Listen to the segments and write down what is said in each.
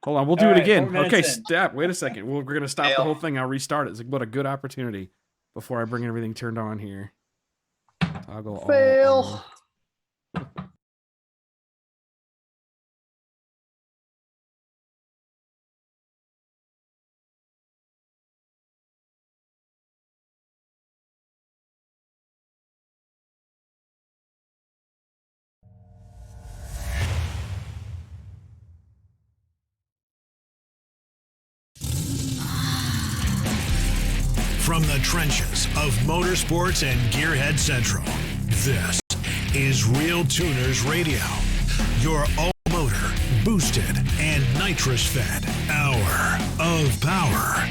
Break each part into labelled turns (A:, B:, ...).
A: Hold on, we'll do it again. Okay, stop. Wait a second. We're going to stop the whole thing. I'll restart it. It's like, what a good opportunity before I bring everything turned on here. Toggle
B: Fail.
C: From the trenches of Motorsports and Gearhead Central, this is RealTuners Radio, your all-motor, boosted, and nitrous-fed hour of power.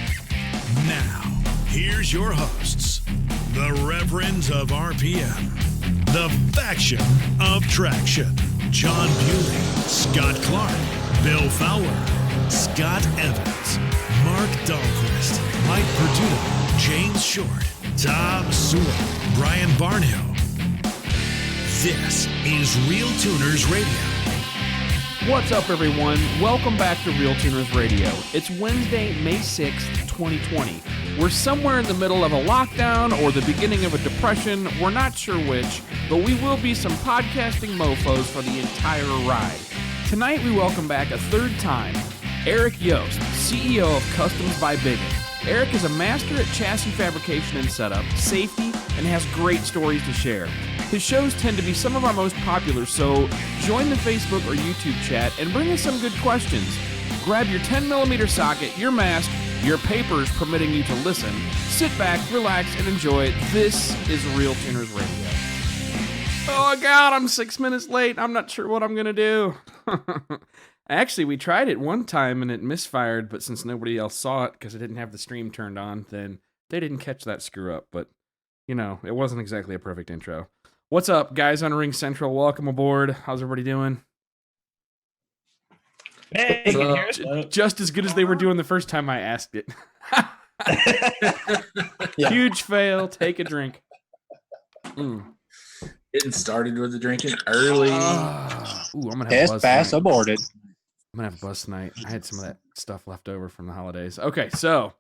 C: Now, here's your hosts, the Reverends of RPM, the Faction of Traction, John Bewley, Scott Clark, Bill Fowler, Scott Evans, Mark Dahlquist, Mike Perduto, James Short, Tom Sewell, Brian Barnhill. This is RealTuners Radio.
A: What's up, everyone? Welcome back to RealTuners Radio. It's Wednesday, May 6th, 2020. We're somewhere in the middle of a lockdown or the beginning of a depression. We're not sure which, but we will be some podcasting mofos for the entire ride. Tonight, we welcome back a third time Eric Yost, CEO of Customs by Bigun. Eric is a master at chassis fabrication and setup, safety, and has great stories to share. His shows tend to be some of our most popular, so join the Facebook or YouTube chat and bring us some good questions. Grab your 10mm socket, your mask, your papers permitting you to listen. Sit back, relax, and enjoy. This is RealTuners Radio. Oh God, I'm 6 minutes late. I'm not sure what I'm gonna do. Actually, we tried it one time and it misfired, but since nobody else saw it because it didn't have the stream turned on, then they didn't catch that screw up. But, you know, it wasn't exactly a perfect intro. What's up, guys on Ring Central? Welcome aboard. How's everybody doing?
D: Hey, can you hear us?
A: Just as good as they were doing the first time I asked it. Huge fail. Take a drink.
B: Getting started with the drinking early.
A: I'm gonna have a buzz
E: pass
A: tonight.
E: aborted.
A: I'm gonna have a buzz tonight. I had some of that stuff left over from the holidays. Okay, so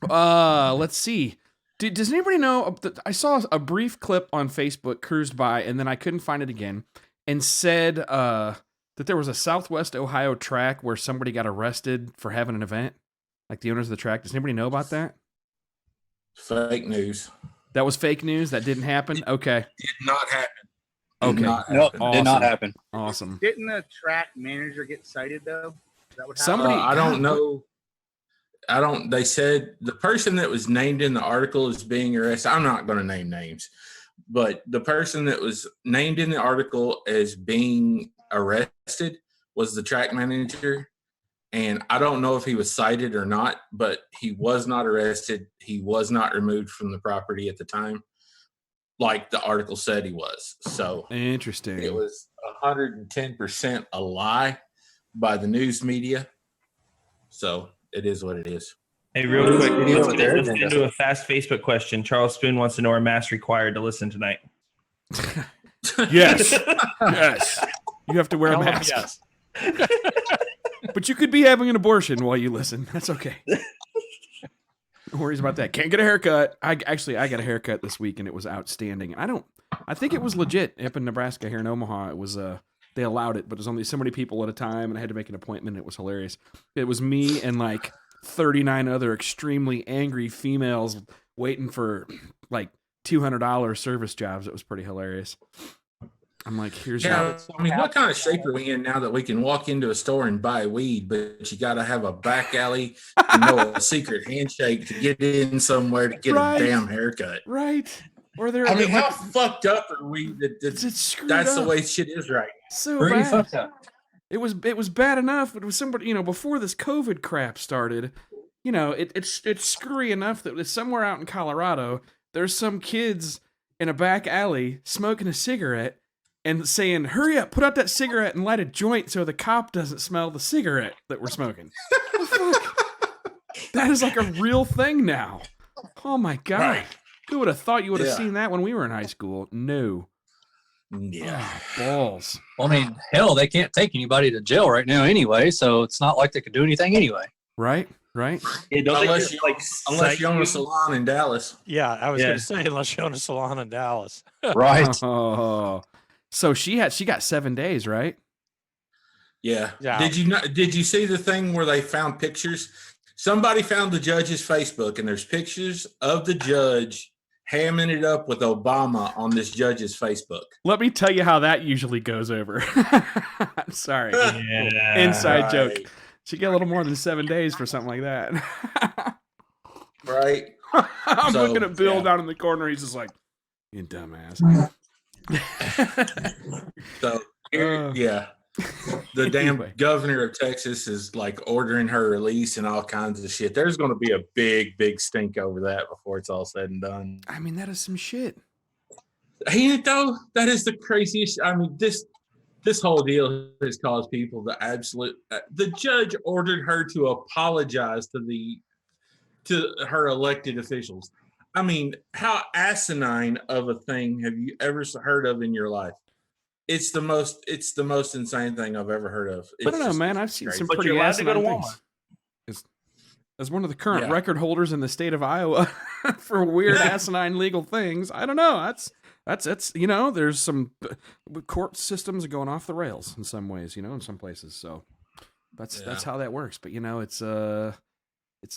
A: let's see. Does anybody know? I saw a brief clip on Facebook cruised by, and then I couldn't find it again, and said that there was a Southwest Ohio track where somebody got arrested for having an event, like the owners of the track. Does anybody know about that?
B: Fake news.
A: That was fake news. That didn't happen. Okay.
B: Did not happen.
A: Okay.
E: Nope,
A: Awesome.
E: did not happen.
A: Awesome.
F: Didn't the track manager get cited though? Is that what happened?
A: Somebody.
B: I don't know. They said the person that was named in the article is being arrested. I'm not going to name names, but the person that was named in the article as being arrested was the track manager. And I don't know if he was cited or not, but he was not arrested. He was not removed from the property at the time, like the article said he was. So
A: Interesting.
B: it was 110% a lie by the news media. So it is what it is.
D: Hey, real quick,
E: Video with their
D: let's get
E: agenda.
D: into a fast Facebook question. Charles Spoon wants to know, are masks required to listen tonight?
A: Yes. Yes. You have to wear a mask.
E: Yes.
A: But you could be having an abortion while you listen. That's okay. No worries about that. Can't get a haircut. I got a haircut this week and it was outstanding. I think it was legit up in Nebraska here in Omaha. It was they allowed it, but it was only so many people at a time and I had to make an appointment. It was hilarious. It was me and like 39 other extremely angry females waiting for like $200 service jobs. It was pretty hilarious. I'm like, here's
B: Yeah, I mean, what kind of shape are we in now that we can walk into a store and buy weed, but you got to have a back alley, a secret handshake to get in somewhere to get
A: Right.
B: a damn haircut?
A: right. Or they're
B: I mean,
A: like,
B: how fucked up are we
A: it's screwed
B: that's
A: up.
B: the way shit is right now?
A: So
E: Pretty
A: bad.
E: fucked up.
A: It was bad enough. It was somebody, before this COVID crap started, it's screwy enough that it's somewhere out in Colorado, there's some kids in a back alley smoking a cigarette and saying, hurry up, put out that cigarette and light a joint so the cop doesn't smell the cigarette that we're smoking. What the fuck? That is like a real thing now. Oh my God.
B: Right.
A: Who would have thought you would have
B: Yeah.
A: seen that when we were in high school? No.
B: Yeah.
A: Balls.
E: Well, I mean, hell, they can't take anybody to jail right now anyway, so it's not like they could do anything anyway.
A: Right.
D: Yeah, don't
B: Unless
D: they
B: you,
D: just,
B: unless
D: cite
B: you own
D: you?
B: a salon in Dallas.
G: Yeah, I was
D: Yeah.
G: going to say, unless you own a salon in Dallas.
E: Right.
A: Oh, so she got 7 days, right?
B: Yeah.
G: Yeah.
B: Did you see the thing where they found pictures? Somebody found the judge's Facebook, and there's pictures of the judge hamming it up with Obama on this judge's Facebook.
A: Let me tell you how that usually goes over. I'm sorry.
D: Yeah.
A: Inside
B: Right.
A: joke. She get a little more than 7 days for something like that.
B: Right.
A: I'm
B: So,
A: looking at Bill
B: yeah.
A: down in the corner. He's just like, you dumbass.
B: So yeah. The damn
A: Anyway.
B: governor of Texas is like ordering her release and all kinds of shit. There's going to be a big stink over that before it's all said and done.
A: I mean, that is some shit.
B: Ain't it though? That is the craziest. I mean, this whole deal has caused people the absolute. The judge ordered her to apologize to her elected officials. I mean, how asinine of a thing have you ever heard of in your life? It's the most insane thing I've ever heard of.
A: I don't know, man. I've seen some
D: But
A: pretty
D: you're allowed to go to
A: asinine
D: Walmart.
A: things. As one of the current
B: Yeah.
A: record holders in the state of Iowa for weird asinine legal things, I don't know. That's you know, there's some court systems are going off the rails in some ways, you know, in some places. So that's how that works. But you know, it's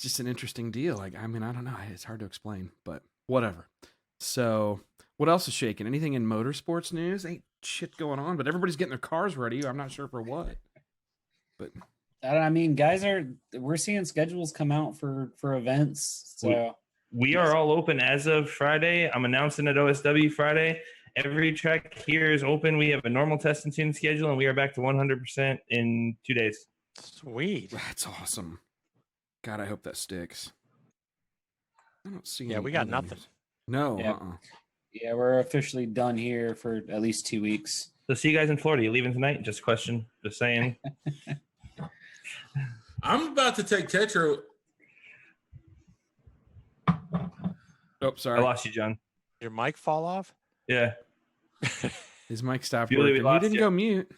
A: just an interesting deal. Like, I mean, I don't know. It's hard to explain, but whatever. So what else is shaking? Anything in motorsports news? Ain't shit going on, but everybody's getting their cars ready. I'm not sure for what. But
H: I mean, we're seeing schedules come out for events. So
D: We are all open as of Friday. I'm announcing at OSW Friday. Every track here is open. We have a normal test and tune schedule, and we are back to 100% in 2 days.
G: Sweet.
A: that's awesome. God, I hope that sticks. I don't see.
G: Yeah,
A: any
G: we got
A: other
G: nothing.
A: news. No.
H: Yeah. Yeah, we're officially done here for at least 2 weeks.
D: So see you guys in Florida. You leaving tonight? Just a question. Just saying.
B: I'm about to take Tetra.
A: Oh, sorry.
D: I lost you, John.
G: Your mic fall off?
D: Yeah.
A: His mic stopped
D: Julie, we
A: working. He
D: lost
A: didn't
D: you.
A: go mute.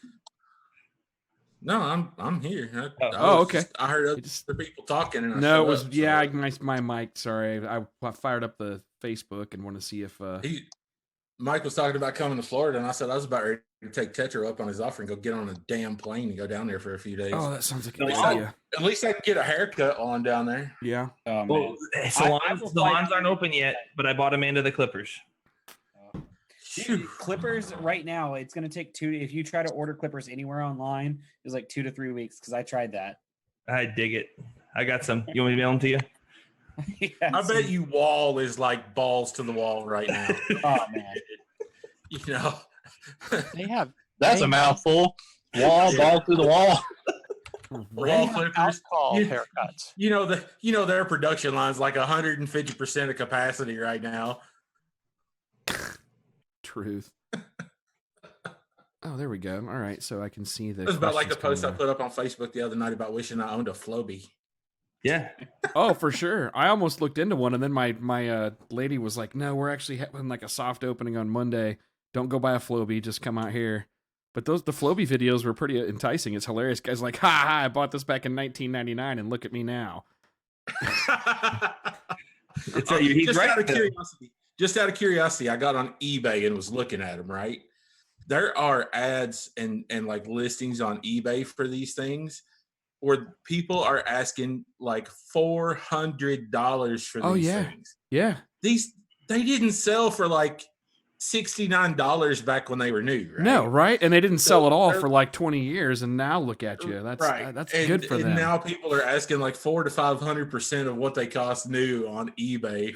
B: No, I'm here.
A: Oh, okay.
B: I heard other
A: just-
B: people talking, and I
A: No, it
B: shut
A: was
B: up, so-
A: my mic. Sorry, I fired up the Facebook and want to see if.
B: Mike was talking about coming to Florida, and I said I was about ready to take Tetra up on his offer and go get on a damn plane and go down there for a few days.
A: Oh, that sounds like a
B: At
A: good
B: least I-
A: idea.
B: At least I can get a haircut on down there.
A: Yeah.
H: Oh, man.
D: Well,
H: I
D: salons
H: will fly-
D: aren't open yet, but I bought Amanda the Clippers.
H: Dude, Clippers right now, it's going to take if you try to order Clippers anywhere online, it's like 2 to 3 weeks because I tried that.
D: I dig it. I got some. You want me to mail them to you?
H: Yeah,
B: I bet you Wall is like balls to the wall right now.
H: Oh, man.
B: You know,
G: They have
E: That's a mouthful. Wall, ball through the wall.
B: Wall Clippers.
G: alcohol
B: You-
G: haircuts.
B: You know their production line's like 150% of capacity right now.
A: Truth. Oh, there we go. All right, so I can see the.
B: It was about like the
A: questions
B: post I
A: coming
B: put up on Facebook the other night about wishing I owned a Floby.
D: Yeah.
A: in. Oh, for sure. I almost looked into one, and then my lady was like, "No, we're actually having like a soft opening on Monday. Don't go buy a Floby. Just come out here." But the Floby videos were pretty enticing. It's hilarious. Guys like, ha, I bought this back in 1999, and look at me now.
D: It's he's
B: just
D: right.
B: out of
D: though.
B: curiosity. Just out of curiosity, I got on eBay and was looking at them, right? There are ads and like listings on eBay for these things where people are asking like $400 for
A: Oh,
B: these
A: yeah.
B: things.
A: Yeah.
B: They didn't sell for like $69 back when they were new, right?
A: No, right? And they didn't sell
B: So
A: it all
B: they're-
A: for like 20 years, and now look at you. That's
B: right.
A: that's
B: And-
A: good for
B: and
A: them.
B: now people are asking like 400 to 500% of what they cost new on eBay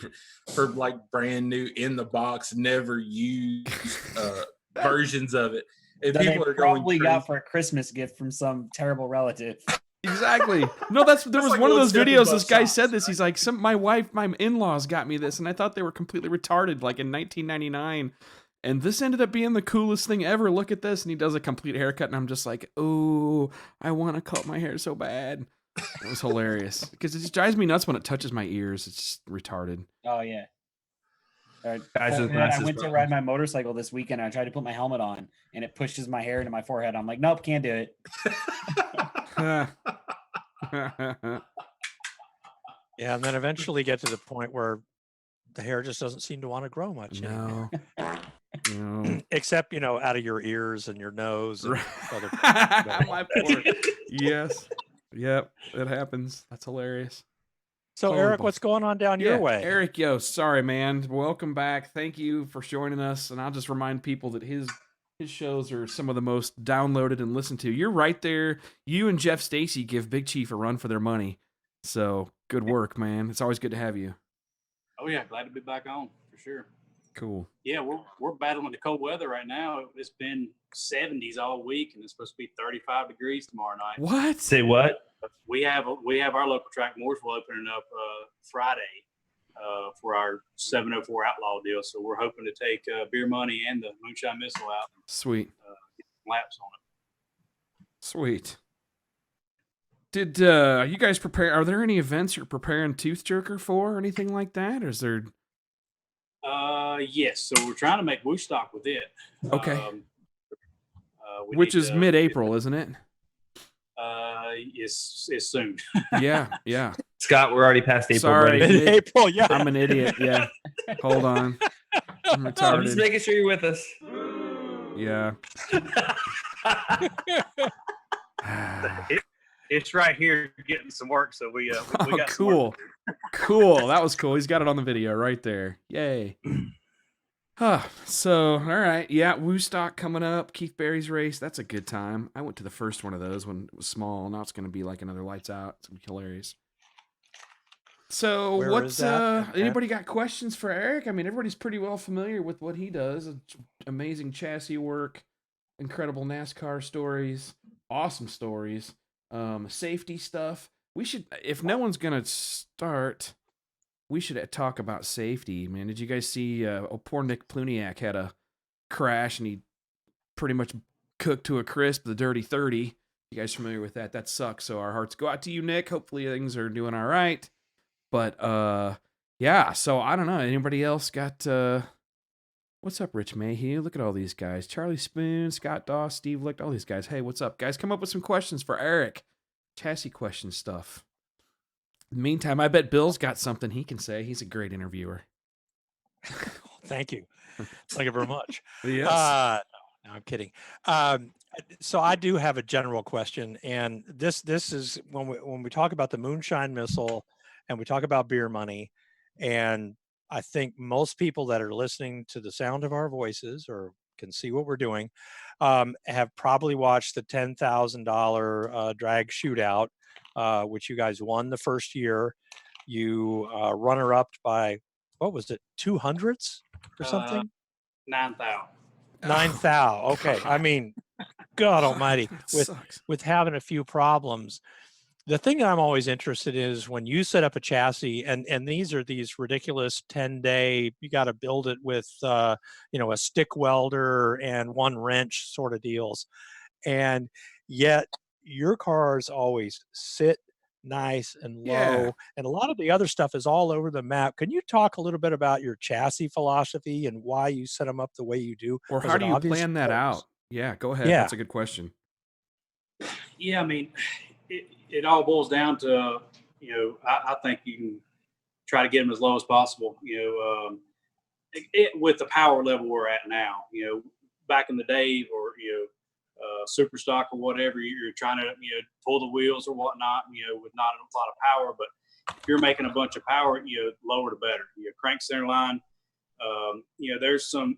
B: for like brand new in the box, never used versions of it. And
H: That they
B: people are going
H: probably
B: crazy.
H: got for a Christmas gift from some terrible relative.
A: Exactly. No, there was
B: like
A: one of
B: little
A: those videos. This
B: $7
A: guy
B: socks,
A: said this. He's like, my in-laws got me this, and I thought they were completely retarded, like in 1999. And this ended up being the coolest thing ever. Look at this. And he does a complete haircut, and I'm just like, oh, I want to cut my hair so bad. It was hilarious because it just drives me nuts when it touches my ears. It's just retarded.
H: Oh, yeah.
D: Guys with
H: I
D: glasses,
H: went to
D: bro.
H: ride my motorcycle this weekend. I tried to put my helmet on, and it pushes my hair into my forehead. I'm like, nope, can't do it.
G: Yeah, and then eventually get to the point where the hair just doesn't seem to want to grow much anymore.
A: No.
G: Except, out of your ears and your nose. And other
A: My poor. Yes. Yep. It happens. That's hilarious.
G: So,
A: Totally
G: Eric,
A: bullshit.
G: what's going on down your way?
A: Eric Yost, sorry, man. Welcome back. Thank you for joining us. And I'll just remind people that his shows are some of the most downloaded and listened to. You're right there. You and Jeff Stacy give Big Chief a run for their money. So good work, man. It's always good to have you.
I: Oh yeah, glad to be back on for sure.
A: Cool.
I: Yeah, we're battling the cold weather right now. It's been 70s all week, and it's supposed to be 35 degrees tomorrow night.
A: What?
D: Say what?
I: We have our local track, Mooresville, opening up Friday for our 704 Outlaw deal. So we're hoping to take beer money and the moonshine missile out.
A: Sweet.
I: Get some laps on it.
A: Sweet. Did you guys prepare? Are there any events you're preparing Tooth Jerker for, or anything like that? Or is there?
I: Yes. So we're trying to make Woodstock with it.
A: Okay.
I: Which
A: is mid-April, isn't it?
I: It's soon.
A: Yeah.
D: Scott, we're already past April.
A: Sorry,
D: buddy.
G: April, yeah.
A: I'm an idiot. Yeah. Hold on. I'm
D: I'm just
A: retarded.
D: making sure you're with us.
A: Yeah.
I: It's right here getting some work. So we got
A: cool. Cool. That was cool. He's got it on the video right there. Yay. So, all right. Yeah, Woodstock coming up. Keith Berry's race. That's a good time. I went to the first one of those when it was small. Now it's going to be like another Lights Out. It's going to be hilarious. So,
G: Where
A: what's
G: is that?
A: anybody got questions for Eric? I mean, everybody's pretty well familiar with what he does. Amazing chassis work, incredible NASCAR stories, awesome stories, safety stuff. We should, if no one's going to start, we should talk about safety, man. Did you guys see? Poor Nick Pluniak had a crash and he pretty much cooked to a crisp the dirty 30. You guys familiar with that? That sucks. So our hearts go out to you, Nick. Hopefully things are doing all right. But yeah. So I don't know. Anybody else got? What's up, Rich Mayhew? Look at all these guys: Charlie Spoon, Scott Doss, Steve Licht, all these guys. Hey, what's up, guys? Come up with some questions for Eric. Chassis question stuff. In the meantime, I bet Bill's got something he can say. He's a great interviewer.
G: Thank you. Thank you very much.
A: Yes.
G: No, I'm kidding. So I do have a general question, and this is when we talk about the moonshine missile and we talk about beer money, and I think most people that are listening to the sound of our voices or can see what we're doing have probably watched the $10,000 drag shootout, which you guys won the first year. You runner up by, what was it, 200s or something?
I: 9,000.
G: 9,000. Okay. I mean, God almighty,
A: Sucks.
G: with having a few problems. The thing that I'm always interested in is when you set up a chassis, and these are these ridiculous 10-day, you got to build it with, a stick welder and one wrench sort of deals. And yet your cars always sit nice and low.
A: Yeah.
G: And a lot of the other stuff is all over the map. Can you talk a little bit about your chassis philosophy and why you set them up the way you do?
A: Or
G: Was
A: how
G: it
A: do you
G: obvious?
A: plan that out? Yeah, go ahead.
G: Yeah.
A: That's a good question.
I: Yeah, I mean, it all boils down to, I think you can try to get them as low as possible, with the power level we're at now. Back in the day, or, super stock or whatever, you're trying to, pull the wheels or whatnot, with not a lot of power. But if you're making a bunch of power, lower the better. Crank center line. There's some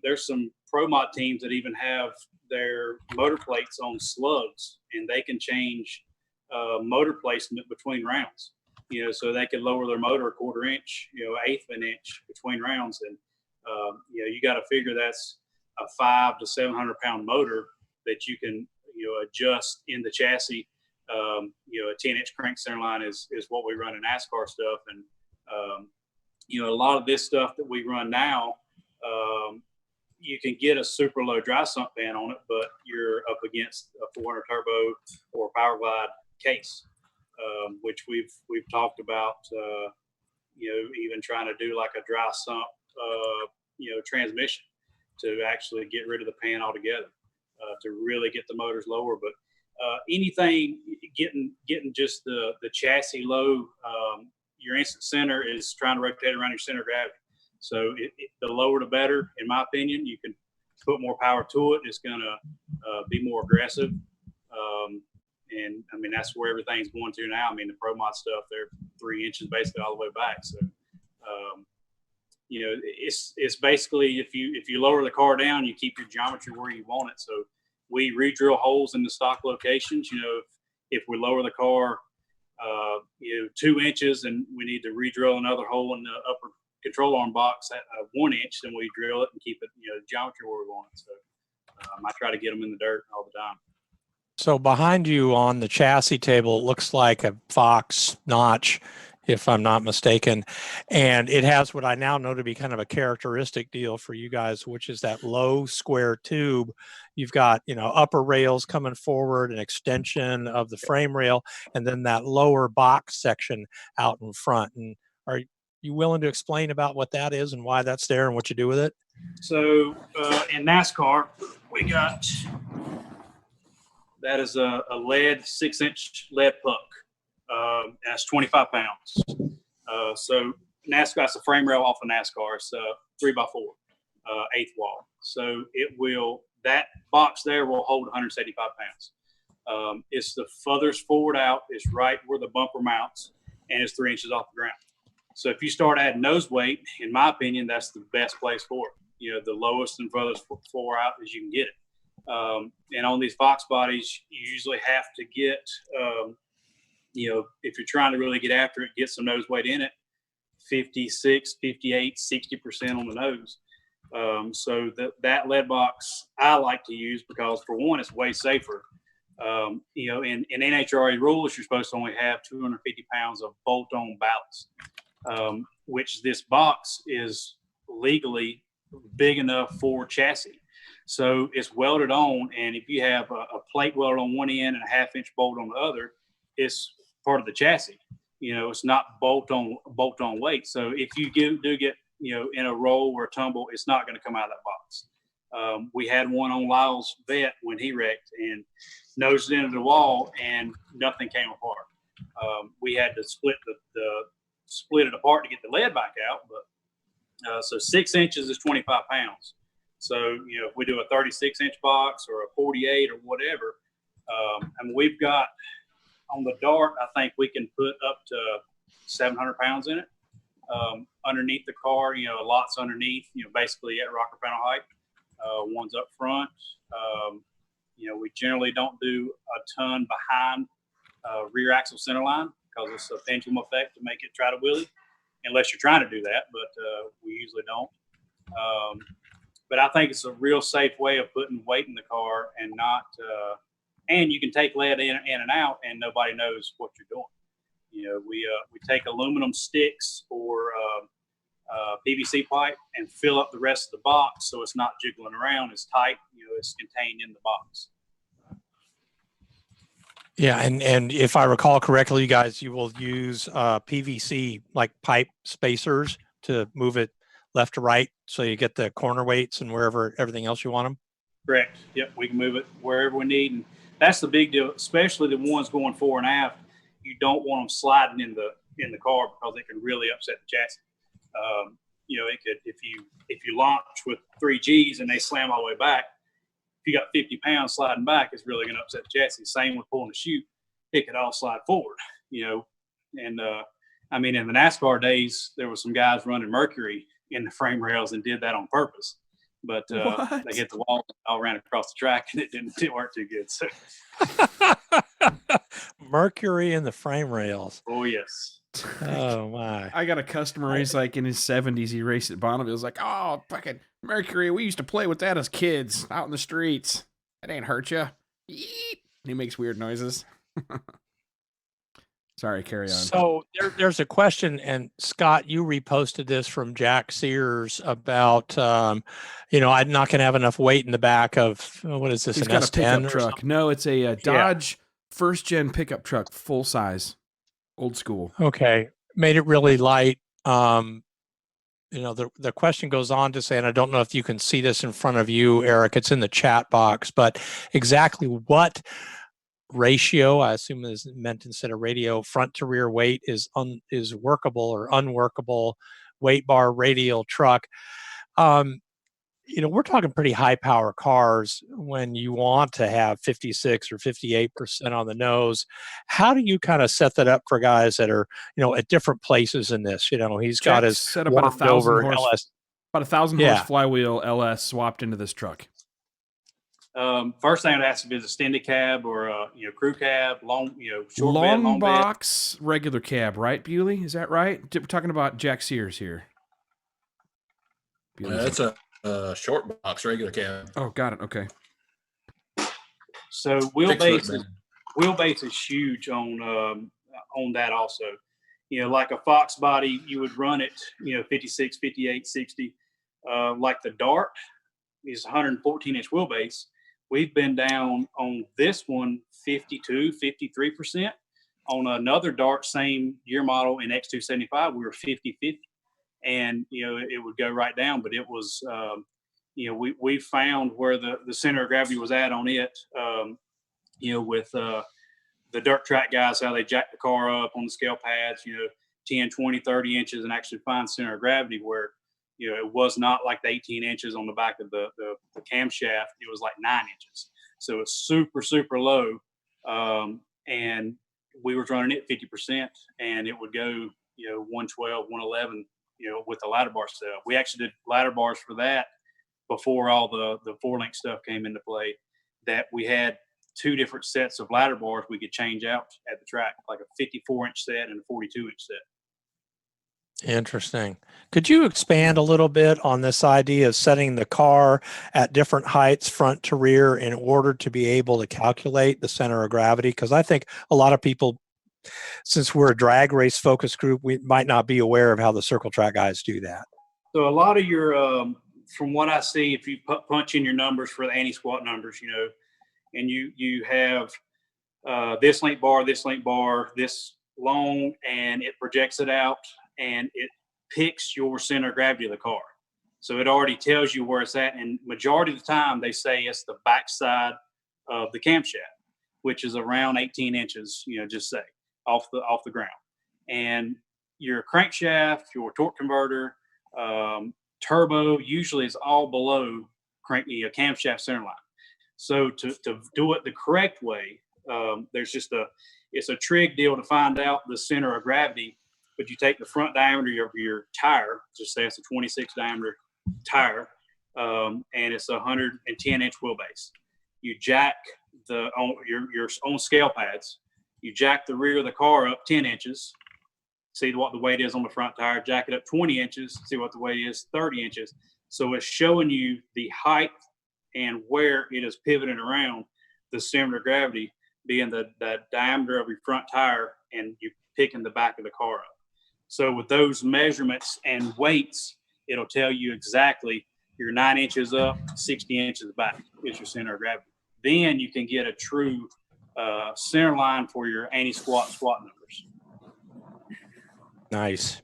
I: pro mod teams that even have their motor plates on slugs, and they can change motor placement between rounds. So they can lower their motor a quarter inch, eighth of an inch between rounds, and you got to figure that's a 500 to 700 pound motor that you can adjust in the chassis. A 10-inch crank center line is what we run in NASCAR stuff, and a lot of this stuff that we run now, you can get a super low dry sump pan on it, but you're up against a 400 turbo or Power Glide case, which we've talked about. Even trying to do like a dry sump, transmission to actually get rid of the pan altogether, to really get the motors lower. But anything getting just the chassis low, your instant center is trying to rotate around your center of gravity. So the lower the better, in my opinion. You can put more power to it. It's going to be more aggressive. And I mean, that's where everything's going to now. I mean, the Pro Mod stuff, they're 3 inches basically all the way back. So, it's basically if you lower the car down, you keep your geometry where you want it. So we re-drill holes in the stock locations. If we lower the car, 2 inches, and we need to re-drill another hole in the upper control arm box at 1 inch, then we drill it and keep it, geometry where we want it. So I try to get them in the dirt all the time.
G: So behind you on the chassis table, it looks like a Fox notch, if I'm not mistaken. And it has what I now know to be kind of a characteristic deal for you guys, which is that low square tube. You've got, upper rails coming forward, an extension of the frame rail, and then that lower box section out in front. And are you willing to explain about what that is and why that's there and what you do with it?
I: So in NASCAR, we got... That is a lead 6-inch lead puck. That's 25 pounds. So NASCAR's a frame rail off of NASCAR. It's 3x4, 8th wall. So that box there will hold 175 pounds. It's the furthest forward out. It's right where the bumper mounts, and it's 3 inches off the ground. So if you start adding nose weight, in my opinion, that's the best place for it. The lowest and furthest forward out as you can get it. And on these Fox bodies, you usually have to get, if you're trying to really get after it, get some nose weight in it, 56, 58, 60% on the nose. So that lead box I like to use because, for one, it's way safer. In NHRA rules, you're supposed to only have 250 pounds of bolt-on ballast, which this box is legally big enough for chassis. So it's welded on, and if you have a plate welded on one end and a 1/2-inch bolt on the other, it's part of the chassis. It's not bolt on weight. So if you do get in a roll or a tumble, it's not going to come out of that box. We had one on Lyle's vet when he wrecked and nosed it into the wall, and nothing came apart. We had to split it apart to get the lead back out, but so 6 inches is 25 pounds. So, if we do a 36-inch box or a 48 or whatever, we've got on the Dart, I think we can put up to 700 pounds in it. Underneath the car, lots underneath, basically at rocker panel height. One's up front. We generally don't do a ton behind rear axle center line because it's a pendulum effect to make it try to wheelie, unless you're trying to do that, but we usually don't. But I think it's a real safe way of putting weight in the car and not, and you can take lead in and out and nobody knows what you're doing. We take aluminum sticks or PVC pipe and fill up the rest of the box so it's not jiggling around. It's tight. It's contained in the box.
G: Yeah, and if I recall correctly, you guys, you will use PVC like pipe spacers to move it left to right, so you get the corner weights and wherever everything else you want them.
I: Correct. Yep, we can move it wherever we need, and that's the big deal. Especially the ones going fore and aft, you don't want them sliding in the car because it can really upset the chassis. It could if you launch with 3 Gs and they slam all the way back. If you got 50 pounds sliding back, it's really going to upset the chassis. Same with pulling the chute; it could all slide forward. And in the NASCAR days, there were some guys running mercury in the frame rails and did that on purpose, but they hit the wall and all ran across the track, and it didn't work too good. So
G: mercury in the frame rails.
I: Oh yes.
G: Oh my.
A: I got a customer, he's like in his 70s, he raced at Bonneville. He's like, oh, fucking mercury, we used to play with that as kids out in the streets. That ain't hurt you. He makes weird noises. Sorry, carry on.
G: So there's a question, and Scott, you reposted this from Jack Sears about, I'm not going to have enough weight in the back of, what is this,
A: He's
G: an
A: got
G: S10
A: a pickup
G: or
A: truck.
G: something?
A: No, it's a Dodge first-gen pickup truck, full size, old school.
G: Okay, made it really light. the question goes on to say, and I don't know if you can see this in front of you, Eric, it's in the chat box, but exactly what ratio, I assume is meant instead of radio, front to rear weight is workable or unworkable, weight bar, radial truck. We're talking pretty high power cars when you want to have 56 or 58% on the nose. How do you kind of set that up for guys that are, at different places in this? He's got his
A: set up at 1,000 horse,
G: LS.
A: about 1,000 horse flywheel LS swapped into this truck.
I: First thing I'd ask if it's a extended cab or a crew cab, short bed, long
A: box, regular cab, right, Bewley? Is that right? We're talking about Jack Sears here.
B: That's a short box, regular cab.
A: Oh, got it. Okay.
I: So wheelbase is huge on that also. Like a Fox body, you would run it, 56, 58, 60. Like the Dart is 114-inch wheelbase. We've been down on this one 52, 53%. On another Dart, same year model in X275, we were 50-50. And, it would go right down. But it was, we found where the center of gravity was at on it, with the dirt track guys, how they jack the car up on the scale pads, 10, 20, 30 inches and actually find center of gravity where, it was not like the 18 inches on the back of the camshaft. It was like 9 inches. So it's super, super low. And we were running it 50% and it would go, 112, 111, with the ladder bar setup. We actually did ladder bars for that before all the 4-link stuff came into play, that we had 2 different sets of ladder bars we could change out at the track, like a 54-inch set and a 42-inch set.
G: Interesting. Could you expand a little bit on this idea of setting the car at different heights, front to rear, in order to be able to calculate the center of gravity? Because I think a lot of people, since we're a drag race focus group, we might not be aware of how the circle track guys do that.
I: So a lot of your, from what I see, if you punch in your numbers for the anti-squat numbers, and you have this link bar, this long, and it projects it out, and it picks your center of gravity of the car. So it already tells you where it's at. And majority of the time, they say it's the backside of the camshaft, which is around 18 inches, just say, off the ground. And your crankshaft, your torque converter, turbo usually is all below camshaft center line. So to do it the correct way, there's it's a trig deal to find out the center of gravity. But you take the front diameter of your tire, just say it's a 26 diameter tire, and it's a 110-inch wheelbase. You jack your own scale pads. You jack the rear of the car up 10 inches, see what the weight is on the front tire, jack it up 20 inches, see what the weight is, 30 inches. So it's showing you the height and where it is pivoting around the center of gravity, being the diameter of your front tire, and you picking the back of the car up. So with those measurements and weights, it'll tell you exactly your 9 inches up, 60 inches back is your center of gravity. Then you can get a true center line for your anti-squat numbers.
G: Nice.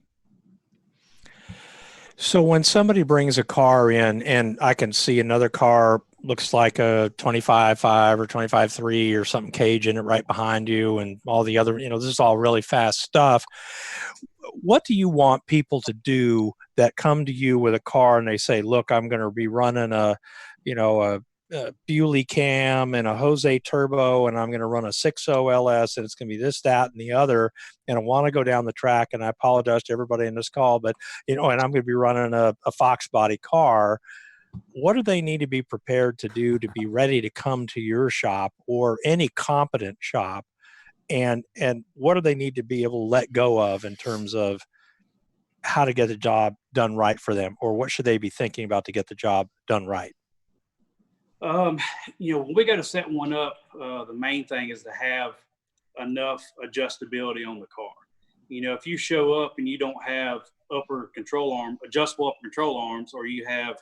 G: So when somebody brings a car in, and I can see another car looks like a 25.5 or 25.3 or something cage in it right behind you, and all the other, this is all really fast stuff. What do you want people to do that come to you with a car and they say, look, I'm going to be running a Bewley cam and a Jose turbo, and I'm going to run a 6.0 LS, and it's going to be this, that, and the other, and I want to go down the track, and I apologize to everybody in this call, but, and I'm going to be running a Fox body car. What do they need to be prepared to do to be ready to come to your shop or any competent shop? And what do they need to be able to let go of in terms of how to get the job done right for them, or what should they be thinking about to get the job done right?
I: When we go to set one up, the main thing is to have enough adjustability on the car. If you show up and you don't have adjustable upper control arms, or you have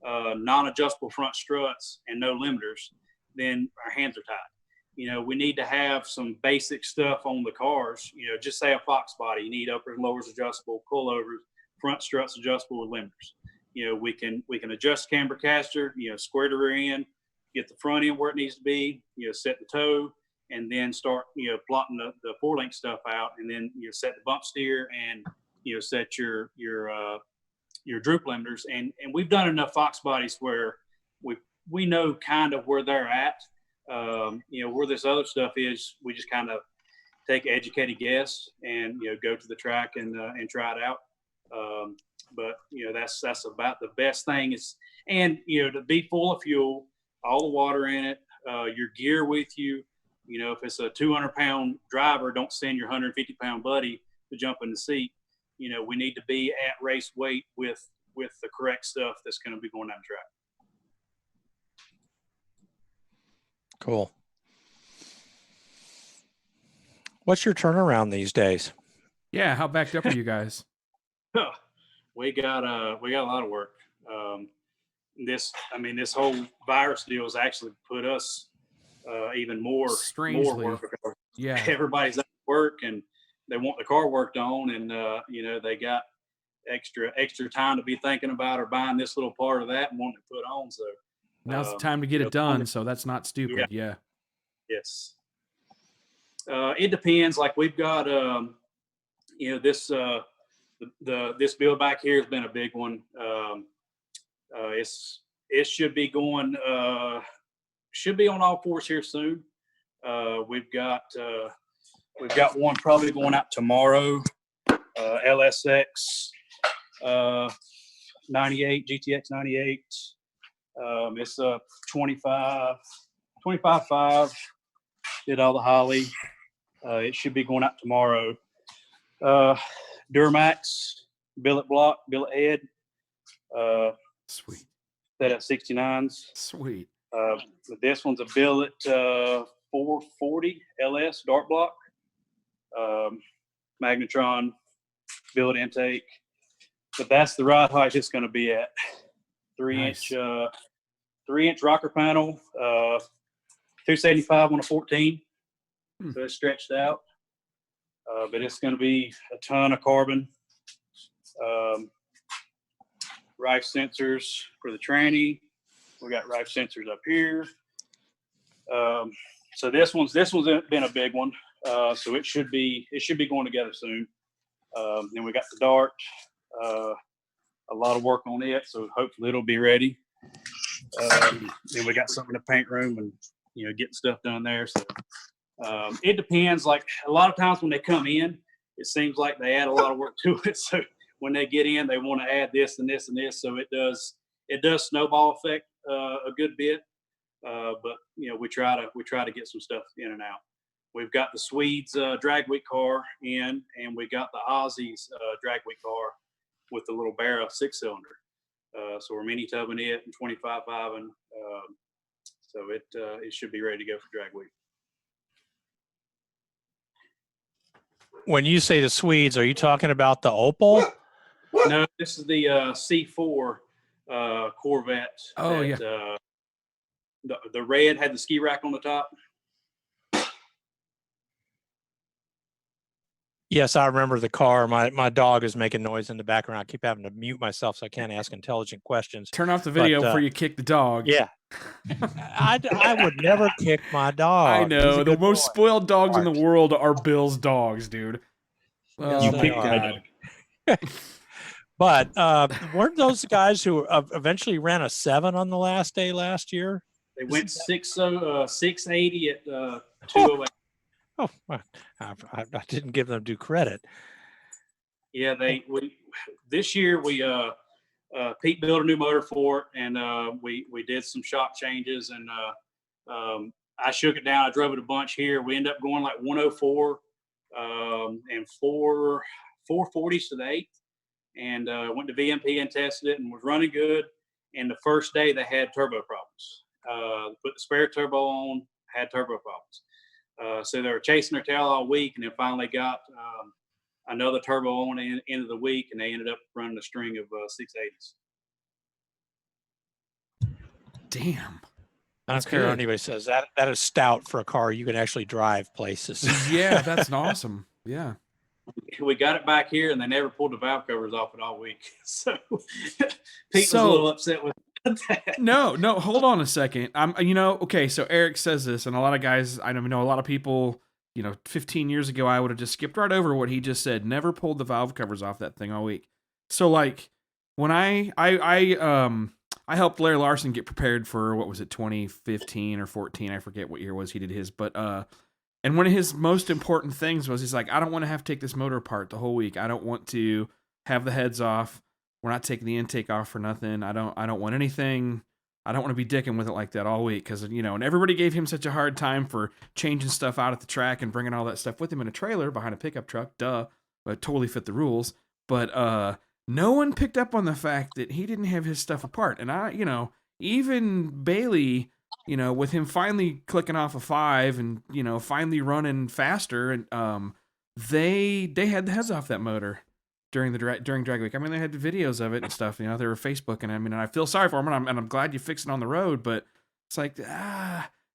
I: non-adjustable front struts and no limiters, then our hands are tied. We need to have some basic stuff on the cars. Just say a Fox body, you need uppers and lowers adjustable, pullovers, front struts adjustable with limbers. We can adjust camber caster, square the rear end, get the front end where it needs to be, set the toe, and then start, plotting the 4-link stuff out, and then set the bump steer and set your droop limiters. And we've done enough Fox bodies where we know kind of where they're at. Where this other stuff is, we just kind of take an educated guess and go to the track and try it out. But that's about the best thing is, and to be full of fuel, all the water in it, your gear with you. If it's a 200-pound driver, don't send your 150-pound buddy to jump in the seat. We need to be at race weight with the correct stuff that's going to be going down the track.
G: Cool. What's your turnaround these days?
A: Yeah, how backed up are you guys?
I: We got a lot of work. This whole virus deal has actually put us even more work.
A: Yeah,
I: everybody's at work and they want the car worked on, and they got extra time to be thinking about or buying this little part of that and wanting to put on. So
A: now's the time to get it done. So that's not stupid. Yeah.
I: Yes. It depends. Like we've got this this build back here has been a big one. It should be going should be on all fours here soon. We've got one probably going out tomorrow. LSX 98 GTX 98. It's a 25.5. Did all the Holly. It should be going out tomorrow. Duramax billet block, billet head.
A: Sweet.
I: Set at 69s.
A: Sweet.
I: This one's a billet 440 LS dart block. Magnetron billet intake. But that's the ride height it's going to be at. 3-inch 3-inch rocker panel. 275 on a 14. So it's stretched out. But it's going to be a ton of carbon. Rife sensors for the tranny. We got rife sensors up here. So this one's been a big one. So it should be going together soon. Then we got the dart. A lot of work on it, so hopefully it'll be ready. Then we got something in the paint room and getting stuff done there. So it depends. Like a lot of times when they come in, it seems like they add a lot of work to it. So when they get in, they want to add this and this and this. So it does snowball effect a good bit. But we try to get some stuff in and out. We've got the Swedes drag week car in, and we got the Aussies drag week car with the little Barra 6-cylinder. So we're mini tubbing it and 25.5, and so it should be ready to go for drag week.
G: When you say the Swedes, are you talking about the Opal?
I: No, this is the C4 Corvette.
A: Oh,
I: yeah. The red had the ski rack on the top.
G: Yes, I remember the car. My dog is making noise in the background. I keep having to mute myself so I can't ask intelligent questions.
A: Turn off the video before you kick the dog.
G: Yeah. I would never kick my dog.
A: I know. The most spoiled dogs in the world are Bill's dogs, dude. Well,
I: You picked my dog.
G: But weren't those the guys who eventually ran a 7 on the last day last year?
I: They went 680 at 208.
G: Oh, I didn't give them due credit.
I: Yeah, this year we Pete built a new motor for it, and we did some shock changes, and I shook it down. I drove it a bunch here. We ended up going like 104 and 440s to the 8th, and went to VMP and tested it and was running good. And the first day they had turbo problems. Put the spare turbo on, had turbo problems. So they were chasing their tail all week, and then finally got another turbo on at the end of the week, and they ended up running a string of 680s.
A: Damn.
G: I don't care what anybody says. That is stout for a car you can actually drive places.
A: Yeah, that's awesome. Yeah.
I: we got it back here, and they never pulled the valve covers off it all week. So Pete was a little upset with that.
A: No, hold on a second. Okay, so Eric says this, and a lot of guys, I know a lot of people, 15 years ago, I would have just skipped right over what he just said. Never pulled the valve covers off that thing all week. So like when I helped Larry Larson get prepared for, what was it, 2015 or 14, I forget what year it was he did his, but and one of his most important things was he's like, I don't want to have to take this motor apart the whole week. I don't want to have the heads off. We're not taking the intake off for nothing. I don't want anything. I don't want to be dicking with it like that all week because, and everybody gave him such a hard time for changing stuff out at the track and bringing all that stuff with him in a trailer behind a pickup truck. Duh. But totally fit the rules. But no one picked up on the fact that he didn't have his stuff apart. And even Bailey, with him finally clicking off a 5 and, finally running faster, and they had the heads off that motor during drag week. I mean, they had videos of it and stuff, they were Facebooking. I mean, I feel sorry for him, and I'm glad you fixed it on the road, but it's like,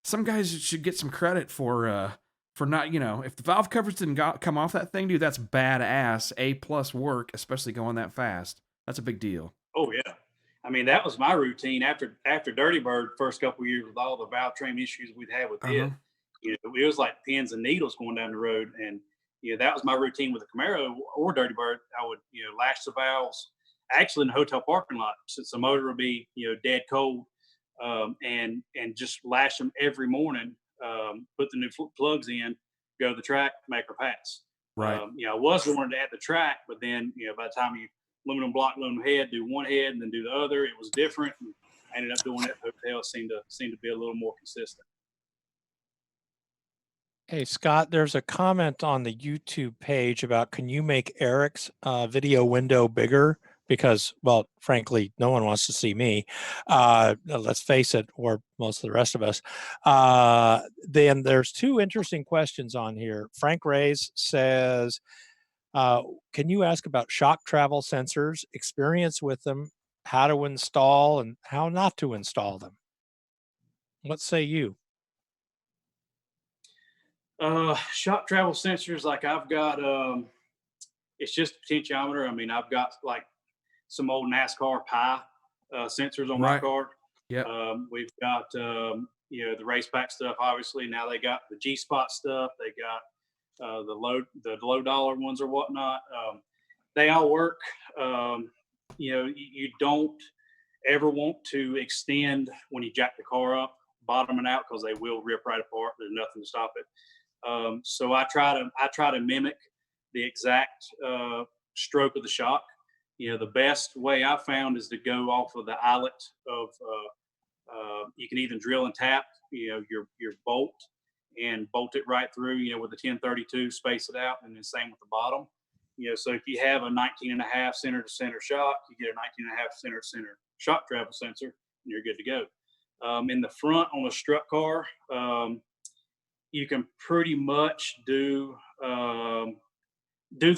A: some guys should get some credit for not, if the valve covers didn't come off that thing, dude, that's badass, A+ work, especially going that fast. That's a big deal.
I: Oh yeah. I mean, that was my routine after Dirty Bird first couple of years with all the valve train issues we'd had with it. It was like pins and needles going down the road. And, that was my routine with the Camaro or Dirty Bird. I would, lash the valves actually in the hotel parking lot since the motor would be, dead cold, and just lash them every morning, put the new plugs in, go to the track, make her pass.
A: Right.
I: I was doing it at the track, but then, by the time you aluminum block, aluminum head, do one head and then do the other, it was different. And I ended up doing it at the hotel. Seemed to be a little more consistent.
G: Hey, Scott, there's a comment on the YouTube page about, can you make Eric's video window bigger? Because, well, frankly, no one wants to see me. Let's face it, or most of the rest of us. Then there's two interesting questions on here. Frank Reyes says, can you ask about shock travel sensors, experience with them, how to install and how not to install them? What say you?
I: Shock travel sensors, like I've got, it's just a potentiometer. I mean, I've got like some old NASCAR Pi sensors on my car.
A: Yeah.
I: We've got, the race pack stuff, obviously. Now they got the G-Spot stuff. They got the low dollar ones or whatnot. They all work. You don't ever want to extend when you jack the car up, bottoming out, because they will rip right apart. There's nothing to stop it. So I try to mimic the exact stroke of the shock. The best way I found is to go off of the eyelet of you can even drill and tap your bolt and bolt it right through, with a 1032, space it out, and then same with the bottom. So if you have a 19.5 center to center shock, you get a 19.5 center to center shock travel sensor, and you're good to go. In the front on a strut car, you can pretty much do the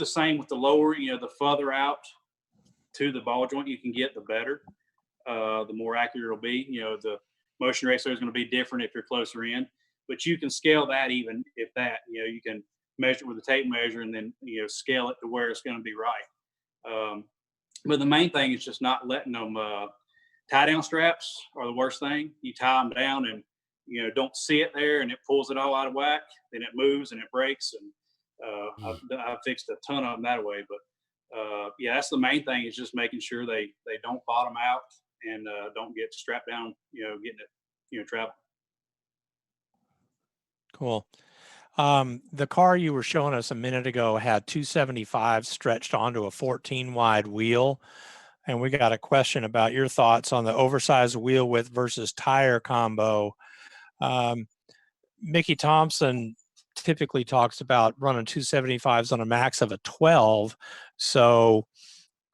I: same with the lower. The further out to the ball joint you can get, the better. The more accurate it'll be. The motion ratio is going to be different if you're closer in, but you can scale that even if that. You can measure it with a tape measure and then scale it to where it's going to be right. But the main thing is just not letting them. Tie down straps are the worst thing. You tie them down and don't see it there, and it pulls it all out of whack. Then it moves and it breaks. And I've fixed a ton of them that way. But yeah, that's the main thing, is just making sure they don't bottom out and don't get strapped down. Getting it travel.
G: Cool. The car you were showing us a minute ago had 275 stretched onto a 14 wide wheel. And we got a question about your thoughts on the oversized wheel width versus tire combo. Mickey Thompson typically talks about running 275s on a max of a 12. So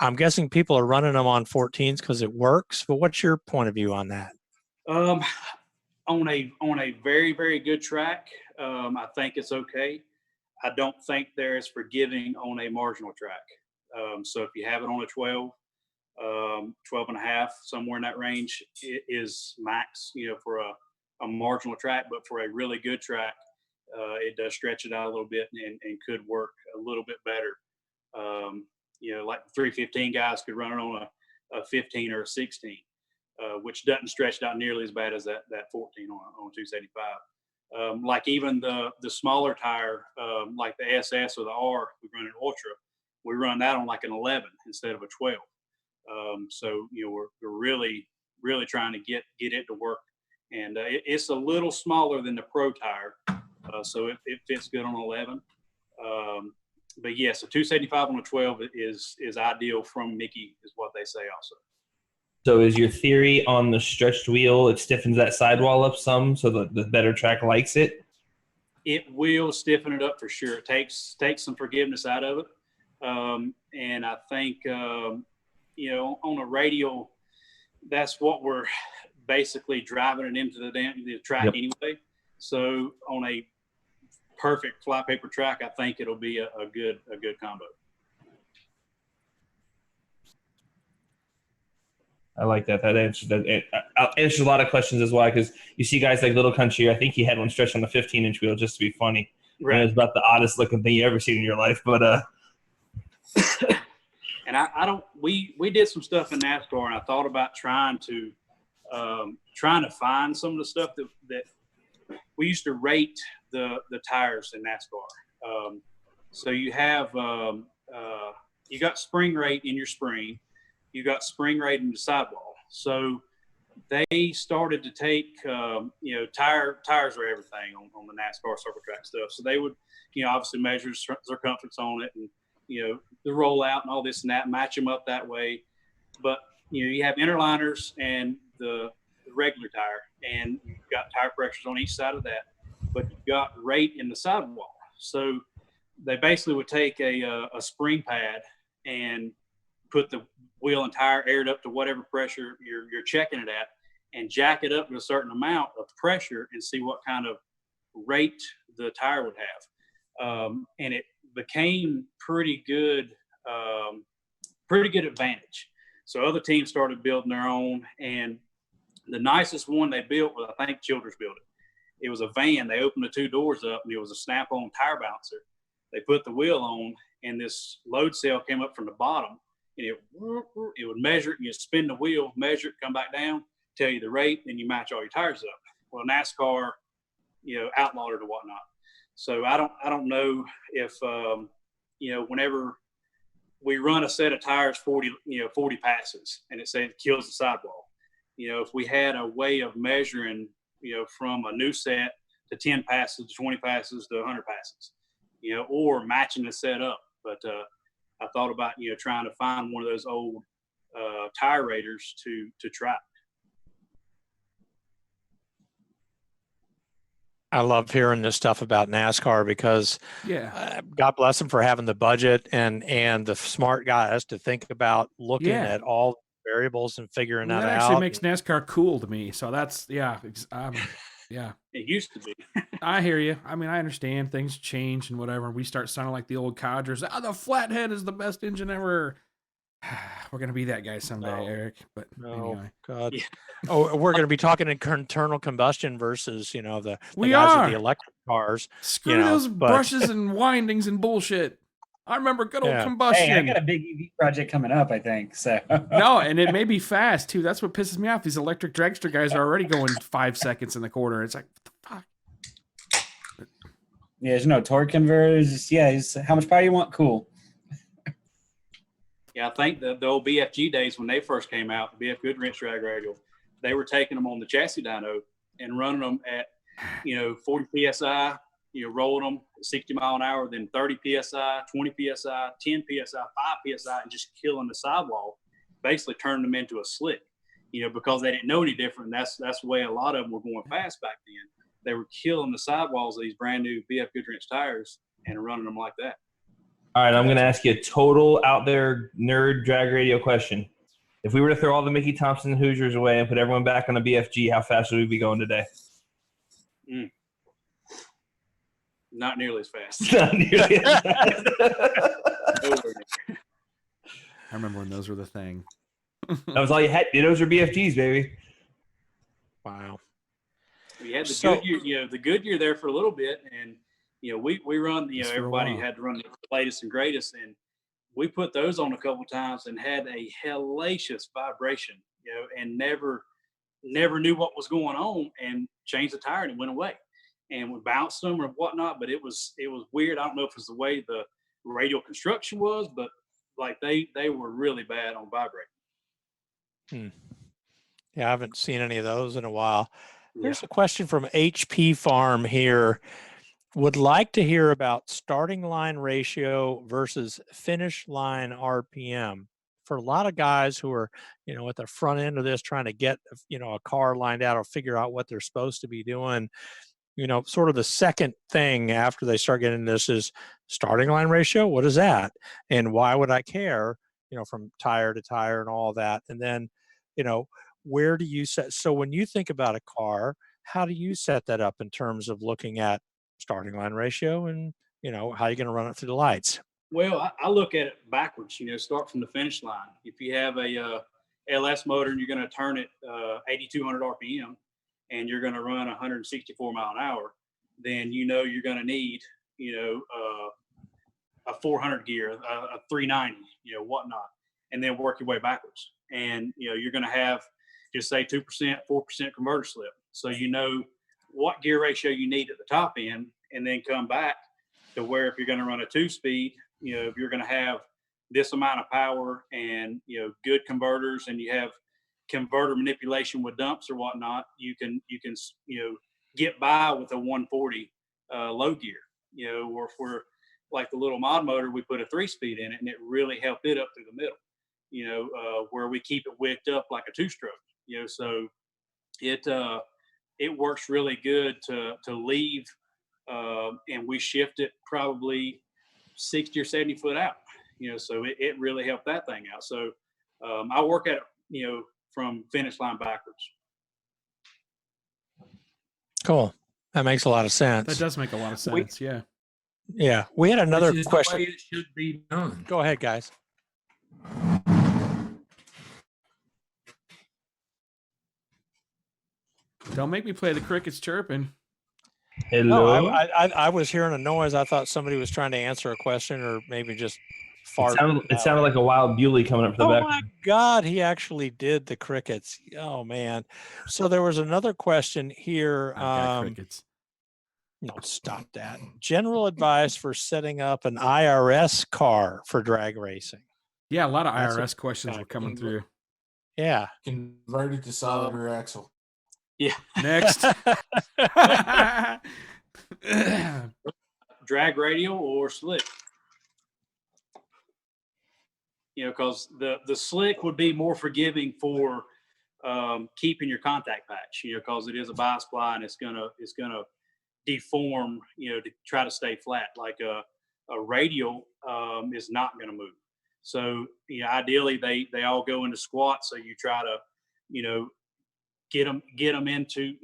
G: I'm guessing people are running them on 14s because it works. But what's your point of view on that?
I: On a very, very good track, I think it's okay. I don't think they're as forgiving on a marginal track. So if you have it on a 12, 12 and a half, somewhere in that range, it is max, for a marginal track. But for a really good track, it does stretch it out a little bit and could work a little bit better Like 315 guys could run it on a 15 or a 16, which doesn't stretch out nearly as bad as that 14 on 275. Like even the smaller tire, like the SS or the R, we run an Ultra. We run that on like an 11 instead of a 12. So we're really trying to get it to work, and it's a little smaller than the Pro tire, so it fits good on 11. But yes, a 275 on a 12 is ideal from Mickey, is what they say also.
D: So is your theory on the stretched wheel, it stiffens that sidewall up some so that the better track likes it?
I: It will stiffen it up for sure. It takes some forgiveness out of it. And I think, on a radial, that's what we're basically driving it into the track anyway. So on a perfect flypaper track, I think it'll be a good combo.
D: I like that. That answers that. It answers a lot of questions as well, because you see guys like Little Country. I think he had one stretched on the 15-inch wheel just to be funny. Right. And it's about the oddest looking thing you ever seen in your life. But
I: and I don't. We did some stuff in NASCAR, and I thought about trying to find some of the stuff that we used to rate the tires in NASCAR. So you have you got spring rate in your spring. You got spring rate in the sidewall. So they started to take, tires are everything on the NASCAR circle track stuff. So they would, obviously measure circumference on it and, the rollout and all this and that, match them up that way. But, you have interliners and the regular tire, and you've got tire pressures on each side of that, but you've got rate in the sidewall. So they basically would take a spring pad and put the wheel and tire aired up to whatever pressure you're checking it at, and jack it up to a certain amount of pressure and see what kind of rate the tire would have. And it became pretty good advantage. So other teams started building their own, and the nicest one they built was, I think Childress built it. It was a van. They opened the two doors up, and it was a snap-on tire bouncer. They put the wheel on, and this load cell came up from the bottom, and it would measure it, and you spin the wheel, measure it, come back down, tell you the rate, and you match all your tires up. Well, NASCAR, outlawed it or whatnot. So I don't know if, whenever we run a set of tires 40 passes, and it says it kills the sidewall. If we had a way of measuring, from a new set to 10 passes, to 20 passes, to 100 passes, or matching the set up. But I thought about, trying to find one of those old tire raters to try.
G: I love hearing this stuff about NASCAR because God bless them for having the budget and the smart guys to think about looking at all variables and figuring that out.
A: That actually makes NASCAR cool to me. So that's, yeah.
I: It used to be.
A: I hear you. I mean, I understand things change and whatever. We start sounding like the old codgers. The flathead is the best engine ever. We're going to be that guy someday, Eric. But anyway.
G: God. Yeah. Oh, we're going to be talking internal combustion versus, the guys with the electric cars.
A: Screw those brushes and windings and bullshit. I remember good old combustion.
H: Hey, I got a big EV project coming up, I think. So
A: no, and it may be fast too. That's what pisses me off. These electric dragster guys are already going 5 seconds in the quarter. It's like, what the fuck?
H: Yeah, there's no torque converters. How much power you want? Cool.
I: Yeah, I think the old BFG days when they first came out, the BF Goodwrench drag radial, they were taking them on the chassis dyno and running them at, 40 PSI, rolling them at 60 mile an hour, then 30 PSI, 20 PSI, 10 PSI, 5 PSI, and just killing the sidewall, basically turning them into a slick, because they didn't know any different. That's the way a lot of them were going fast back then. They were killing the sidewalls of these brand new BF Goodwrench tires and running them like that.
D: All right, I'm going to ask you a total out there nerd drag radio question. If we were to throw all the Mickey Thompson Hoosiers away and put everyone back on the BFG, how fast would we be going today?
I: Not nearly as fast.
D: Not nearly as fast.
A: I remember when those were the thing.
D: That was all you had. Those were BFGs, baby.
G: Wow.
I: We had the Goodyear there for a little bit, and we run, everybody had to run the latest and greatest, and we put those on a couple times and had a hellacious vibration, and never knew what was going on, and changed the tire and it went away. And we bounced them or whatnot, but it was weird. I don't know if it's the way the radial construction was, but like they were really bad on vibrating.
G: Yeah, I haven't seen any of those in a while.
I: Yeah.
G: There's a question from HP Farm here. Would like to hear about starting line ratio versus finish line RPM. For a lot of guys who are, at the front end of this, trying to get, a car lined out or figure out what they're supposed to be doing, sort of the second thing after they start getting this is starting line ratio. What is that? And why would I care, from tire to tire and all that? And then, where do you set? So when you think about a car, how do you set that up in terms of looking at starting line ratio and, how you're going to run it through the lights?
I: Well, I look at it backwards, start from the finish line. If you have a LS motor and you're going to turn it 8,200 RPM and you're going to run 164 mile an hour, then you're going to need, a 400 gear, a 390, whatnot, and then work your way backwards. And, you're going to have just say 2%, 4% converter slip. So what gear ratio you need at the top end, and then come back to where if you're going to run a 2-speed, if you're going to have this amount of power and, good converters, and you have converter manipulation with dumps or whatnot, you can get by with a 140 low gear, or if we're like the little mod motor, we put a 3-speed in it, and it really helped it up through the middle, where we keep it wicked up like a 2-stroke, so it works really good to leave, and we shift it probably 60 or 70 foot out, so it really helped that thing out. So I work at it, from finish line backwards.
G: Cool. That makes a lot of sense.
A: That does make a lot of sense. Yeah.
G: Yeah. We had another question.
B: The way it should be done.
G: Go ahead, guys.
A: Don't make me play the crickets chirping.
D: Hello.
G: No, I was hearing a noise. I thought somebody was trying to answer a question, or maybe just fart.
D: It sounded like a wild Bewley coming up from the back.
G: Oh my God, he actually did the crickets. Oh man. So there was another question here.
A: I got crickets.
G: No, stop that. General advice for setting up an IRS car for drag racing.
A: Yeah, a lot of IRS questions were coming through.
G: Yeah.
B: Converted to solid rear axle.
I: Yeah.
A: Next.
I: Drag radial or slick. Because the slick would be more forgiving for keeping your contact patch, because it is a bi-spline and it's gonna deform, to try to stay flat. Like a radial is not gonna move. So ideally they all go into squat. So you try to get them into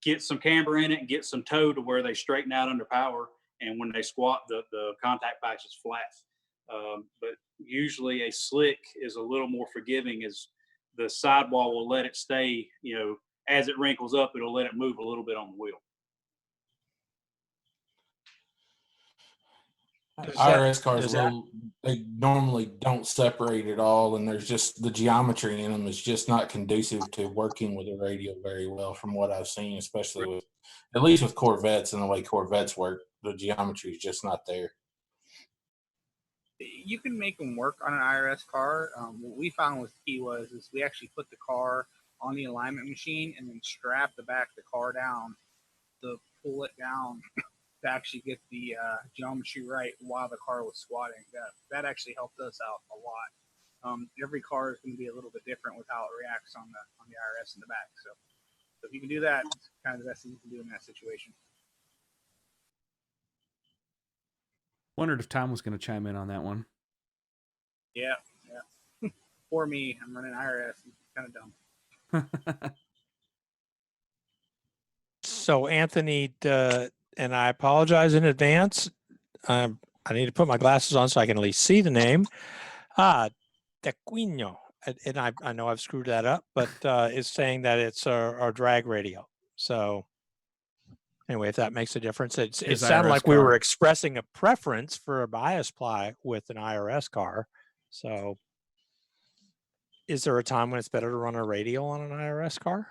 I: get some camber in it and get some toe to where they straighten out under power. And when they squat, the contact patch is flat. But usually a slick is a little more forgiving, as the sidewall will let it stay, as it wrinkles up, it'll let it move a little bit on the wheel.
B: IRS cars, they normally don't separate at all, and there's just the geometry in them is just not conducive to working with a radial very well, from what I've seen, especially with, at least with Corvettes and the way Corvettes work. The geometry is just not there.
F: You can make them work on an IRS car. What we found was key is we actually put the car on the alignment machine and then strap the back of the car down to pull it down to actually get the geometry right while the car was squatting. That actually helped us out a lot. Every car is going to be a little bit different with how it reacts on the IRS in the back. So if you can do that, it's kind of the best thing you can do in that situation.
A: Wondered if Tom was going to chime in on that one.
F: Yeah. For me, I'm running IRS. It's kind of dumb.
G: So Anthony, and I apologize in advance. I need to put my glasses on so I can at least see the name. Tequino. And I know I've screwed that up, but it's saying that it's our drag radio. So Anyway, if that makes a difference, it
A: His
G: sounded
A: IRS
G: like we
A: car.
G: were expressing a preference for a bias ply with an IRS car. So is there a time when it's better to run a radial on an IRS car?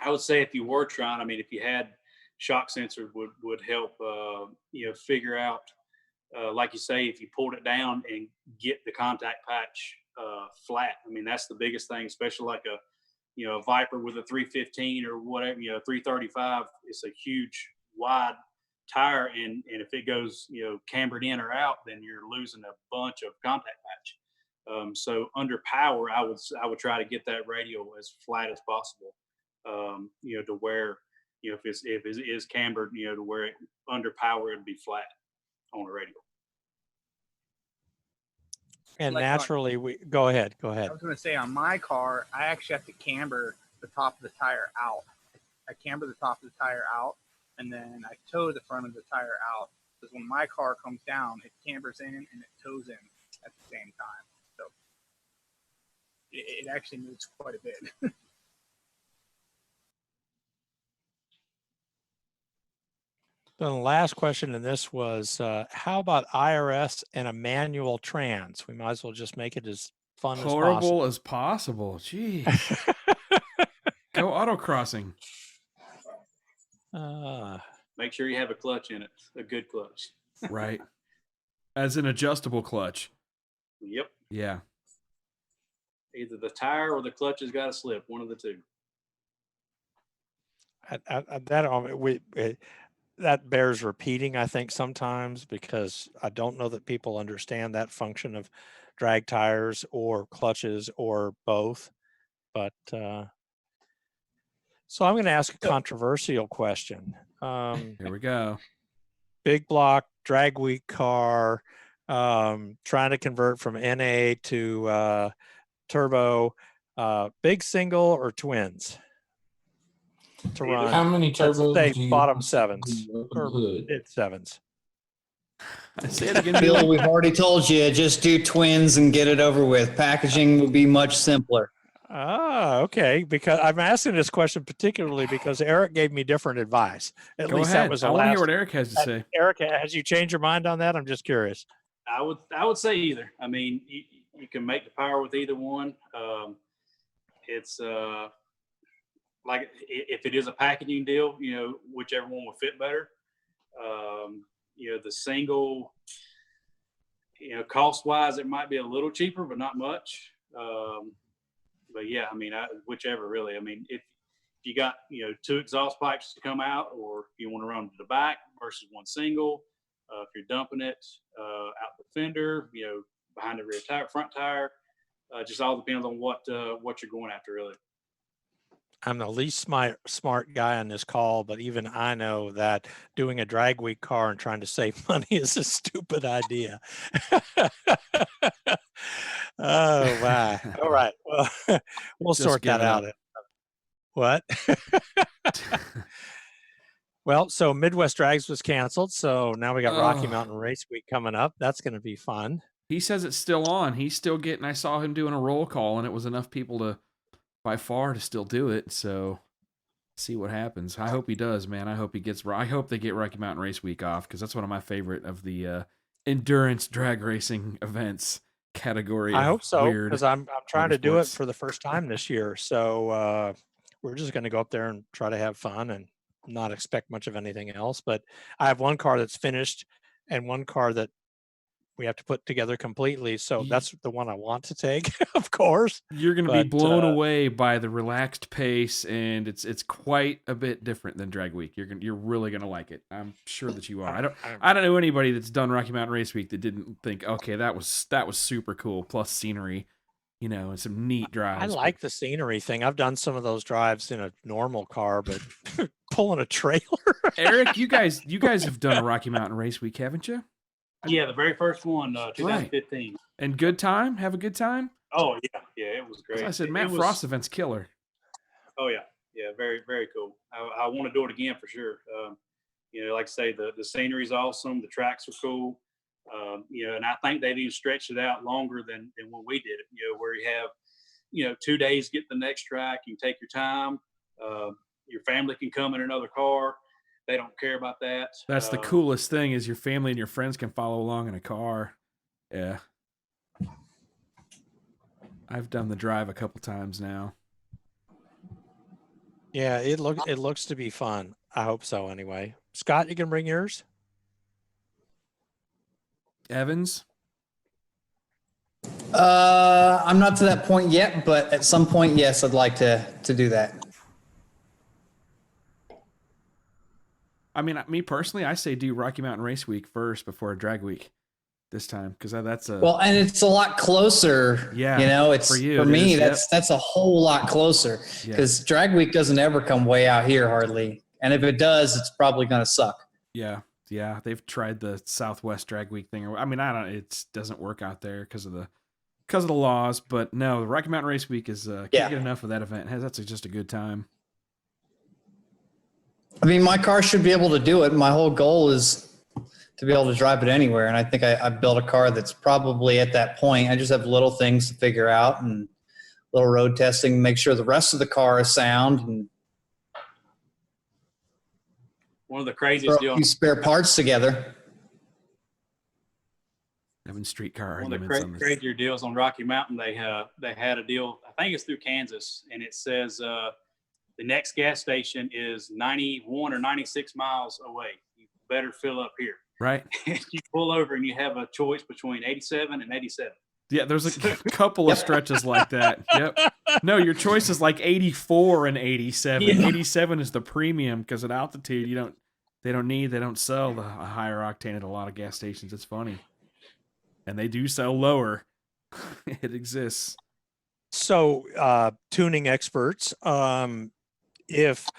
I: I would say if you were trying, I mean, if you had shock sensor would help, figure out, like you say, if you pulled it down and get the contact patch flat. I mean, that's the biggest thing, especially like a Viper with a 315 or whatever, 335. It's a huge wide tire, and if it goes cambered in or out, then you're losing a bunch of contact patch. So under power, I would try to get that radial as flat as possible. To where if it is cambered, to where it under power it'd be flat on a radial.
G: And
F: Like
G: naturally, we go ahead.
F: I was going to say, on my car, I actually have to camber the top of the tire out. I camber the top of the tire out, and then I tow the front of the tire out. Because when my car comes down, it cambers in and it tows in at the same time. So it actually moves quite a bit.
G: The last question in this was, how about IRS and a manual trans? We might as well just make it as fun
A: Horrible as possible. Jeez. Go autocrossing.
I: Make sure you have a clutch in it, a good clutch.
A: Right. As an adjustable clutch.
I: Yep.
A: Yeah.
I: Either the tire or the clutch has got to slip, one of the two.
G: That bears repeating, I think, sometimes, because I don't know that people understand that function of drag tires or clutches or both. But so I'm going to ask a controversial question.
A: Here we go.
G: Big block, drag week car, trying to convert from NA to turbo, big single or twins to run.
B: How many turbos
G: Say
B: do you
G: bottom
B: want
G: sevens
B: on the
G: or
B: hood?
G: mid sevens.
A: I say it again.
J: Bill, we've already told you, just do twins and get it over with. Packaging will be much simpler.
G: Okay. Because I'm asking this question particularly because Eric gave me different advice. At
A: Go
G: least
A: ahead.
G: that was
A: I
G: the
A: want to
G: last.
A: hear what Eric has to say.
G: Eric, has you changed your mind on that? I'm just curious.
I: I would say either. I mean, you can make the power with either one. It's like if it is a packaging deal, whichever one will fit better. The single, cost wise, it might be a little cheaper, but not much. But yeah, I mean, whichever really. I mean, if you got, two exhaust pipes to come out, or if you want to run to the back versus one single, if you're dumping it out the fender, behind the rear tire, front tire, just all depends on what you're going after, really.
G: I'm the least smart guy on this call, but even I know that doing a drag week car and trying to save money is a stupid idea. Oh, wow. All right. Well, we'll
A: Just
G: sort
A: give
G: that
A: it
G: out.
A: up.
G: What? Well, so Midwest Drags was canceled. So now we got Rocky Mountain Race Week coming up. That's going to be fun.
A: He says it's still on. He's still getting, I saw him doing a roll call, and it was enough people to, by far, to still do it. So see what happens. I hope he does, man. I hope they get Rocky Mountain Race Week off, because that's one of my favorite of the endurance drag racing events category.
G: I hope so, because I'm trying to do it
A: motorsports.
G: for the first time this year. So we're just going to go up there and try to have fun and not expect much of anything else. But I have one car that's finished and one car that we have to put together completely. So that's the one I want to take, of course.
A: You're going to be blown away by the relaxed pace, and it's quite a bit different than Drag Week. You're really going to like it. I'm sure that you are. I don't know anybody that's done Rocky Mountain Race Week that didn't think, okay, that was super cool, plus scenery, and some neat drives.
G: I like the scenery thing. I've done some of those drives in a normal car, but pulling a trailer.
I: Eric,
A: you guys have done a Rocky Mountain Race Week, haven't you?
I: Yeah, the very first one, 2015.
A: Right. And good time? Have a good time?
I: Oh, yeah, it was great.
A: As I said, Matt Frost event's killer.
I: Oh, yeah, very, very cool. I want to do it again for sure. Like I say, the scenery's awesome. The tracks are cool. And I think they've even stretched it out longer than when we did it, where you have, 2 days, get the next track, you take your time. Your family can come in another car. They don't care about that.
A: That's the coolest thing is your family and your friends can follow along in a car. Yeah. I've done the drive a couple times now.
G: Yeah, it looks to be fun. I hope so anyway. Scott, you can bring yours?
A: Evans?
J: I'm not to that point yet, but at some point, yes, I'd like to do that.
A: I mean, me personally, I say do Rocky Mountain Race Week first before drag week this time because that's a
J: Well, and it's a lot closer.
A: Yeah,
J: you know, it's
A: for you,
J: for
A: it
J: me.
A: is,
J: That's a whole lot closer because drag week doesn't ever come way out here hardly, and if it does, it's probably going to suck.
A: Yeah, they've tried the Southwest Drag Week thing. I mean, it doesn't work out there because of the laws. But no, the Rocky Mountain Race Week is can't get enough of that event. That's just a good time.
J: I mean, my car should be able to do it. My whole goal is to be able to drive it anywhere. And I think I built a car that's probably at that point. I just have little things to figure out and little road testing, make sure the rest of the car is sound and
I: one of the craziest
J: throw a
I: deals.
J: few spare parts together.
A: Having streetcar
I: One of
A: arguments
I: the
A: on this.
I: crazier deals on Rocky Mountain, they had a deal, I think it's through Kansas, and it says the next gas station is 91 or 96 miles away. You better fill up here.
A: Right.
I: You pull over and you have a choice between 87 and 87.
A: Yeah, there's a couple of stretches like that. Yep. No, your choice is like 84 and 87.
I: Yeah.
A: 87 is the premium because at altitude they don't sell the higher octane at a lot of gas stations. It's funny. And they do sell lower. It exists.
G: So, tuning experts, if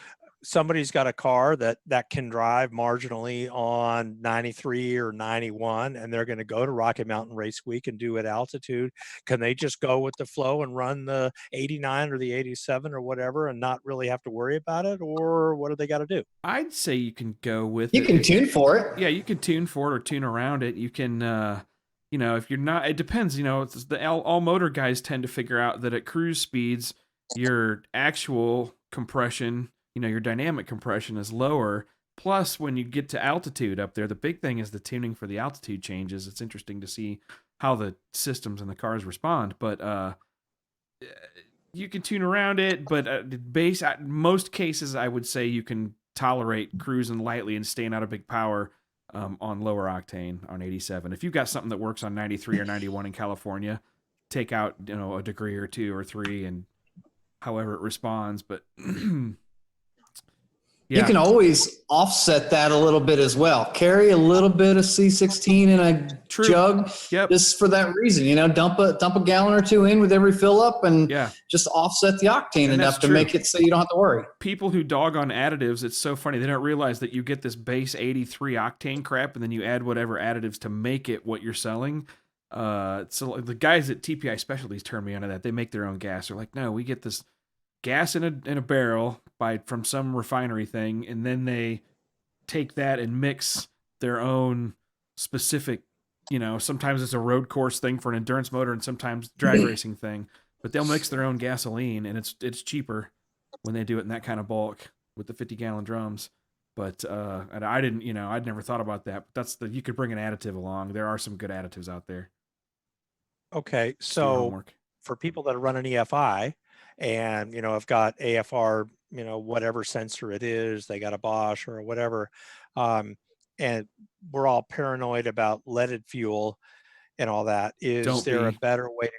G: somebody's got a car that can drive marginally on 93 or 91 and they're going to go to Rocky Mountain Race Week and do it altitude, can they just go with the flow and run the 89 or the 87 or whatever and not really have to worry about it? Or what do they got to do?
A: I'd say you can go with
J: You
A: it.
J: can tune for it.
A: Yeah, you can tune for it or tune around it. You can, if you're not, it depends. It's all motor guys tend to figure out that at cruise speeds, your actual compression, your dynamic compression is lower. Plus, when you get to altitude up there, the big thing is the tuning for the altitude changes. It's interesting to see how the systems and the cars respond. But you can tune around it. But most cases, I would say you can tolerate cruising lightly and staying out of big power on lower octane on 87. If you've got something that works on 93 or 91 in California, take out a degree or 2 or 3 and however it responds. But
J: You can always offset that a little bit as well. Carry a little bit of C16 in a jug, just for that reason. Dump a gallon or 2 in with every fill up, and just offset the octane enough to make it so you don't have to worry.
A: People who dog on additives, it's so funny. They don't realize that you get this base 83 octane crap, and then you add whatever additives to make it what you're selling. So the guys at TPI Specialties turn me onto that. They make their own gas. They're like, no, we get this gas in a barrel from some refinery thing, and then they take that and mix their own specific, sometimes it's a road course thing for an endurance motor and sometimes drag racing thing, but they'll mix their own gasoline, and it's cheaper when they do it in that kind of bulk with the 50-gallon drums. But and I didn't, I'd never thought about that. But you could bring an additive along. There are some good additives out there.
G: Okay, so for people that run an EFI and have got AFR, whatever sensor it is, they got a Bosch or whatever, and we're all paranoid about leaded fuel and all that. Is there a better way to?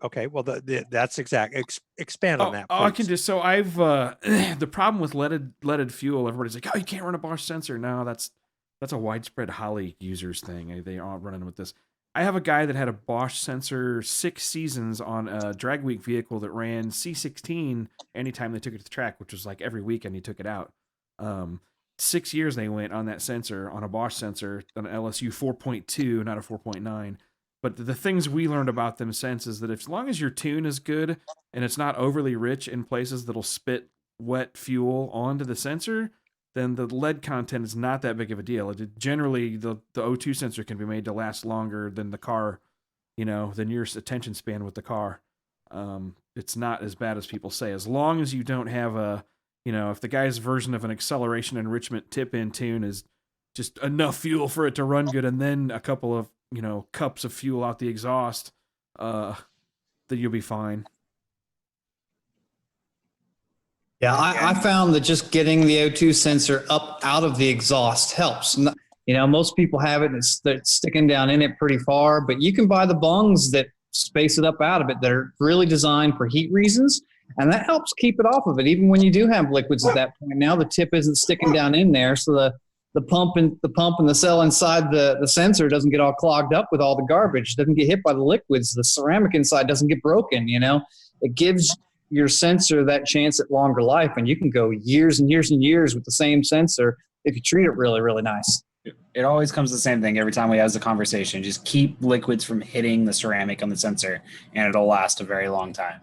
G: Okay, well, that's exact. Expand on that, please.
A: I can just. So I've the problem with leaded fuel. Everybody's like, oh, you can't run a Bosch sensor. No, that's a widespread Holly users thing. They aren't running with this. I have a guy that had a Bosch sensor 6 seasons on a drag week vehicle that ran C16 anytime they took it to the track, which was like every weekend he took it out. 6 years they went on that sensor, on a Bosch sensor, on an LSU 4.2, not a 4.9. But the things we learned about them since is that as long as your tune is good and it's not overly rich in places that'll spit wet fuel onto the sensor, then the lead content is not that big of a deal. Generally, the O2 sensor can be made to last longer than the car, than your attention span with the car. it's not as bad as people say. As long as you don't have a, if the guy's version of an acceleration enrichment tip-in tune is just enough fuel for it to run good, and then a couple of, cups of fuel out the exhaust, then you'll be fine.
J: Yeah, I found that just getting the O2 sensor up out of the exhaust helps. Most people have it and it's sticking down in it pretty far, but you can buy the bungs that space it up out of it that are really designed for heat reasons, and that helps keep it off of it. Even when you do have liquids at that point, now the tip isn't sticking down in there, so the pump and the cell inside the sensor doesn't get all clogged up with all the garbage, doesn't get hit by the liquids, the ceramic inside doesn't get broken. It gives your sensor that chance at longer life, and you can go years and years and years with the same sensor if you treat it really, really nice.
H: It always comes the same thing every time we have the conversation. Just keep liquids from hitting the ceramic on the sensor, and it'll last a very long time.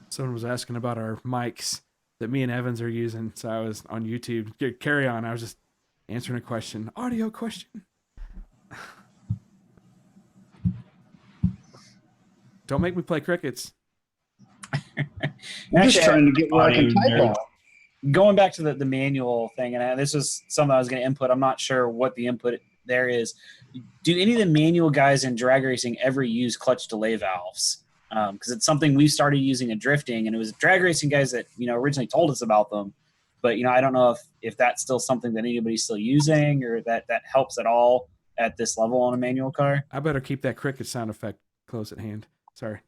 A: Someone was asking about our mics that me and Evans are using, so I was on YouTube. Carry on. I was just answering a question. Audio question. Don't make me play crickets.
J: I'm just trying to get where I can type on.
H: Going back to the manual thing, and this is something I was going to input. I'm not sure what the input there is. Do any of the manual guys in drag racing ever use clutch delay valves? Because it's something we started using in drifting, and it was drag racing guys that originally told us about them. But I don't know if that's still something that anybody's still using, or that helps at all at this level on a manual car.
A: I better keep that cricket sound effect close at hand. Sorry.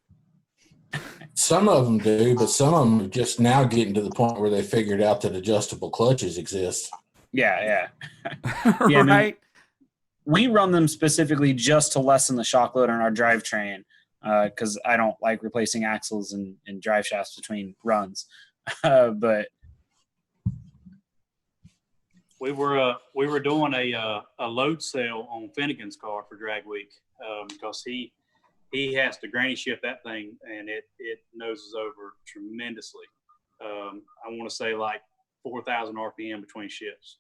B: Some of them do, but some of them are just now getting to the point where they figured out that adjustable clutches exist.
H: Yeah.
A: Yeah, right.
H: We run them specifically just to lessen the shock load on our drivetrain, because I don't like replacing axles and drive shafts between runs. But
I: we were doing a load sale on Finnegan's car for drag week, because he has to granny shift that thing, and it noses over tremendously. I want to say like 4,000 RPM between shifts.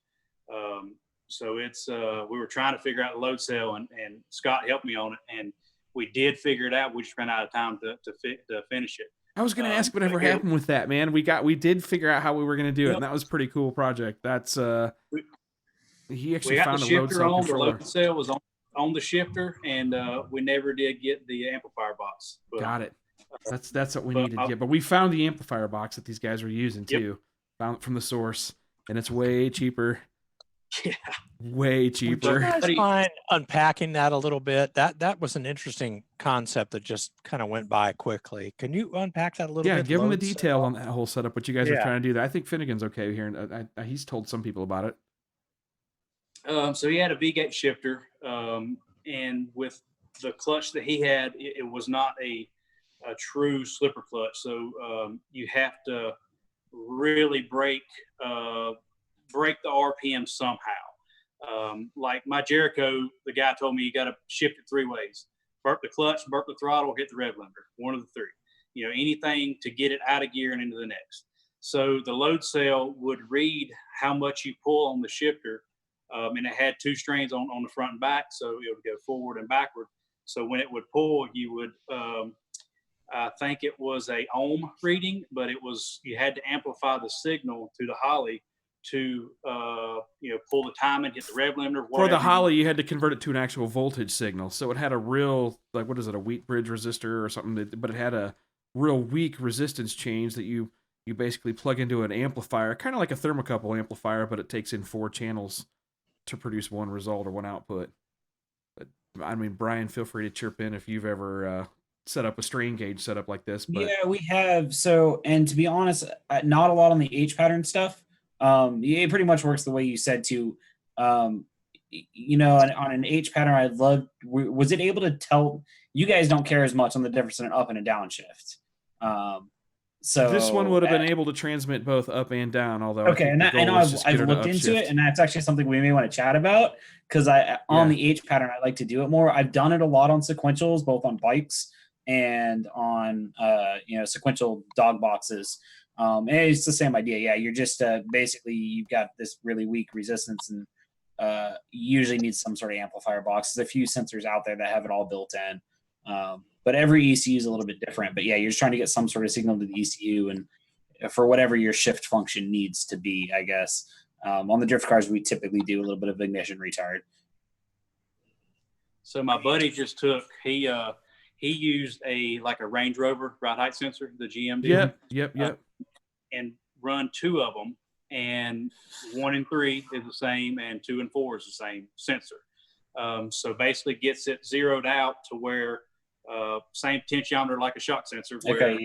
I: So it's we were trying to figure out the load cell, and Scott helped me on it, and we did figure it out. We just ran out of time to finish it.
A: I was going to ask whatever happened with that, man. We did figure out how we were going to do it, and that was a pretty cool project. That's he actually found a load cell controller.
I: The load cell was on the shifter, and we never did get the amplifier box. But,
A: got it. That's what we needed to get. But we found the amplifier box that these guys were using too. Found it from the source, and it's way cheaper.
I: Yeah,
A: way cheaper.
G: Would you guys mind unpacking that a little bit? That was an interesting concept that just kind of went by quickly. Can you unpack that a little bit?
A: Yeah, give them the detail on that whole setup. What you guys are trying to do there. I think Finnegan's okay here, and he's told some people about it.
I: So he had a V-gate shifter, and with the clutch that he had, it was not a true slipper clutch. So you have to really break the RPM somehow. Like my Jericho, the guy told me you got to shift it 3 ways: burp the clutch, burp the throttle, hit the rev limiter. One of the 3. Anything to get it out of gear and into the next. So the load cell would read how much you pull on the shifter. And it had 2 strings on the front and back, so it would go forward and backward. So when it would pull, you would, I think it was a ohm reading, but you had to amplify the signal to the Holley to pull the timing, hit the rev limiter.
A: For the Holley, you had to convert it to an actual voltage signal, so it had a real, like, what is it, a wheat bridge resistor or something? But it had a real weak resistance change that you basically plug into an amplifier, kind of like a thermocouple amplifier, but it takes in 4 channels to produce one result or one output. But I mean, Brian, feel free to chirp in if you've ever set up a strain gauge setup like this. But
H: yeah, we have. So, and to be honest, not a lot on the H pattern stuff. It pretty much works the way you said to. On an H pattern, I'd love. Was it able to tell? You guys don't care as much on the difference in an up and a down shift. So
A: this one would have been able to transmit both up and down, although
H: okay, and I've looked into it, and that's actually something we may want to chat about, because on the H pattern I like to do it more. I've done it a lot on sequentials, both on bikes and on sequential dog boxes. And it's the same idea. Yeah, you're just basically you've got this really weak resistance, and usually needs some sort of amplifier box. There's a few sensors out there that have it all built in. But every ECU is a little bit different. But yeah, you're just trying to get some sort of signal to the ECU and for whatever your shift function needs to be, I guess. On the drift cars, we typically do a little bit of ignition retard.
I: So my buddy just took, he used a Range Rover ride height sensor, the GM did.
A: Yep.
I: And run 2 of them, and 1 and 3 is the same, and 2 and 4 is the same sensor. So basically gets it zeroed out to where same potentiometer like a shock sensor, where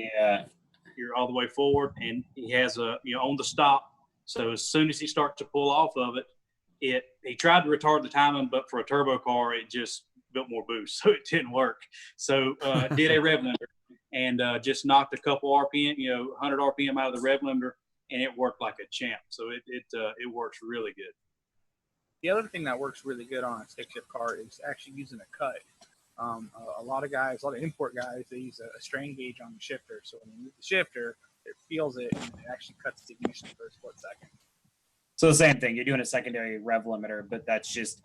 I: you're all the way forward, and he has on the stop. So as soon as he starts to pull off of it, he tried to retard the timing, but for a turbo car, it just built more boost, so it didn't work. So did a rev limiter and just knocked a couple RPM, 100 RPM out of the rev limiter, and it worked like a champ. So it works really good.
F: The other thing that works really good on a stick shift car is actually using a cut. A lot of import guys, they use a strain gauge on the shifter. So when you move the shifter, it feels it, and it actually cuts the ignition for a split second.
H: So the same thing, you're doing a secondary rev limiter, but that's just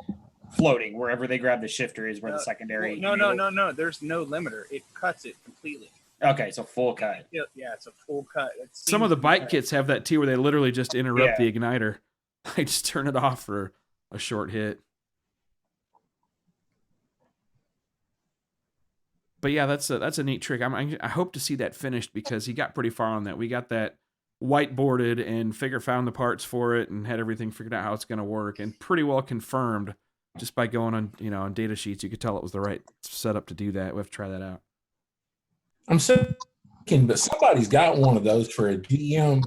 H: floating. Wherever they grab the shifter is where the secondary.
F: No. There's no limiter. It cuts it completely.
H: Okay, so full cut.
F: Yeah, it's a full cut.
A: Some of the bike kits have that too, where they literally just interrupt the igniter. They just turn it off for a short hit. But yeah, that's a neat trick. I hope to see that finished because he got pretty far on that. We got that whiteboarded and found the parts for it and had everything figured out how it's going to work and pretty well confirmed just by going on on data sheets. You could tell it was the right setup to do that. We have to try that out.
B: I'm thinking, but somebody's got one of those for the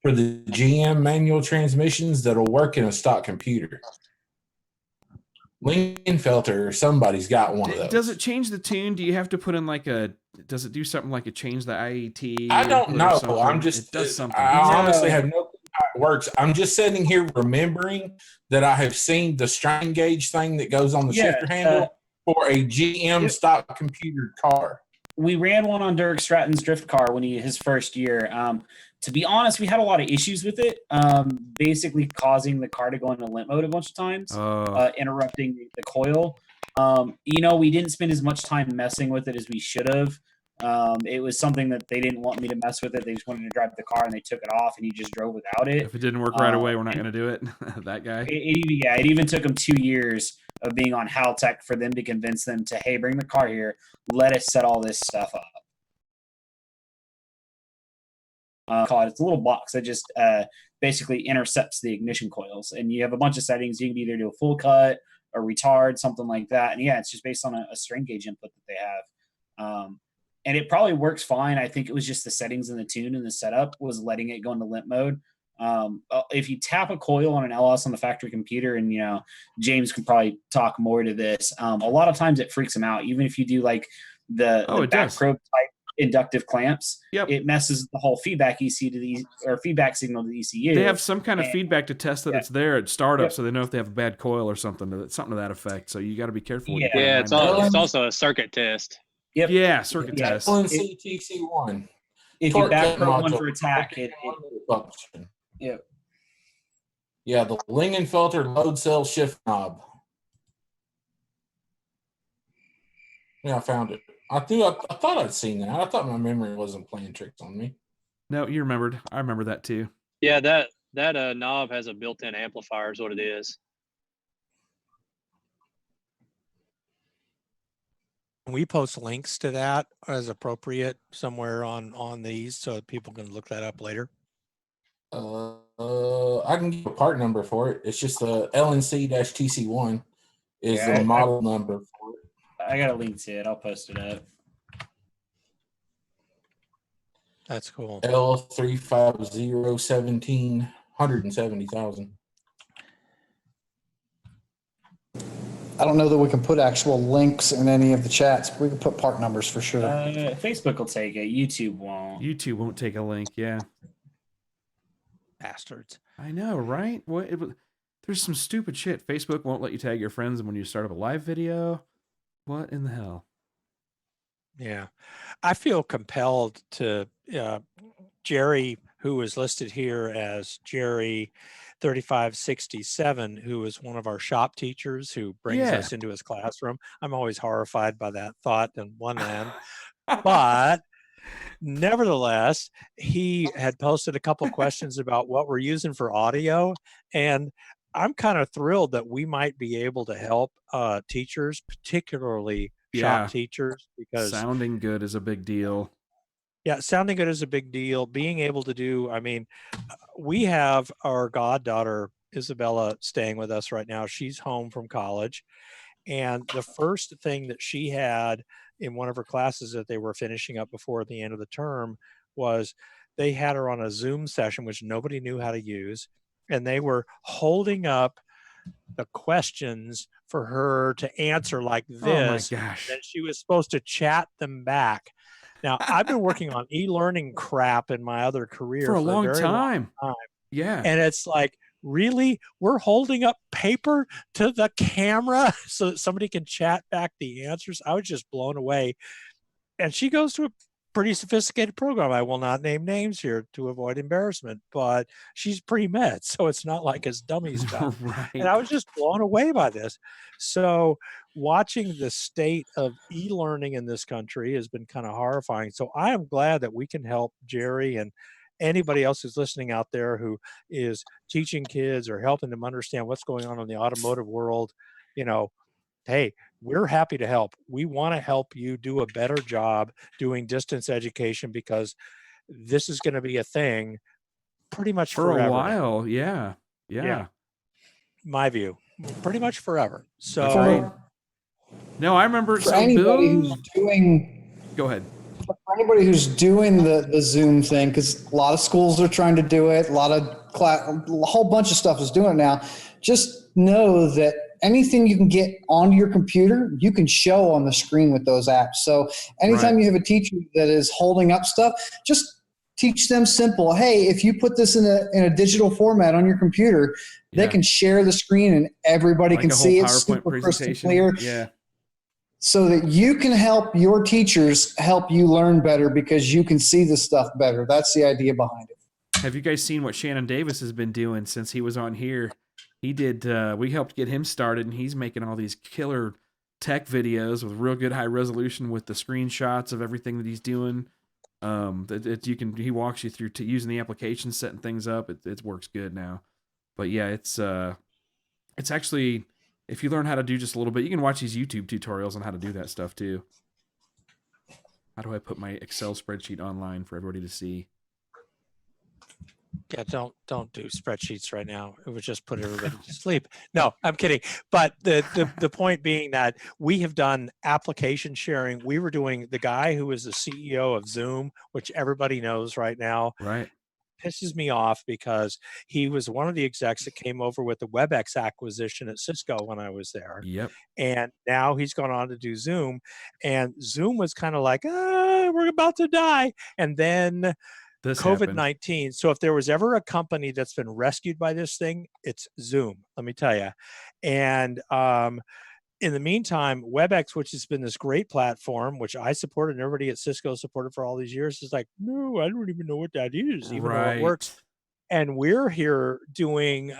B: GM manual transmissions that'll work in a stock computer. Lingenfelter or somebody's got one of those.
A: Does it change the tune? Do you have to put in does it do something like it change the IET?
B: I don't know.
A: It does something.
B: I honestly have no clue how it works. I'm just sitting here remembering that I have seen the strain gauge thing that goes on the shifter handle for a GM stock computer car.
H: We ran one on Derek Stratton's drift car when his first year. To be honest, we had a lot of issues with it, basically causing the car to go into limp mode a bunch of times, interrupting the coil. We didn't spend as much time messing with it as we should have. It was something that they didn't want me to mess with it. They just wanted to drive the car, and they took it off, and he just drove without it.
A: If it didn't work right away, we're not going to do it. That guy.
H: It even took him 2 years of being on Haltech for them to convince them to, hey, bring the car here. Let us set all this stuff up. It's a little box that just basically intercepts the ignition coils, and you have a bunch of settings. You can either do a full cut or retard, something like that. And it's just based on a strain gauge input that they have. And it probably works fine. I think it was just the settings in the tune and the setup was letting it go into limp mode. If you tap a coil on an LS on the factory computer, and James can probably talk more to this, a lot of times it freaks them out. Even if you do like the back probe type inductive clamps, it messes the whole feedback feedback signal to the ECU.
A: They have some kind of feedback to test that it's there at startup, so they know if they have a bad coil or something to that effect. So you got to be careful.
K: It's also a circuit test.
A: Circuit test.
B: CTC1.
H: If you back probe one for attack, the
B: Lingenfelter load cell shift knob. Yeah, I found it. I thought I'd seen that. I thought my memory wasn't playing tricks on me.
A: No, you remembered. I remember that too.
K: Yeah, that knob has a built-in amplifier is what it is.
G: We post links to that as appropriate somewhere on these so people can look that up later.
B: I can give a part number for it. It's just the LNC-TC1 is the model number for it.
H: I got a link to it. I'll post it up.
G: That's cool.
B: L35017, 170,000.
J: I don't know that we can put actual links in any of the chats, but we can put part numbers for sure.
H: Facebook will take it. YouTube won't.
A: YouTube won't take a link. Yeah.
G: Bastards.
A: I know, right? There's some stupid shit. Facebook won't let you tag your friends when you start up a live video. What in the hell?
G: Yeah. I feel compelled to Jerry, who is listed here as Jerry. 3567, who is one of our shop teachers who brings us into his classroom. I'm always horrified by that thought on one end, but nevertheless, he had posted a couple questions about what we're using for audio, and I'm kind of thrilled that we might be able to help teachers, particularly shop teachers, because
A: sounding good is a big deal.
G: Yeah, sounding good is a big deal. Being able to do, I mean, we have our goddaughter, Isabella, staying with us right now. She's home from college. And the first thing that she had in one of her classes that they were finishing up before the end of the term was they had her on a Zoom session, which nobody knew how to use. And they were holding up the questions for her to answer like this.
A: Oh my gosh.
G: And she was supposed to chat them back. Now, I've been working on e-learning crap in my other career
A: for a long
G: very
A: time.
G: Long time.
A: Yeah.
G: And it's like, really? We're holding up paper to the camera so that somebody can chat back the answers? I was just blown away. And she goes to a pretty sophisticated program. I will not name names here to avoid embarrassment, but she's pre-med, so it's not like it's dummy stuff.
A: Right.
G: And I was just blown away by this. So watching the state of e-learning in this country has been kind of horrifying. So I am glad that we can help Jerry and anybody else who's listening out there who is teaching kids or helping them understand what's going on in the automotive world. You know, hey, we're happy to help. We want to help you do a better job doing distance education, because this is going to be a thing pretty much
A: for
G: forever
A: a while.
G: now.
A: Yeah.
G: My view, pretty much forever. So
A: no, I remember.
J: For anybody who's doing,
A: go ahead.
J: For anybody who's doing the Zoom thing, because a lot of schools are trying to do it, a whole bunch of stuff is doing it now. Just know that anything you can get onto your computer, you can show on the screen with those apps. So anytime you have a teacher that is holding up stuff, just teach them simple. Hey, if you put this in a digital format on your computer, they can share the screen and everybody can see it super crystal clear.
A: Yeah.
J: So that you can help your teachers help you learn better because you can see the stuff better. That's the idea behind it.
A: Have you guys seen what Shannon Davis has been doing since he was on here? He did, we helped get him started, and he's making all these killer tech videos with real good high resolution with the screenshots of everything that he's doing. He walks you through using the application, setting things up. It works good now. But yeah, it's actually, if you learn how to do just a little bit, you can watch these YouTube tutorials on how to do that stuff too. How do I put my Excel spreadsheet online for everybody to see?
G: Yeah, don't do spreadsheets right now. It would just put everybody to sleep. No, I'm kidding. But the point being that we have done application sharing. We were doing, the guy who is the CEO of Zoom, which everybody knows right now.
A: Right.
G: Pisses me off because he was one of the execs that came over with the WebEx acquisition at Cisco when I was there.
A: Yep.
G: And now he's gone on to do Zoom, and Zoom was kind of like, we're about to die. And then COVID-19. So if there was ever a company that's been rescued by this thing, it's Zoom, let me tell you. And in the meantime, WebEx, which has been this great platform, which I supported and everybody at Cisco supported for all these years, is like, no, I don't even know what that is, even though it works. And we're here doing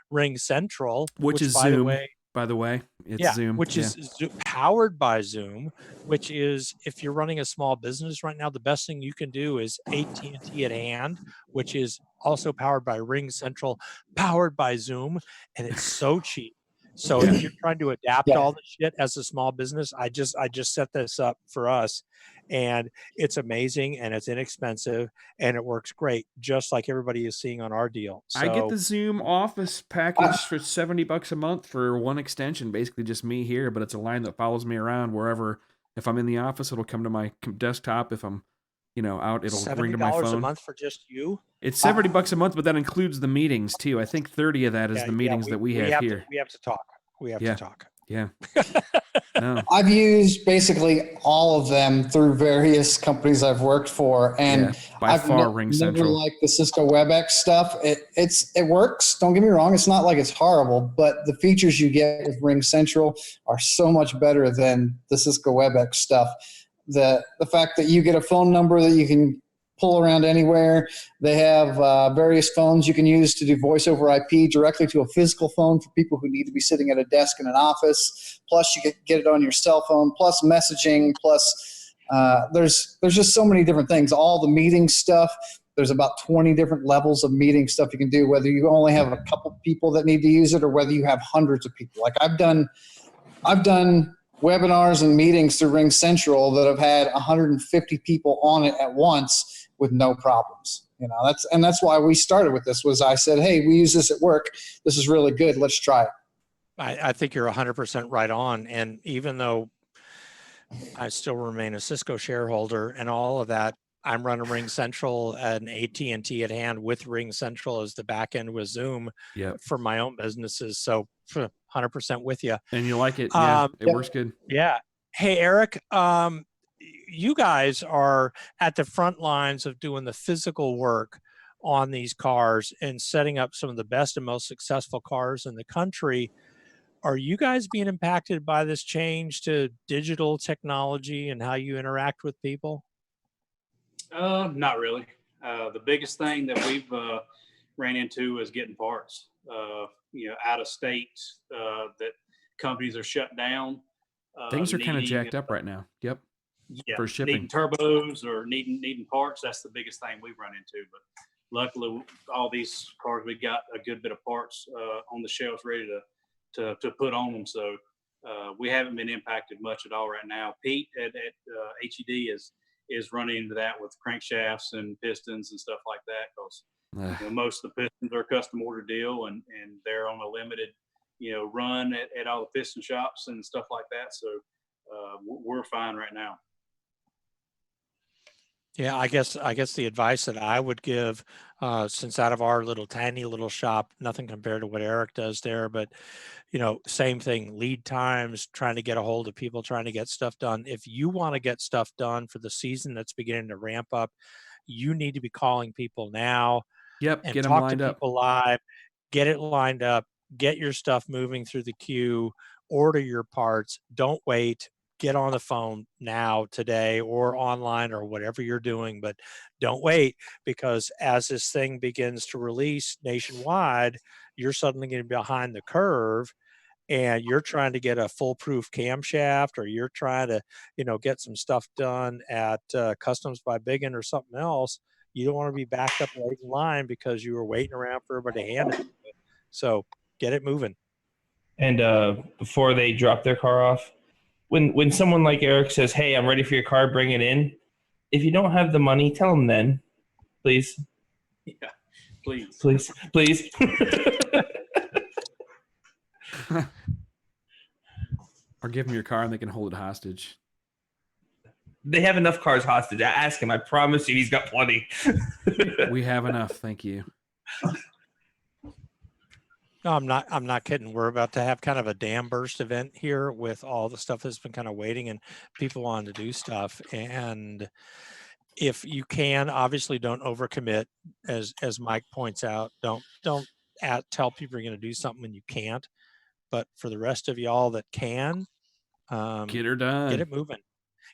G: Ring Central,
A: which is
G: by
A: Zoom.
G: The way,
A: by the way, it's Zoom.
G: Which is powered by Zoom, which is, if you're running a small business right now, the best thing you can do is AT&T at hand, which is also powered by Ring Central, powered by Zoom, and it's so cheap. So if you're trying to adapt all the shit as a small business, I just set this up for us, and it's amazing and it's inexpensive and it works great, just like everybody is seeing on our deal. So,
A: I get the Zoom Office package for $70 a month for one extension, basically just me here, but it's a line that follows me around wherever. If I'm in the office, it'll come to my desktop. If I'm, out, it'll ring to my phone.
G: $70 a month for just you?
A: It's $70 a month, but that includes the meetings too. I think 30 of that is the meetings that we have here.
G: We have to talk. We have to talk.
A: Yeah. No.
J: I've used basically all of them through various companies I've worked for, and
A: I've Ring
J: never
A: Central.
J: liked the Cisco WebEx stuff. It works. Don't get me wrong. It's not like it's horrible, but the features you get with Ring Central are so much better than the Cisco WebEx stuff. The fact that you get a phone number that you can pull around anywhere. They have various phones you can use to do voice over IP directly to a physical phone for people who need to be sitting at a desk in an office. Plus, you get it on your cell phone. Plus, messaging. Plus, there's just so many different things. All the meeting stuff. There's about 20 different levels of meeting stuff you can do, whether you only have a couple people that need to use it or whether you have hundreds of people. Like I've done webinars and meetings through Ring Central that have had 150 people on it at once with no problems. You know, that's why we started with this. Was I said, hey, we use this at work. This is really good. Let's try it.
G: I think you're 100% right on. And even though I still remain a Cisco shareholder and all of that, I'm running Ring Central and AT&T at hand with Ring Central as the back end with Zoom for my own businesses. So 100% with you.
A: And you like it. Yeah, it works good.
G: Yeah. Hey, Eric, you guys are at the front lines of doing the physical work on these cars and setting up some of the best and most successful cars in the country. Are you guys being impacted by this change to digital technology and how you interact with people?
I: Not really. The biggest thing that we've ran into is getting parts. Out of state that companies are shut down.
A: Things are kind of jacked up right now. Yep.
I: Yeah.
A: For shipping.
I: Needing turbos or needing parts. That's the biggest thing we've run into. But luckily, all these cars, we got a good bit of parts on the shelves ready to put on them. So we haven't been impacted much at all right now. Pete at HED is running into that with crankshafts and pistons and stuff like that because most of the pistons are a custom order deal and they're on a limited run at all the piston shops and stuff like that. So we're fine right now.
G: Yeah, I guess the advice that I would give, since out of our tiny little shop, nothing compared to what Eric does there, but same thing, lead times, trying to get a hold of people, trying to get stuff done. If you want to get stuff done for the season that's beginning to ramp up, you need to be calling people now.
A: Yep,
G: and
A: get them
G: talk
A: lined
G: to
A: up.
G: people live, get it lined up, get your stuff moving through the queue, order your parts, don't wait. Get on the phone now, today, or online, or whatever you're doing, but don't wait, because as this thing begins to release nationwide, you're suddenly going to be behind the curve and you're trying to get a foolproof camshaft, or you're trying to, get some stuff done at Customs by Bigun or something else. You don't want to be backed up late in line because you were waiting around for everybody to hand it to you. So get it moving.
D: And before they drop their car off, when someone like Eric says, hey, I'm ready for your car, bring it in. If you don't have the money, tell them then, please.
I: Yeah, please.
D: Please.
A: Or give them your car and they can hold it hostage.
D: They have enough cars hostage. I ask him. I promise you he's got plenty.
A: We have enough. Thank you.
G: No, I'm not kidding. We're about to have kind of a dam burst event here with all the stuff that's been kind of waiting and people wanting to do stuff. And if you can, obviously don't overcommit, as Mike points out. Don't tell people you're going to do something when you can't. But for the rest of y'all that can,
A: get her done.
G: Get it moving.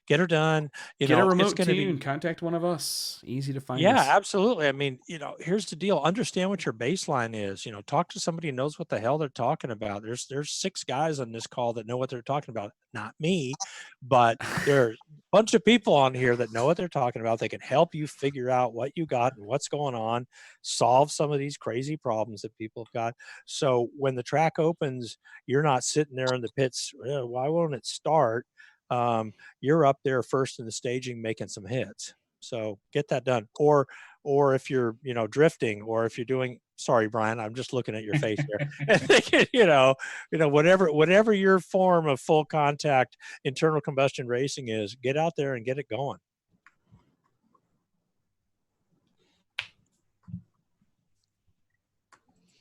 G: Get her done.
A: Get a remote tune. Contact one of us. Easy to find.
G: Yeah,
A: us.
G: absolutely. I mean, here's the deal. Understand what your baseline is. Talk to somebody who knows what the hell they're talking about. There's 6 guys on this call that know what they're talking about. Not me, but there's a bunch of people on here that know what they're talking about. They can help you figure out what you got and what's going on, solve some of these crazy problems that people have got. So when the track opens, you're not sitting there in the pits. Why won't it start? You're up there first in the staging making some hits. So get that done. Or if you're, drifting, or if you're doing, sorry, Brian, I'm just looking at your face here. And thinking, whatever your form of full contact internal combustion racing is, get out there and get it going.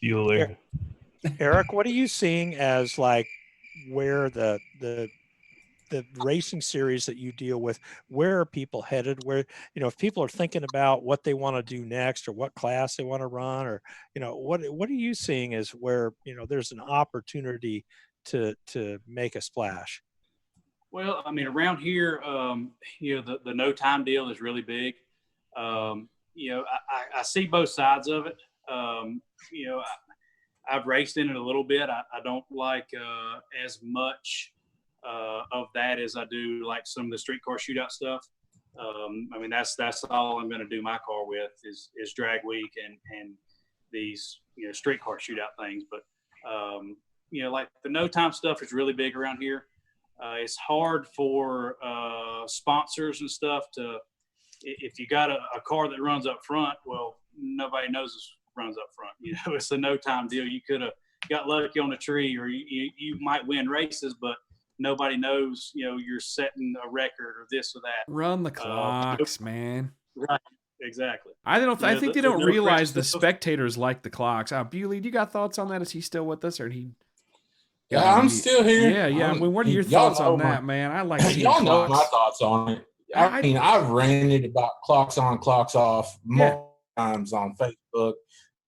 D: Bueller.
G: Eric, what are you seeing as like where the racing series that you deal with, where are people headed? Where, if people are thinking about what they want to do next or what class they want to run, or, what are you seeing as where, there's an opportunity to make a splash?
I: Well, I mean, around here, the no time deal is really big. You know, I see both sides of it. You know, I've raced in it a little bit. I don't like as much of that as I do like some of the street car shootout stuff. I mean, that's all I'm going to do my car with is drag week and these, you know, street car shootout things. But, you know, like the no time stuff is really big around here. It's hard for sponsors and stuff to, if you got a car that runs up front, well, nobody knows it runs up front. You know, it's a no time deal. You could have got lucky on a tree, or you might win races, but nobody knows, you know, you're setting a record or this or that.
A: Run the clocks, man.
I: Right. Exactly.
A: I think they don't
I: no
A: realize the spectators like the clocks. Bewley, do you got thoughts on that? Is he still with us, or he?
B: Yeah, I'm still here.
A: Yeah. What are your thoughts on that, man? I like seeing
B: y'all
A: clocks.
B: know my thoughts on it. I mean, I've ranted about clocks on, clocks off multiple times on Facebook.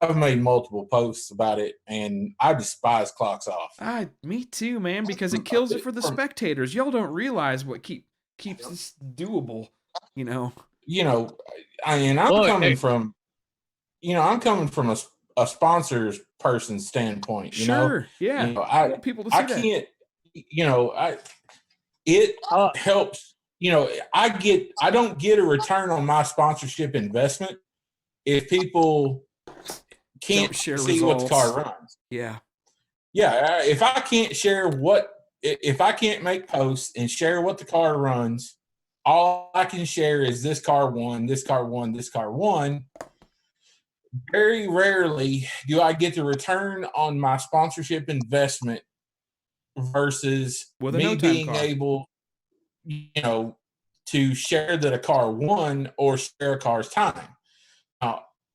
B: I've made multiple posts about it, and I despise clocks off.
A: Me too, man, because it kills it for the spectators. Y'all don't realize what keeps this doable, you know.
B: You know, I'm coming from a sponsor's person's standpoint. You know?
A: Yeah.
B: You know, I
A: want people to see that.
B: Can't. You know, it helps. You know, I don't get a return on my sponsorship investment if people can't see
A: results.
B: what the car runs.
A: Yeah.
B: If I can't if I can't make posts and share what the car runs, all I can share is this car won, this car won, this car won. Very rarely do I get the return on my sponsorship investment versus me being able, you know, to share that a car won or share a car's time.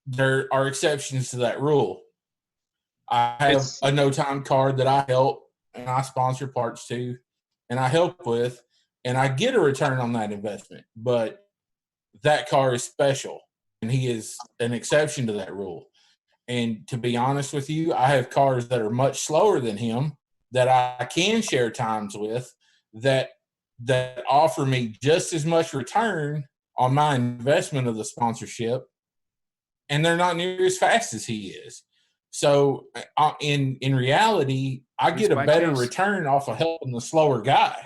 B: There are exceptions to that rule. I have a no time car that I help and I sponsor parts to and I help with, and I get a return on that investment, but that car is special and he is an exception to that rule. And to be honest with you, I have cars that are much slower than him that I can share times with that offer me just as much return on my investment of the sponsorship, and they're not near as fast as he is. So in reality, I get a better return off of helping the slower guy,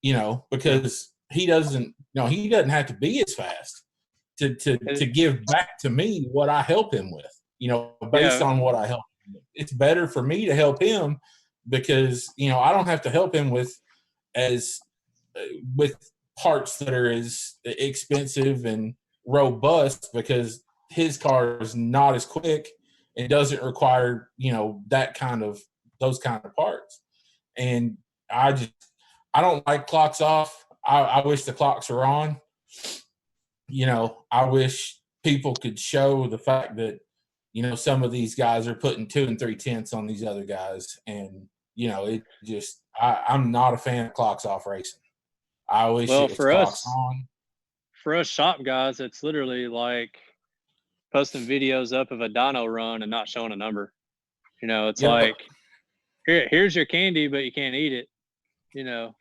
B: you know, because he doesn't have to be as fast to give back to me what I help him with, you know, based on what I help him with. It's better for me to help him because, you know, I don't have to help him with parts that are as expensive and robust because his car is not as quick and doesn't require, you know, those kind of parts. And I don't like clocks off. I wish the clocks were on. You know, I wish people could show the fact that, you know, some of these guys are putting 2 3/10 on these other guys. And, you know, it just, I'm not a fan of clocks off racing. I wish it was clocks on.
K: For us shop guys, it's literally like posting videos up of a dyno run and not showing a number. You know, it's like, here's your candy, but you can't eat it, you know.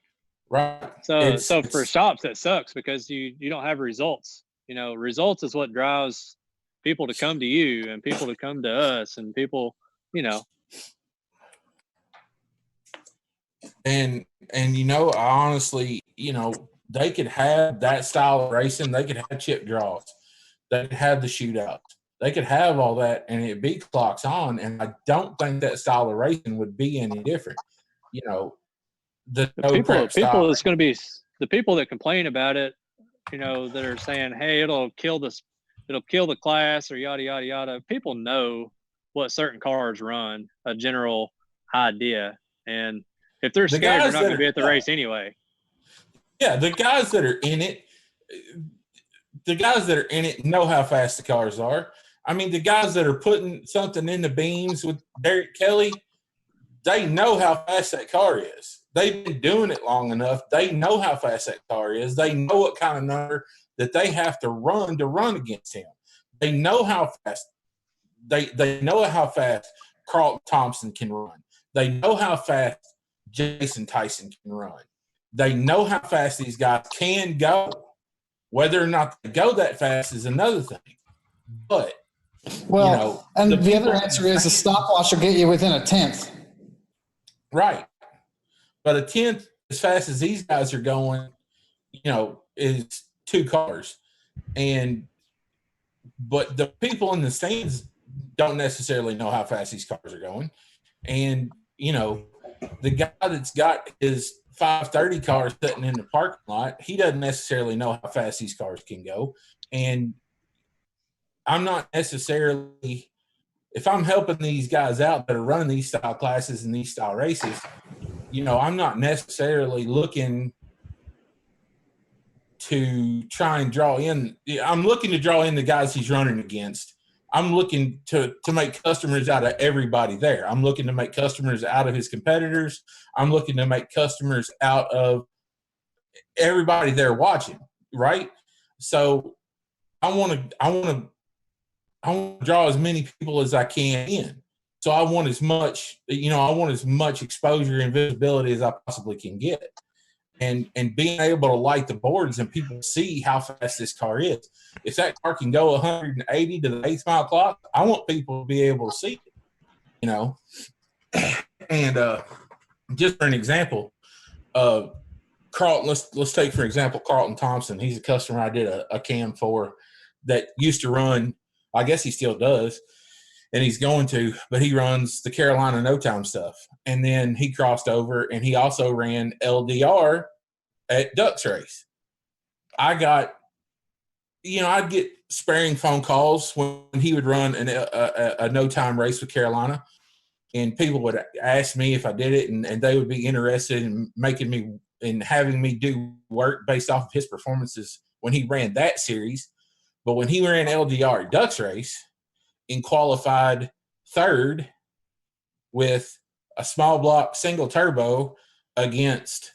B: Right.
K: So for shops, that sucks because you don't have results. You know, results is what drives people to come to you and people to come to us and people, you know.
B: And you know, I honestly, you know, they could have that style of racing. They could have chip draws. They could have the shootouts. They could have all that, and it'd be clocks on. And I don't think that style of racing would be any different. You know, the
K: people that's going to be the people that complain about it. You know, that are saying, "Hey, it'll kill the class," or yada yada yada. People know what certain cars run. A general idea, and if they're scared, they're not going to be at the race anyway.
B: Yeah, the guys that are in it know how fast the cars are. I mean, the guys that are putting something in the beams with Derek Kelly, they know how fast that car is. They've been doing it long enough. They know how fast that car is. They know what kind of number that they have to run against him. They know how fast they know how fast Carlton Thompson can run. They know how fast Jason Tyson can run. They know how fast these guys can go. Whether or not they go that fast is another thing. But,
J: well, and the other answer is a stopwatch will get you within a tenth.
B: Right. But a tenth, as fast as these guys are going, is 2 cars. But the people in the stands don't necessarily know how fast these cars are going. And, the guy that's got his 530 car sitting in the parking lot, he doesn't necessarily know how fast these cars can go. And I'm not necessarily, if I'm helping these guys out that are running these style classes and these style races, I'm not necessarily looking to try and draw in. I'm looking to draw in the guys he's running against. I'm looking to make customers out of everybody there. I'm looking to make customers out of his competitors. I'm looking to make customers out of everybody there watching, right? So I want to draw as many people as I can in. So I want as much exposure and visibility as I possibly can get. And being able to light the boards and people see how fast this car is. If that car can go 180 to the 8th mile clock, I want people to be able to see it, And just for an example, Carlton, let's take for example Carlton Thompson. He's a customer I did a cam for that used to run, I guess he still does, and he's going to, but he runs the Carolina No Time stuff. And then he crossed over and he also ran LDR at Ducks Race. I'd get sparing phone calls when he would run a no time race with Carolina, and people would ask me if I did it, and they would be interested in having me do work based off of his performances when he ran that series. But when he ran LDR at Ducks Race and qualified 3rd with a small block single turbo against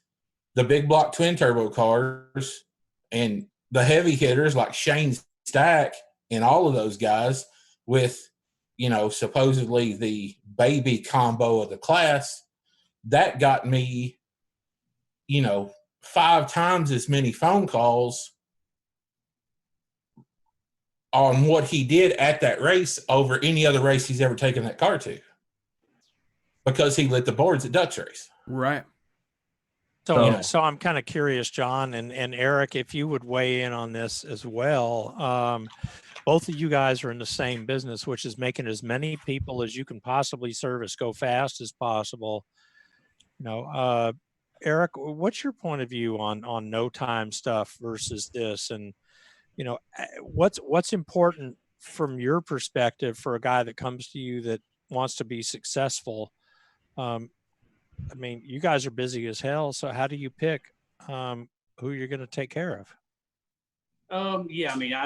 B: the big block twin turbo cars and the heavy hitters like Shane Stack and all of those guys with, supposedly the baby combo of the class, that got me, 5 times as many phone calls on what he did at that race over any other race he's ever taken that car to, because he lit the boards at Ducks Race.
A: Right.
G: So I'm kind of curious, John and Eric, if you would weigh in on this as well. Both of you guys are in the same business, which is making as many people as you can possibly service go fast as possible. Eric, what's your point of view on no time stuff versus this? And, what's important from your perspective for a guy that comes to you that wants to be successful? You guys are busy as hell. So how do you pick who you're going to take care of?
I: I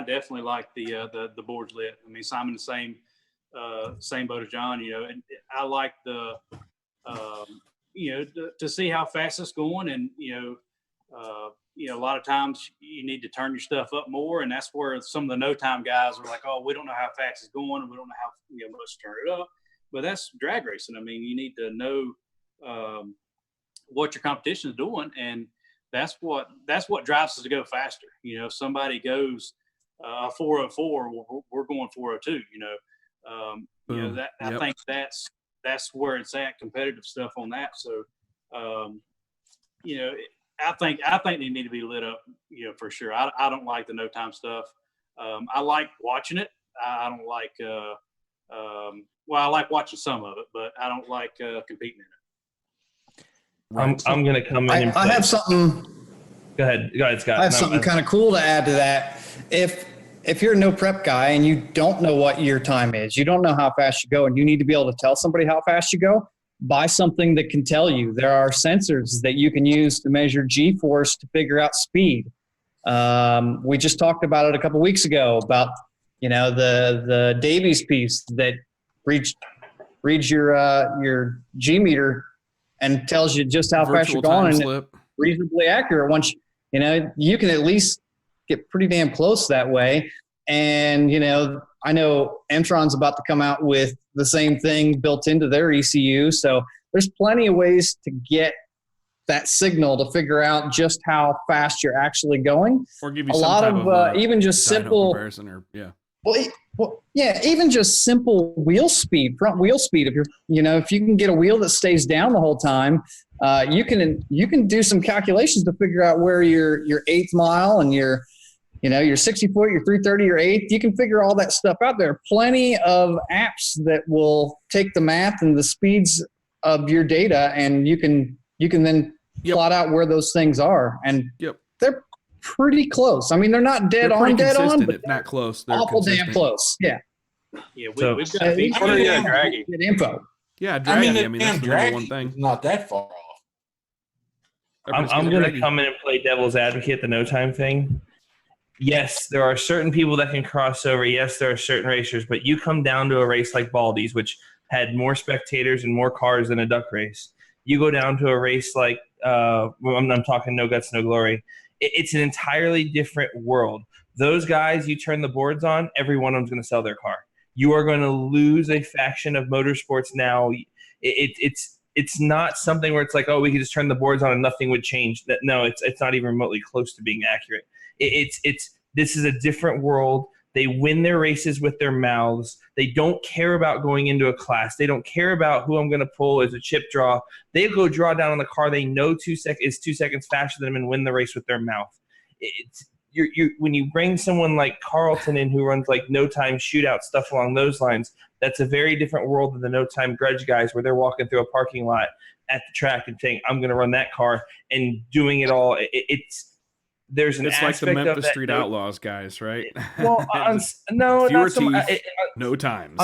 I: definitely like the boards lit. So I'm in the same boat as John, and I like to see how fast it's going. And, a lot of times you need to turn your stuff up more. And that's where some of the no time guys are like, oh, we don't know how fast it's going, and we don't know how much to turn it up. But that's drag racing. You need to know what your competition is doing, and that's what drives us to go faster. If somebody goes 404, we're going 402. I think that's where it's at, competitive stuff on that. So, I think they need to be lit up, for sure. I don't like the no time stuff. I like watching it. I don't like. I like watching some of it, but I don't like competing in it.
D: Right. I'm going to come in.
J: I have something.
D: Go ahead, Scott.
J: I have something kind of cool to add to that. If you're a no prep guy and you don't know what your time is, you don't know how fast you go, and you need to be able to tell somebody how fast you go, buy something that can tell you. There are sensors that you can use to measure G-force to figure out speed. We just talked about it a couple weeks ago about, the Davies piece that reads your G meter and tells you just how fast you're going, and it's reasonably accurate. Once you can at least get pretty damn close that way. And I know Mtron's about to come out with the same thing built into their ECU, so there's plenty of ways to get that signal to figure out just how fast you're actually going.
A: Or give you
J: a
A: some
J: lot
A: type
J: of even just
A: dyno
J: simple
A: comparison, or
J: well, yeah, even just simple wheel speed, front wheel speed. If if you can get a wheel that stays down the whole time, you can do some calculations to figure out where your eighth mile and your 60 foot, your 330, your eighth. You can figure all that stuff out. There are plenty of apps that will take the math and the speeds of your data, and you can then plot out where those things are, and they're pretty close. I mean, they're not dead on, but
A: it's not close. They're
J: awful
A: consistent.
J: damn close. Yeah.
I: Yeah, we've got to be
J: Draggy. Good info.
A: Yeah, Draggy. I mean, that's the number one thing.
B: Not that far off.
D: I'm going to come in and play devil's advocate, the no time thing. Yes, there are certain people that can cross over. Yes, there are certain racers, but you come down to a race like Baldy's, which had more spectators and more cars than a duck race. You go down to a race like I'm talking No Guts, No Glory. It's an entirely different world. Those guys, you turn the boards on, every one of them's going to sell their car. You are going to lose a faction of motorsports now. It's not something where it's like, oh, we can just turn the boards on and nothing would change. No, it's not even remotely close to being accurate. This is a different world. They win their races with their mouths. They don't care about going into a class. They don't care about who I'm going to pull as a chip draw. They go draw down on the car they know is 2 seconds faster than them and win the race with their mouth. When you bring someone like Carlton in who runs like no time shootout, stuff along those lines, that's a very different world than the no time grudge guys where they're walking through a parking lot at the track and saying, I'm going to run that car and doing it all. There's an
A: it's like the
D: aspect
A: Memphis
D: of that
A: Street Outlaws guys, right?
D: Well, no,
A: fewer
D: not so
A: teeth,
D: much.
A: no times.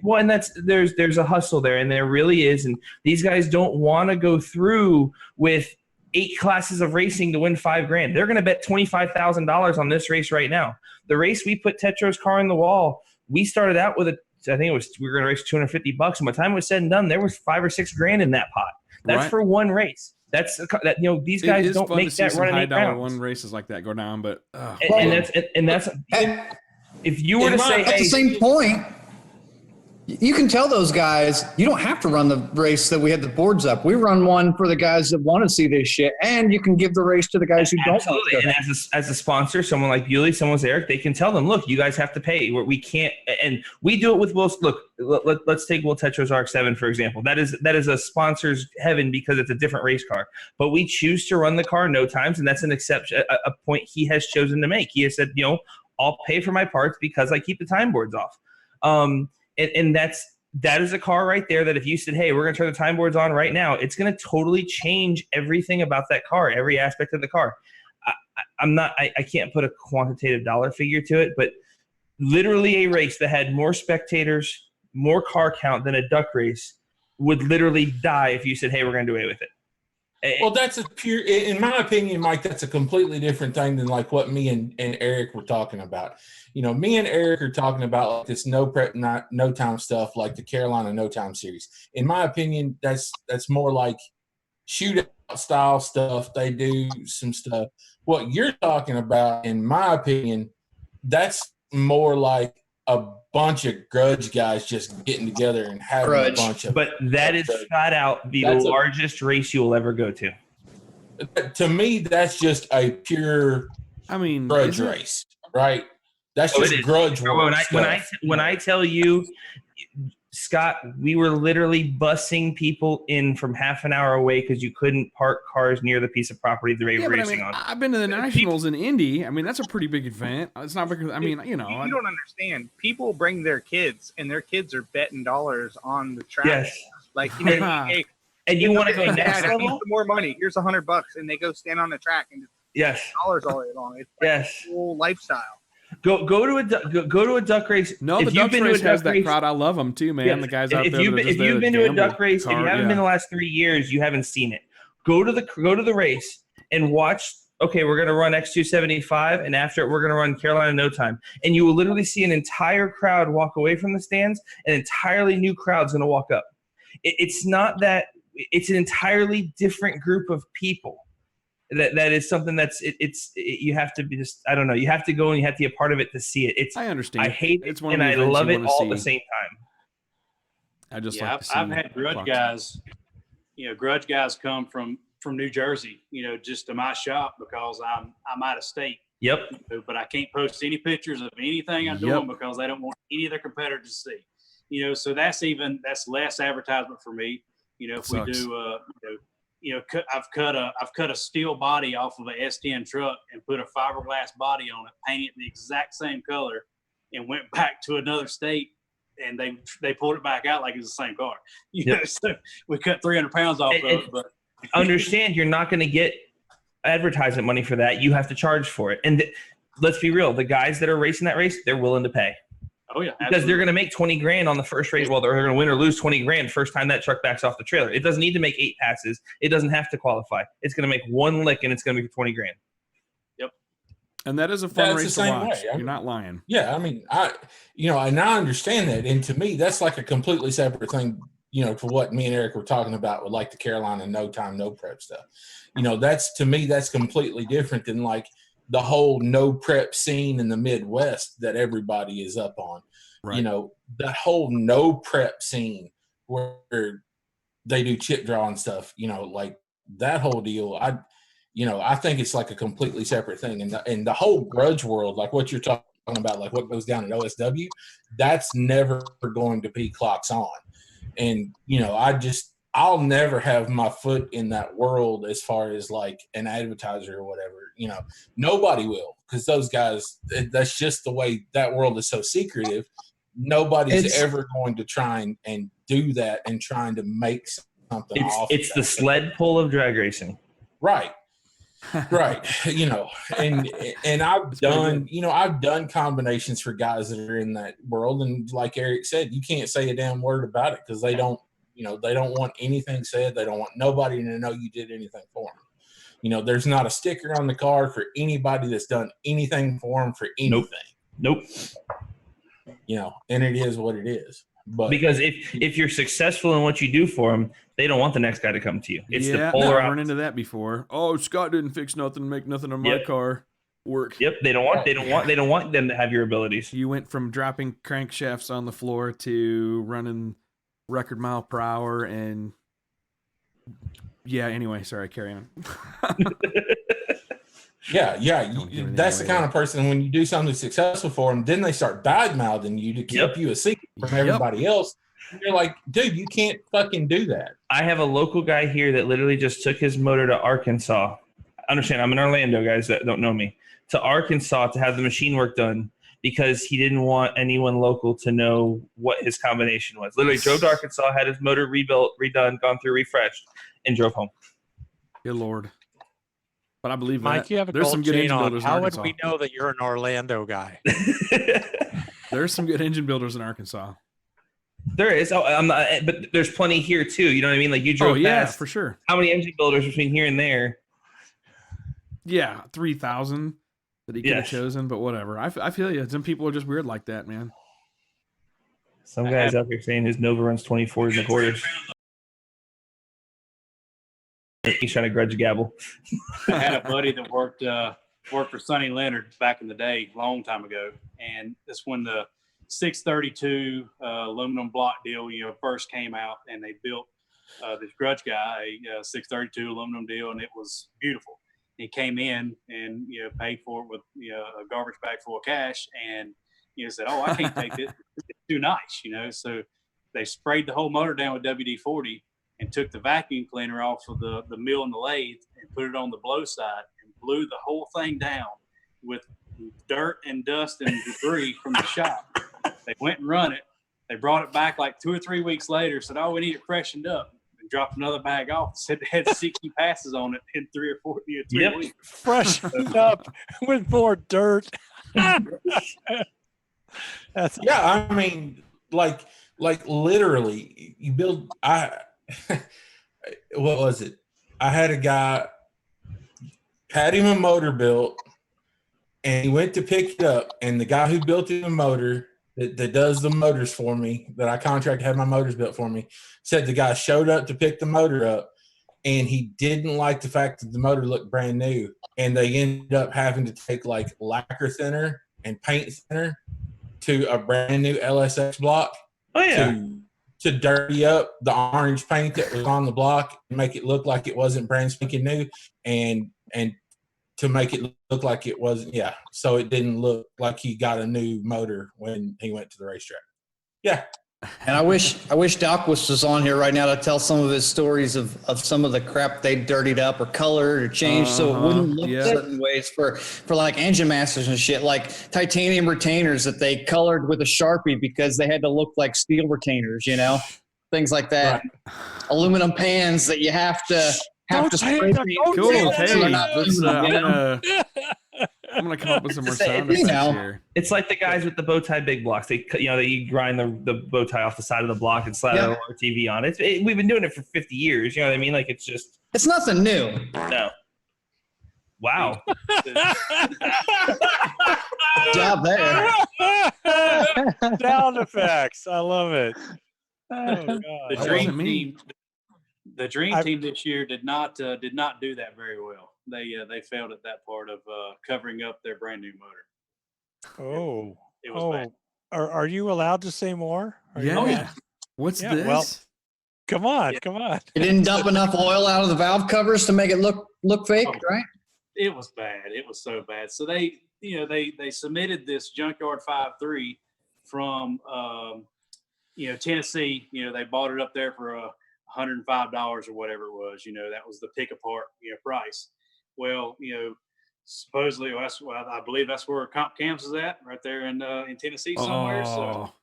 D: Well, and there's a hustle there, and there really is, and these guys don't want to go through with 8 classes of racing to win $5,000. They're going to bet $25,000 on this race right now. The race we put Tetro's car in the wall, we started out with we were going to race $250, and by the time it was said and done, there was $5,000 or $6,000 in that pot. That's right. For one race. These guys don't make that run in 8 rounds.
A: One races like that go down, but
D: that's if you were to say,
J: at the same point, you can tell those guys you don't have to run the race that we had the boards up. We run one for the guys that want to see this shit, and you can give the race to the guys who don't want to.
D: And as a sponsor, someone like Bewley, someone's Eric, they can tell them, look, you guys have to pay. We can't, and we do it with Will. Look, let's take Will Tetro's RX-7 for example. That is a sponsor's heaven because it's a different race car. But we choose to run the car no times, and that's an exception, a point he has chosen to make. He has said, I'll pay for my parts because I keep the time boards off. And that is a car right there that if you said, hey, we're going to turn the time boards on right now, it's going to totally change everything about that car, every aspect of the car. I can't put a quantitative dollar figure to it, but literally a race that had more spectators, more car count than a duck race would literally die if you said, hey, we're going to do away with it.
B: Well, that's in my opinion, Mike, that's a completely different thing than like what me and Eric were talking about. Me and Eric are talking about like this no time stuff, like the Carolina no time series. In my opinion, that's more like shootout style stuff. They do some stuff. What you're talking about, in my opinion, that's more like a bunch of grudge guys just getting together and having a bunch of.
D: But that is flat out the largest race you will ever go to.
B: To me, that's just a pure, grudge race, right? That's just grudge.
D: When I tell you, Scott, we were literally busing people in from half an hour away because you couldn't park cars near the piece of property they were racing on.
A: I've been to the Nationals in Indy. That's a pretty big event. It's not because you don't
F: understand. People bring their kids, and their kids are betting dollars on the track.
D: Yes,
F: hey,
D: and you want to go next level?
F: Some more money. Here's $100, and they go stand on the track and just dollars all day long. It's like a whole lifestyle.
D: Go to a duck race.
A: No, the duck race has that crowd. I love them too, man. Yes. The guys out there.
D: If you've been to a duck race and you haven't been the last 3 years, you haven't seen it. Go to the race and watch. Okay, we're gonna run X275, and after it, we're gonna run Carolina no time, and you will literally see an entire crowd walk away from the stands. An entirely new crowd's gonna walk up. It's not that. It's an entirely different group of people. That is something that's you have to be just, I don't know, you have to go and you have to be a part of it to see it.
A: I understand.
D: I hate it and I love it all at the same time.
A: I just
I: I've had grudge guys. Grudge guys come from from New Jersey, just to my shop because I'm out of state.
D: Yep.
I: But I can't post any pictures of anything I'm doing because they don't want any of their competitors to see. So that's less advertisement for me. If we do, I've cut a steel body off of a S10 truck and put a fiberglass body on it, painted the exact same color, and went back to another state, and they pulled it back out like it's the same car. So we cut 300 pounds off of it. But
D: understand, you're not going to get advertisement money for that. You have to charge for it. And let's be real, the guys that are racing that race, they're willing to pay.
I: Oh yeah,
D: because they're going to make 20 grand on the first race. Well, they're going to win or lose 20 grand first time that truck backs off the trailer. It doesn't need to make 8 passes. It doesn't have to qualify. It's going to make 1 lick, and it's going to be for 20 grand.
I: Yep.
A: And that is a fun race to watch. You're not lying.
B: Yeah, I mean, and I understand that. And to me, that's like a completely separate thing, to what me and Eric were talking about with like the Carolina no time, no prep stuff. That's, to me, that's completely different than like the whole no prep scene in the Midwest that everybody is up on. Right. That whole no prep scene where they do chip draw and stuff, like that whole deal. I think it's like a completely separate thing. And the whole grudge world, like what you're talking about, like what goes down at OSW, that's never going to be clocks on. And, I'll never have my foot in that world as far as like an advertiser or whatever. Nobody will, because those guys, that's just the way that world is so secretive. Nobody's ever going to try and do that and trying to make something off.
D: It's the sled pull of drag racing.
B: Right. Right. And I've done combinations for guys that are in that world. And like Eric said, you can't say a damn word about it because they don't want anything said. They don't want nobody to know you did anything for them. There's not a sticker on the car for anybody that's done anything for them for anything.
D: Nope.
B: And it is what it is. But
D: because if you're successful in what you do for them, they don't want the next guy to come to you. It's the polar
A: I've run into that before. Oh, Scott didn't fix nothing, make nothing on my car work.
D: Yep, they don't want them to have your abilities.
A: You went from dropping crankshafts on the floor to running record mile per hour, and anyway, sorry, carry on.
B: That's the kind of person, when you do something successful for them, then they start bad-mouthing you to keep you a secret from everybody else. And you're like, dude, you can't fucking do that.
D: I have a local guy here that literally just took his motor to Arkansas. Understand, I'm in Orlando, guys that don't know me. To Arkansas to have the machine work done because he didn't want anyone local to know what his combination was. Literally drove to Arkansas, had his motor rebuilt, redone, gone through, refreshed, and drove home.
A: Good Lord. But I believe
G: Mike,
A: that.
G: you have a
A: There's some good engine
G: on.
A: builders in
G: How
A: Arkansas.
G: would we know that you're an Orlando guy?
A: There's some good engine builders in Arkansas.
D: There is. Oh, I'm not, but there's plenty here too. You know what I mean? Like you drove past.
A: For sure.
D: How many engine builders between here and there?
A: Yeah, 3,000 that he could have chosen, but whatever. I feel you. Some people are just weird like that, man.
D: Some guys out there saying his Nova runs 24s and quarters. He's trying to grudge gavel.
I: I had a buddy that worked for Sonny Leonard back in the day, long time ago, and that's when the 632 aluminum block deal, first came out, and they built this Grudge guy a 632 aluminum deal, and it was beautiful. He came in and paid for it with a garbage bag full of cash, and said, "Oh, I can't take it. It's too nice," So they sprayed the whole motor down with WD-40 and took the vacuum cleaner off of the mill and the lathe and put it on the blow side and blew the whole thing down with dirt and dust and debris from the shop. They went and run it. They brought it back like 2 or 3 weeks later, said, "Oh, we need it freshened up." And dropped another bag off. Said they had 60 passes on it in 3 or 4 3 weeks.
G: Freshened up with more dirt.
B: I mean, like literally, you build. What was it? I had a guy had him a motor built, and he went to pick it up, and the guy who built him a motor that does the motors for me, that I contract to have my motors built for me, said the guy showed up to pick the motor up, and he didn't like the fact that the motor looked brand new, and they ended up having to take like lacquer thinner and paint thinner to a brand new LSX block to dirty up the orange paint that was on the block and make it look like it wasn't brand spanking new, and to make it look like it wasn't. Yeah, so it didn't look like he got a new motor when he went to the racetrack. Yeah.
J: And I wish Doc was on here right now to tell some of his stories of some of the crap they dirtied up or colored or changed so it wouldn't look certain ways for like engine masters and shit, like titanium retainers that they colored with a Sharpie because they had to look like steel retainers, you know, things like that. Right. Aluminum pans that you have to spray paint.
A: Cool. Hey, I'm gonna come up with some more sound effects here.
D: It's like the guys with the bow tie big blocks. They grind the bow tie off the side of the block and slide a TV on it. We've been doing it for 50 years. You know what I mean? Like it's
J: nothing new.
D: No. Wow.
J: Job there.
G: Sound effects. I love it. Oh, God.
I: The dream team this year did not do that very well. They failed at that part of covering up their brand new motor.
G: Oh,
I: it was bad.
G: Are you allowed to say more?
A: Yeah. What's this?
G: Well, come on.
J: You didn't dump enough oil out of the valve covers to make it look fake, right?
I: It was bad. It was so bad. So they submitted this junkyard 5.3 from Tennessee. They bought it up there for $105 or whatever it was. That was the pick apart price. Well, supposedly I believe that's where Comp Cams is at, right there in Tennessee somewhere. So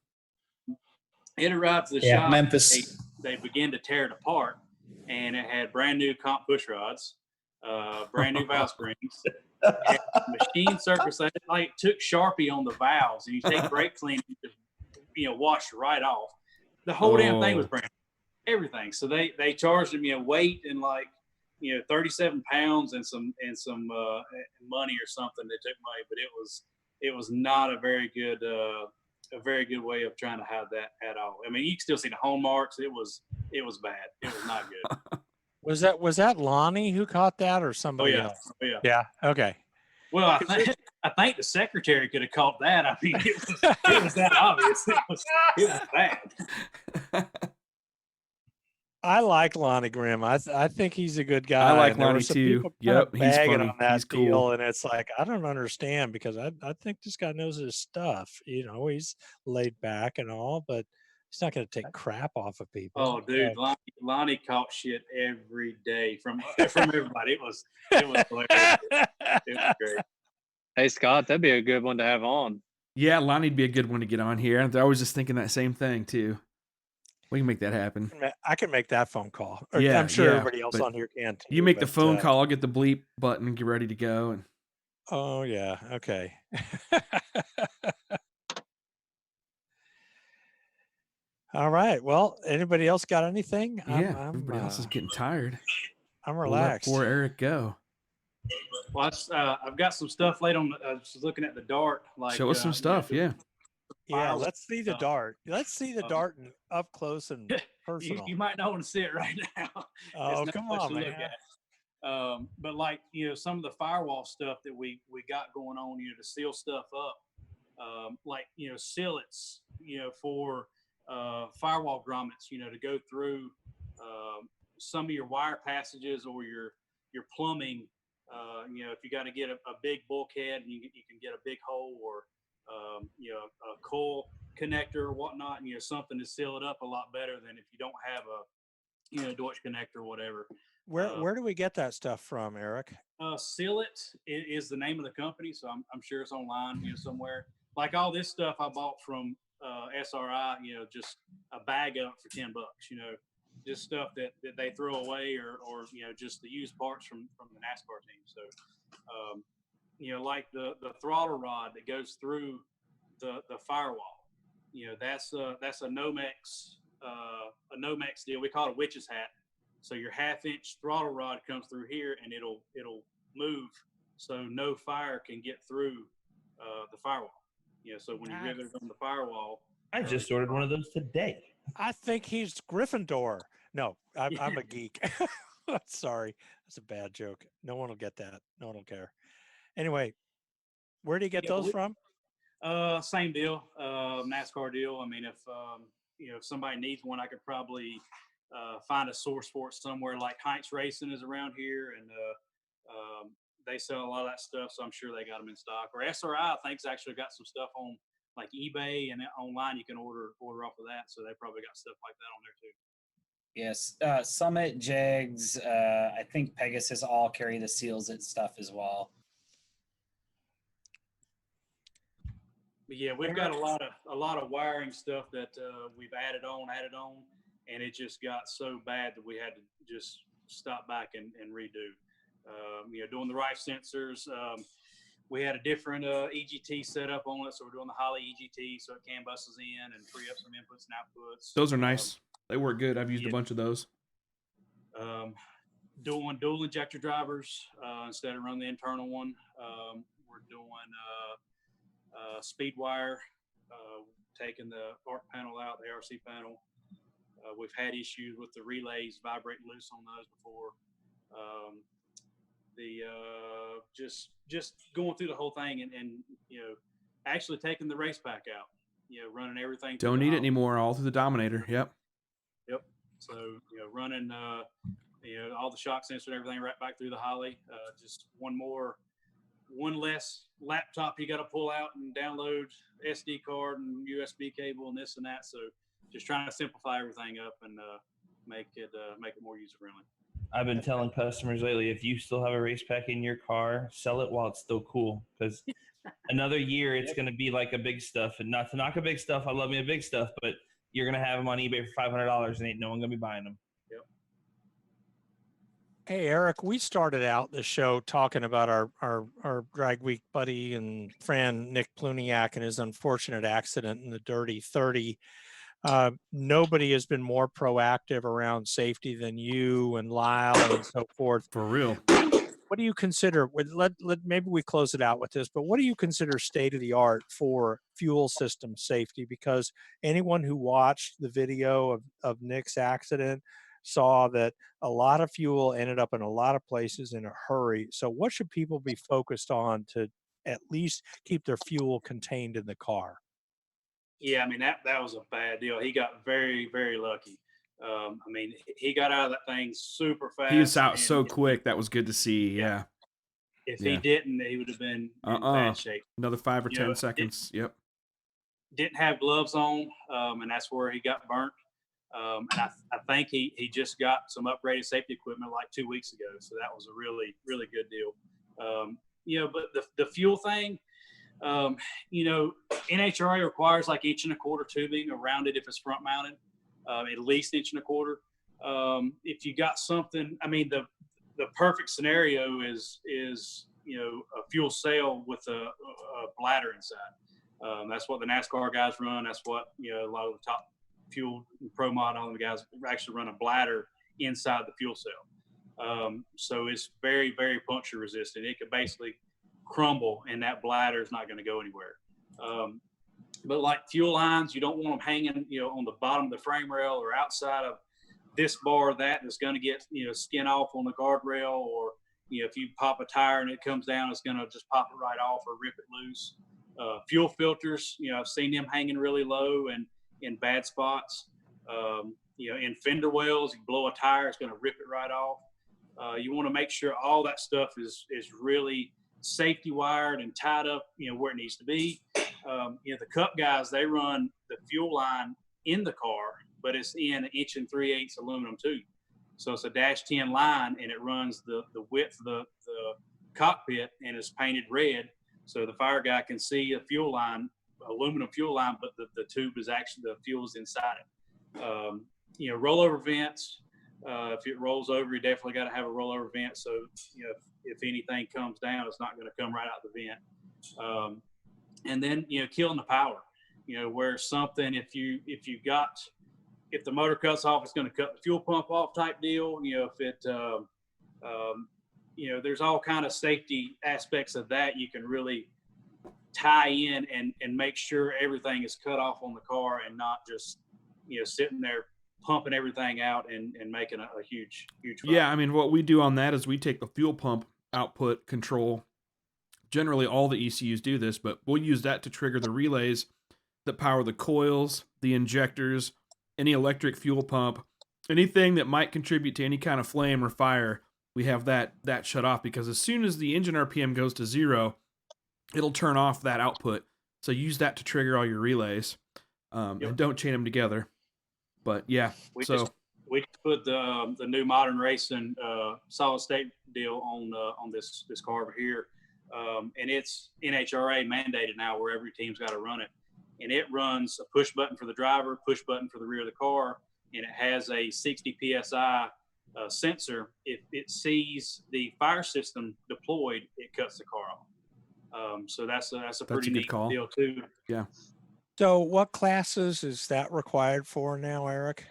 I: it arrived to the shop.
J: Memphis.
I: They began to tear it apart, and it had brand new comp push rods, brand new valve springs, machine surface. Like took Sharpie on the valves, and you take brake cleaning to wash right off. The whole damn thing was brand new. Everything. So they charged him weight and 37 pounds and some money or something. They took money, but it was not a very good way of trying to hide that at all. I mean, you can still see the home marks. It was bad. It was not good.
G: Was that Lonnie who caught that or somebody else?
I: Oh, yeah.
G: Yeah. Okay.
I: Well, I think the secretary could have caught that. I mean, it was that obvious. It was bad.
G: I like Lonnie Grimm. I think he's a good guy.
A: I like Lonnie too. Yep, he's funny.
G: On that
A: he's
G: deal,
A: cool.
G: And it's like I don't understand because I think this guy knows his stuff. He's laid back and all, but he's not going to take crap off of people.
I: Oh, dude, Lonnie caught shit every day from everybody. It was hilarious. It was great.
K: Hey Scott, that'd be a good one to have on.
A: Yeah, Lonnie'd be a good one to get on here. I was just thinking that same thing too. We can make that happen.
G: I can make that phone call. I'm sure everybody else on here can too.
A: You make the phone call, I'll get the bleep button and get ready to go. And
G: oh yeah, okay. All right. Well, anybody else got anything?
A: Yeah, everybody else is getting tired.
G: I'm relaxed.
A: We'll let poor Eric go.
I: Well, I've got some stuff laid on. I was looking at the dart.
A: Show us some stuff. Yeah,
G: let's see the dart. Let's see the dart up close and personal.
I: You might not want to see it right now.
G: Oh, come on, man.
I: But some of the firewall stuff that we got going on, to seal stuff up, sillets, for firewall grommets, to go through some of your wire passages or your plumbing. If you got to get a big bulkhead, you can get a big hole or a coil connector or whatnot, and something to seal it up a lot better than if you don't have a Deutsch connector or whatever.
G: Where do we get that stuff from, Eric?
I: Seal It is the name of the company, so I'm sure it's online somewhere. Like all this stuff I bought from SRI, just a bag of it for $10, just stuff that they throw away or just the used parts from the NASCAR team. So like the throttle rod that goes through the firewall, that's a Nomex deal. We call it a witch's hat. So your 1/2-inch throttle rod comes through here and it'll move so no fire can get through the firewall. So when you rivet it on the firewall.
D: I just ordered one of those today.
G: I think he's Gryffindor. No, I'm a geek. Sorry, that's a bad joke. No one will get that. No one will care. Anyway, where do you get those from?
I: Same deal, NASCAR deal. I mean, if if somebody needs one, I could probably find a source for it somewhere. Like Heinz Racing is around here, and they sell a lot of that stuff, so I'm sure they got them in stock. Or SRI, I think's actually got some stuff on like eBay and online. You can order off of that, so they probably got stuff like that on there too.
H: Yes, Summit, Jegs, I think Pegasus all carry the seals and stuff as well.
I: But yeah, we've got a lot of wiring stuff that we've added on, and it just got so bad that we had to just stop back and redo. Doing the Rife sensors, we had a different EGT set up on it, so we're doing the Holley EGT, so it can bus us in and free up some inputs and outputs.
A: Those are nice. They work good. I've used a bunch of those.
I: Doing dual injector drivers instead of running the internal one. We're doing speed wire, taking the ARC panel out, the ARC panel. We've had issues with the relays vibrating loose on those before. Just going through the whole thing and actually taking the race pack out, running everything.
A: Don't need it anymore. All through the Dominator. Yep.
I: So running all the shock sensor and everything right back through the Holley. Just one less laptop you got to pull out and download SD card and USB cable and this and that. So just trying to simplify everything up and make it more user friendly.
D: I've been telling customers lately, if you still have a race pack in your car, sell it while it's still cool, because another year it's going to be like a big stuff. And not to knock a big stuff, I love me a big stuff, but you're going to have them on eBay for $500 and ain't no one going to be buying them.
I: Yep.
G: Hey, Eric, we started out the show talking about our drag week buddy and friend, Nick Pluniak, and his unfortunate accident in the Dirty 30. Nobody has been more proactive around safety than you and Lyle and so forth.
A: For real.
G: What do you consider, maybe we close it out with this, but what do you consider state of the art for fuel system safety? Because anyone who watched the video of Nick's accident saw that a lot of fuel ended up in a lot of places in a hurry. So what should people be focused on to at least keep their fuel contained in the car?
I: Yeah, I mean, that was a bad deal. He got very, very lucky. He got out of that thing super fast.
A: He was out so quick. That was good to see. Yeah.
I: If he didn't, he would have been in bad shape.
A: Another 5 or 10 seconds. Yep.
I: Didn't have gloves on, and that's where he got burnt. And I think he just got some upgraded safety equipment like 2 weeks ago. So that was a really, really good deal. But the fuel thing, NHRA requires like 1.25 inch tubing around it if it's front mounted, at least 1.25 inch. If you got something, the perfect scenario is a fuel cell with a bladder inside. That's what the NASCAR guys run. That's what a lot of the top fuel pro mod, all the guys actually run a bladder inside the fuel cell. So it's very, very puncture resistant. It could basically crumble and that bladder is not going to go anywhere. But like fuel lines, you don't want them hanging, on the bottom of the frame rail or outside of this bar, that's going to get, skin off on the guardrail, or, if you pop a tire and it comes down, it's going to just pop it right off or rip it loose. Fuel filters, I've seen them hanging really low and in bad spots. In fender wells, you blow a tire, it's going to rip it right off. You want to make sure all that stuff is really safety wired and tied up, where it needs to be. The Cup guys, they run the fuel line in the car, but it's in 1 3/8 aluminum tube. So it's a -10 line, and it runs the width of the cockpit, and it's painted red, so the fire guy can see a fuel line, aluminum fuel line, but the tube is actually, the fuel is inside it. Rollover vents. If it rolls over, you definitely got to have a rollover vent. So, if anything comes down, it's not going to come right out the vent. And then, killing the power, where something, if the motor cuts off, it's going to cut the fuel pump off type deal. If it, there's all kind of safety aspects of that. You can really tie in and make sure everything is cut off on the car and not just, sitting there pumping everything out and making a huge fire.
A: Yeah, what we do on that is we take the fuel pump output control. Generally, all the ECUs do this, but we'll use that to trigger the relays that power the coils, the injectors, any electric fuel pump, anything that might contribute to any kind of flame or fire, we have that shut off, because as soon as the engine RPM goes to 0, it'll turn off that output. So use that to trigger all your relays, and don't chain them together. But yeah,
I: we just put the new modern racing solid state deal on this car over here, and it's NHRA mandated now where every team's got to run it, and it runs a push button for the driver, push button for the rear of the car, and it has a 60 psi sensor. If it sees the fire system deployed, it cuts the car off. So that's a pretty neat deal too.
A: Yeah.
G: So what classes is that required for now, Eric?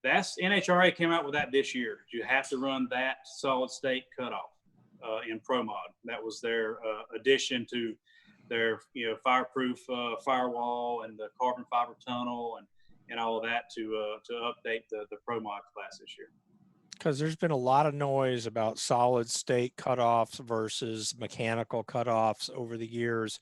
I: That's NHRA came out with that this year. You have to run that solid state cutoff in Pro Mod. That was their addition to their fireproof firewall and the carbon fiber tunnel and all of that to update the Pro Mod class this year.
G: Because there's been a lot of noise about solid state cutoffs versus mechanical cutoffs over the years.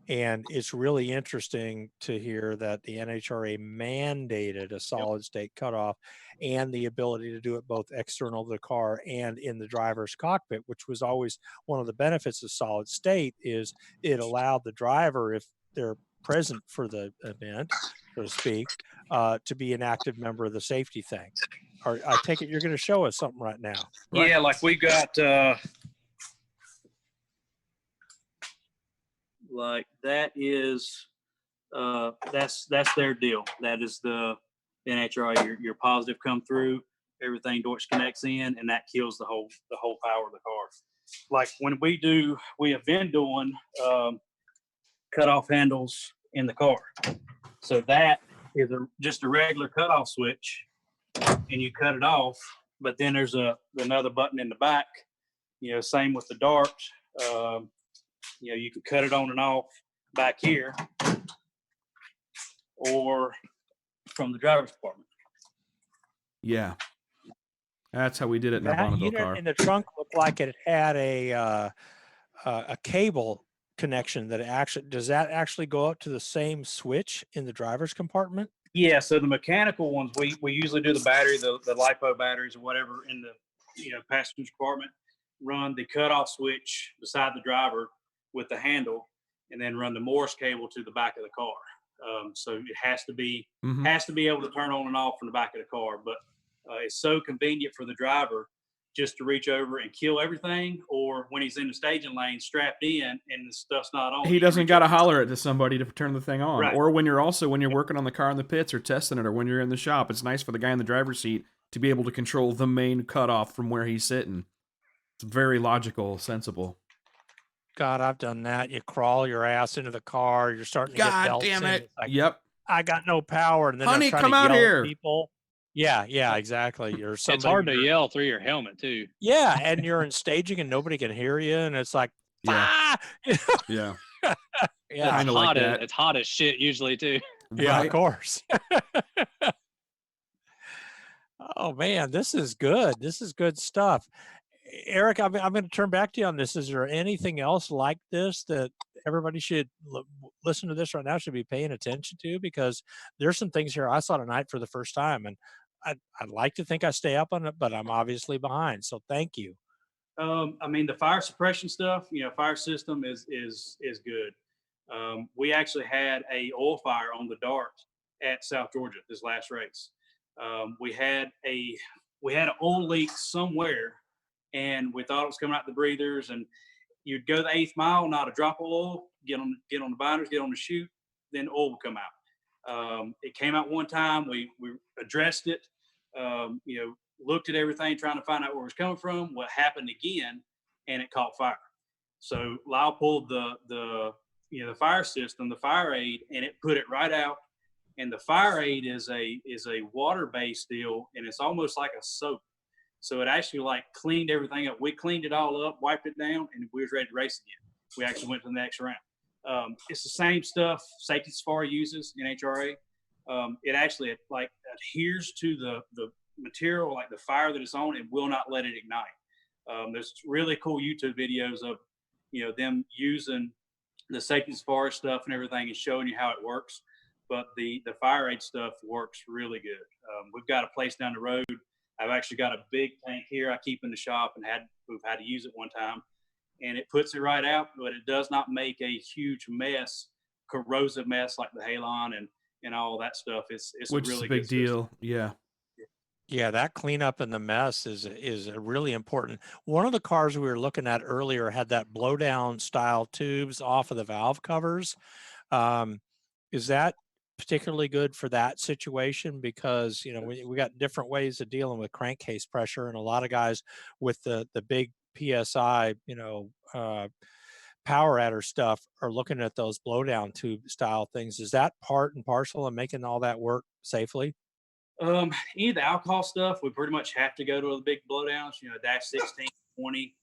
G: And it's really interesting to hear that the NHRA mandated a solid state cutoff and the ability to do it both external to the car and in the driver's cockpit, which was always one of the benefits of solid state, is it allowed the driver, if they're present for the event, so to speak, to be an active member of the safety thing. Or I take it you're going to show us something right now. Right?
I: Yeah, like we got like that is that's their deal. That is the NHRA. Your positive come through, everything Deutsch connects in, and that kills the whole power of the car. Like when we have been doing cutoff handles in the car. So that is just a regular cutoff switch, and you cut it off. But then there's another button in the back. Same with the dart. You can cut it on and off back here, or from the driver's compartment.
A: Yeah, that's how we did it in our Bonneville car.
G: In the trunk looked like it had a cable connection that does that actually go up to the same switch in the driver's compartment?
I: Yeah, so the mechanical ones, we usually do the battery, the LiPo batteries or whatever in the passenger compartment, run the cutoff switch beside the driver with the handle, and then run the Morse cable to the back of the car. So it has to be able to turn on and off from the back of the car, but it's so convenient for the driver just to reach over and kill everything, or when he's in the staging lane strapped in and the stuff's not on.
A: He doesn't got to holler it to somebody to turn the thing on.
I: Right.
A: Or when you're working on the car in the pits or testing it, or when you're in the shop, it's nice for the guy in the driver's seat to be able to control the main cutoff from where he's sitting. It's very logical, sensible.
G: God, I've done that. You crawl your ass into the car. You're starting to get belts.
A: God damn it.
G: Like,
A: yep.
G: I got no power. And then
A: Honey,
G: I'm trying
A: come
G: to
A: out
G: yell
A: here.
G: At people. Yeah, exactly.
K: It's hard to yell through your helmet too.
G: Yeah, and you're in staging and nobody can hear you, and it's like,
A: yeah.
G: Yeah.
K: It's hot, it's hot as shit usually too.
G: Yeah, right? Of course. Oh man, this is good. This is good stuff. Eric, I'm going to turn back to you on this. Is there anything else like this that everybody should listen to this right now, should be paying attention to? Because there's some things here I saw tonight for the first time, and I'd like to think I stay up on it, but I'm obviously behind. So thank you.
I: I mean, the fire suppression stuff, fire system is good. We actually had a oil fire on the Dart at South Georgia this last race. We had an oil leak somewhere, and we thought it was coming out the breathers, and you'd go the 8th mile, not a drop of oil, get on the binders, get on the chute, then oil would come out. It came out one time, we addressed it, looked at everything, trying to find out where it was coming from, what happened again, and it caught fire. So Lyle pulled the fire system, the fire aid, and it put it right out. And the fire aid is a water-based deal, and it's almost like a soap. So it actually cleaned everything up. We cleaned it all up, wiped it down, and we was ready to race again. We actually went to the next round. It's the same stuff Safety Safari uses in HRA. It actually adheres to the material, like the fire that it's on, and will not let it ignite. There's really cool YouTube videos of them using the Safety Safari stuff and everything and showing you how it works. but the fire aid stuff works really good. We've got a place down the road. I've actually got a big tank here I keep in the shop, and we've had to use it one time, and it puts it right out, but it does not make a huge mess, corrosive mess like the halon and all that stuff. It's
A: which
I: a really
A: is a big
I: good
A: deal.
I: system.
A: Yeah.
G: Yeah, that cleanup and the mess is really important. One of the cars we were looking at earlier had that blowdown style tubes off of the valve covers. Is that particularly good for that situation? Because, you know, we got different ways of dealing with crankcase pressure, and a lot of guys with the big PSI, you know, power adder stuff are looking at those blowdown tube style things. Is that part and parcel of making all that work safely?
I: Any of the alcohol stuff, we pretty much have to go to the big blowdowns, you know, dash 16, 20,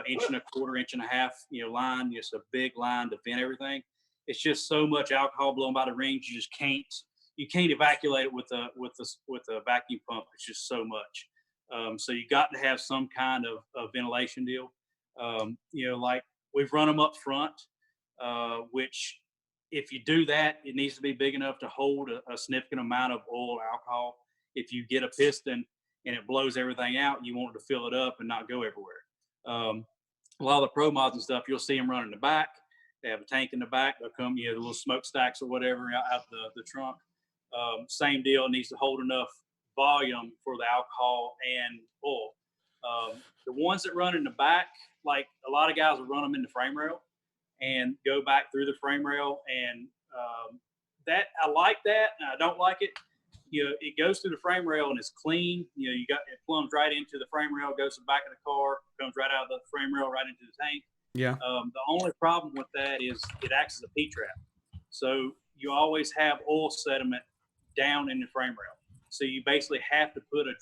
I: inch and a quarter, inch and a half, you know, line, just a big line to vent everything. It's just so much alcohol blown by the rings. You just can't evacuate it with a vacuum pump. It's just so much. So you got to have some kind of ventilation deal. You know, like we've run them up front, which if you do that, it needs to be big enough to hold a significant amount of oil or alcohol. If you get a piston and it blows everything out, you want it to fill it up and not go everywhere. A lot of the pro mods and stuff, you'll see them running in the back. They have a tank in the back. They'll come, you know, the little smokestacks or whatever out the trunk. Same deal. It needs to hold enough volume for the alcohol and oil. The ones that run in the back, like a lot of guys will run them in the frame rail and go back through the frame rail. And that I like that, and I don't like it. You know, it goes through the frame rail and it's clean. You know, it plumbs right into the frame rail, goes to the back of the car, comes right out of the frame rail right into the tank.
A: Yeah.
I: The only problem with that is it acts as a P-trap. So you always have oil sediment down in the frame rail. So you basically have to put a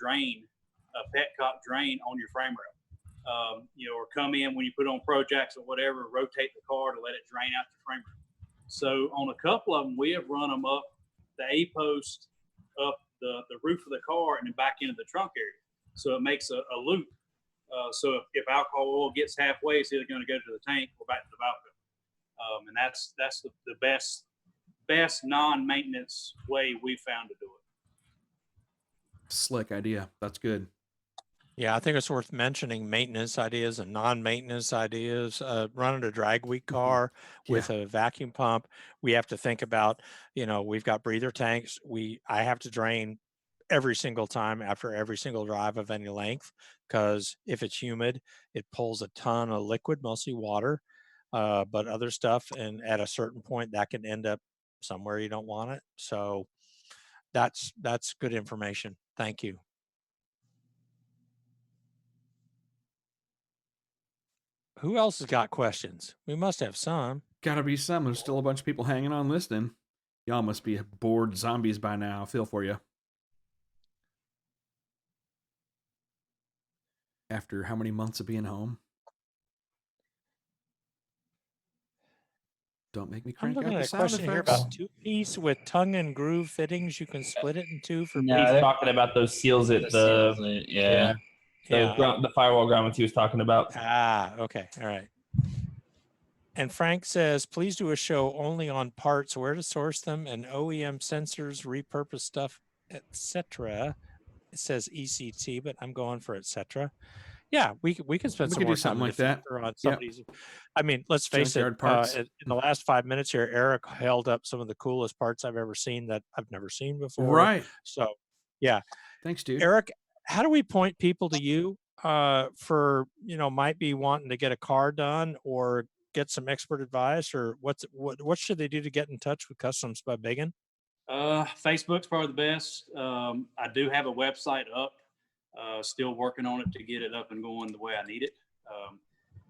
I: petcock drain on your frame rail. You know, or come in when you put on Pro Jacks or whatever, rotate the car to let it drain out the frame rail. So on a couple of them, we have run them up the A-post, up the roof of the car, and then back into the trunk area. So it makes a loop. So if alcohol oil gets halfway, it's either going to go to the tank or back to the valve cover. And that's the best non-maintenance way we found to do it.
A: Slick idea. That's good.
G: Yeah, I think it's worth mentioning maintenance ideas and non-maintenance ideas. Running a drag week car with a vacuum pump, we have to think about, you know, we've got breather tanks. I have to drain every single time after every single drive of any length, because if it's humid, it pulls a ton of liquid, mostly water, but other stuff. And at a certain point, that can end up somewhere you don't want it. So that's good information. Thank you. Who else has got questions? We must have some.
A: Gotta be some. There's still a bunch of people hanging on listening. Y'all must be bored zombies by now. I feel for you. After how many months of being home? Don't make me crank
G: I'm looking
A: out
G: at
A: the
G: a
A: sound
G: question here
A: effects.
G: about two-piece with tongue and groove fittings. You can split it in two for.
D: No, he's talking about those seals at the firewall grommets he was talking about.
G: Ah, okay, all right. And Frank says, please do a show only on parts, where to source them, and OEM sensors, repurpose stuff, etc. It says ECT, but I'm going for etc. Yeah, we can spend some more time
A: like that
G: on somebody's. Yep. I mean, let's face it. In the last 5 minutes here, Eric held up some of the coolest parts I've ever seen that I've never seen before.
A: Right.
G: So, yeah.
A: Thanks, dude.
G: Eric, how do we point people to you for, you know, might be wanting to get a car done or get some expert advice, or what should they do to get in touch with Customs by Bigun?
I: Facebook's probably the best. I do have a website up. Still working on it to get it up and going the way I need it.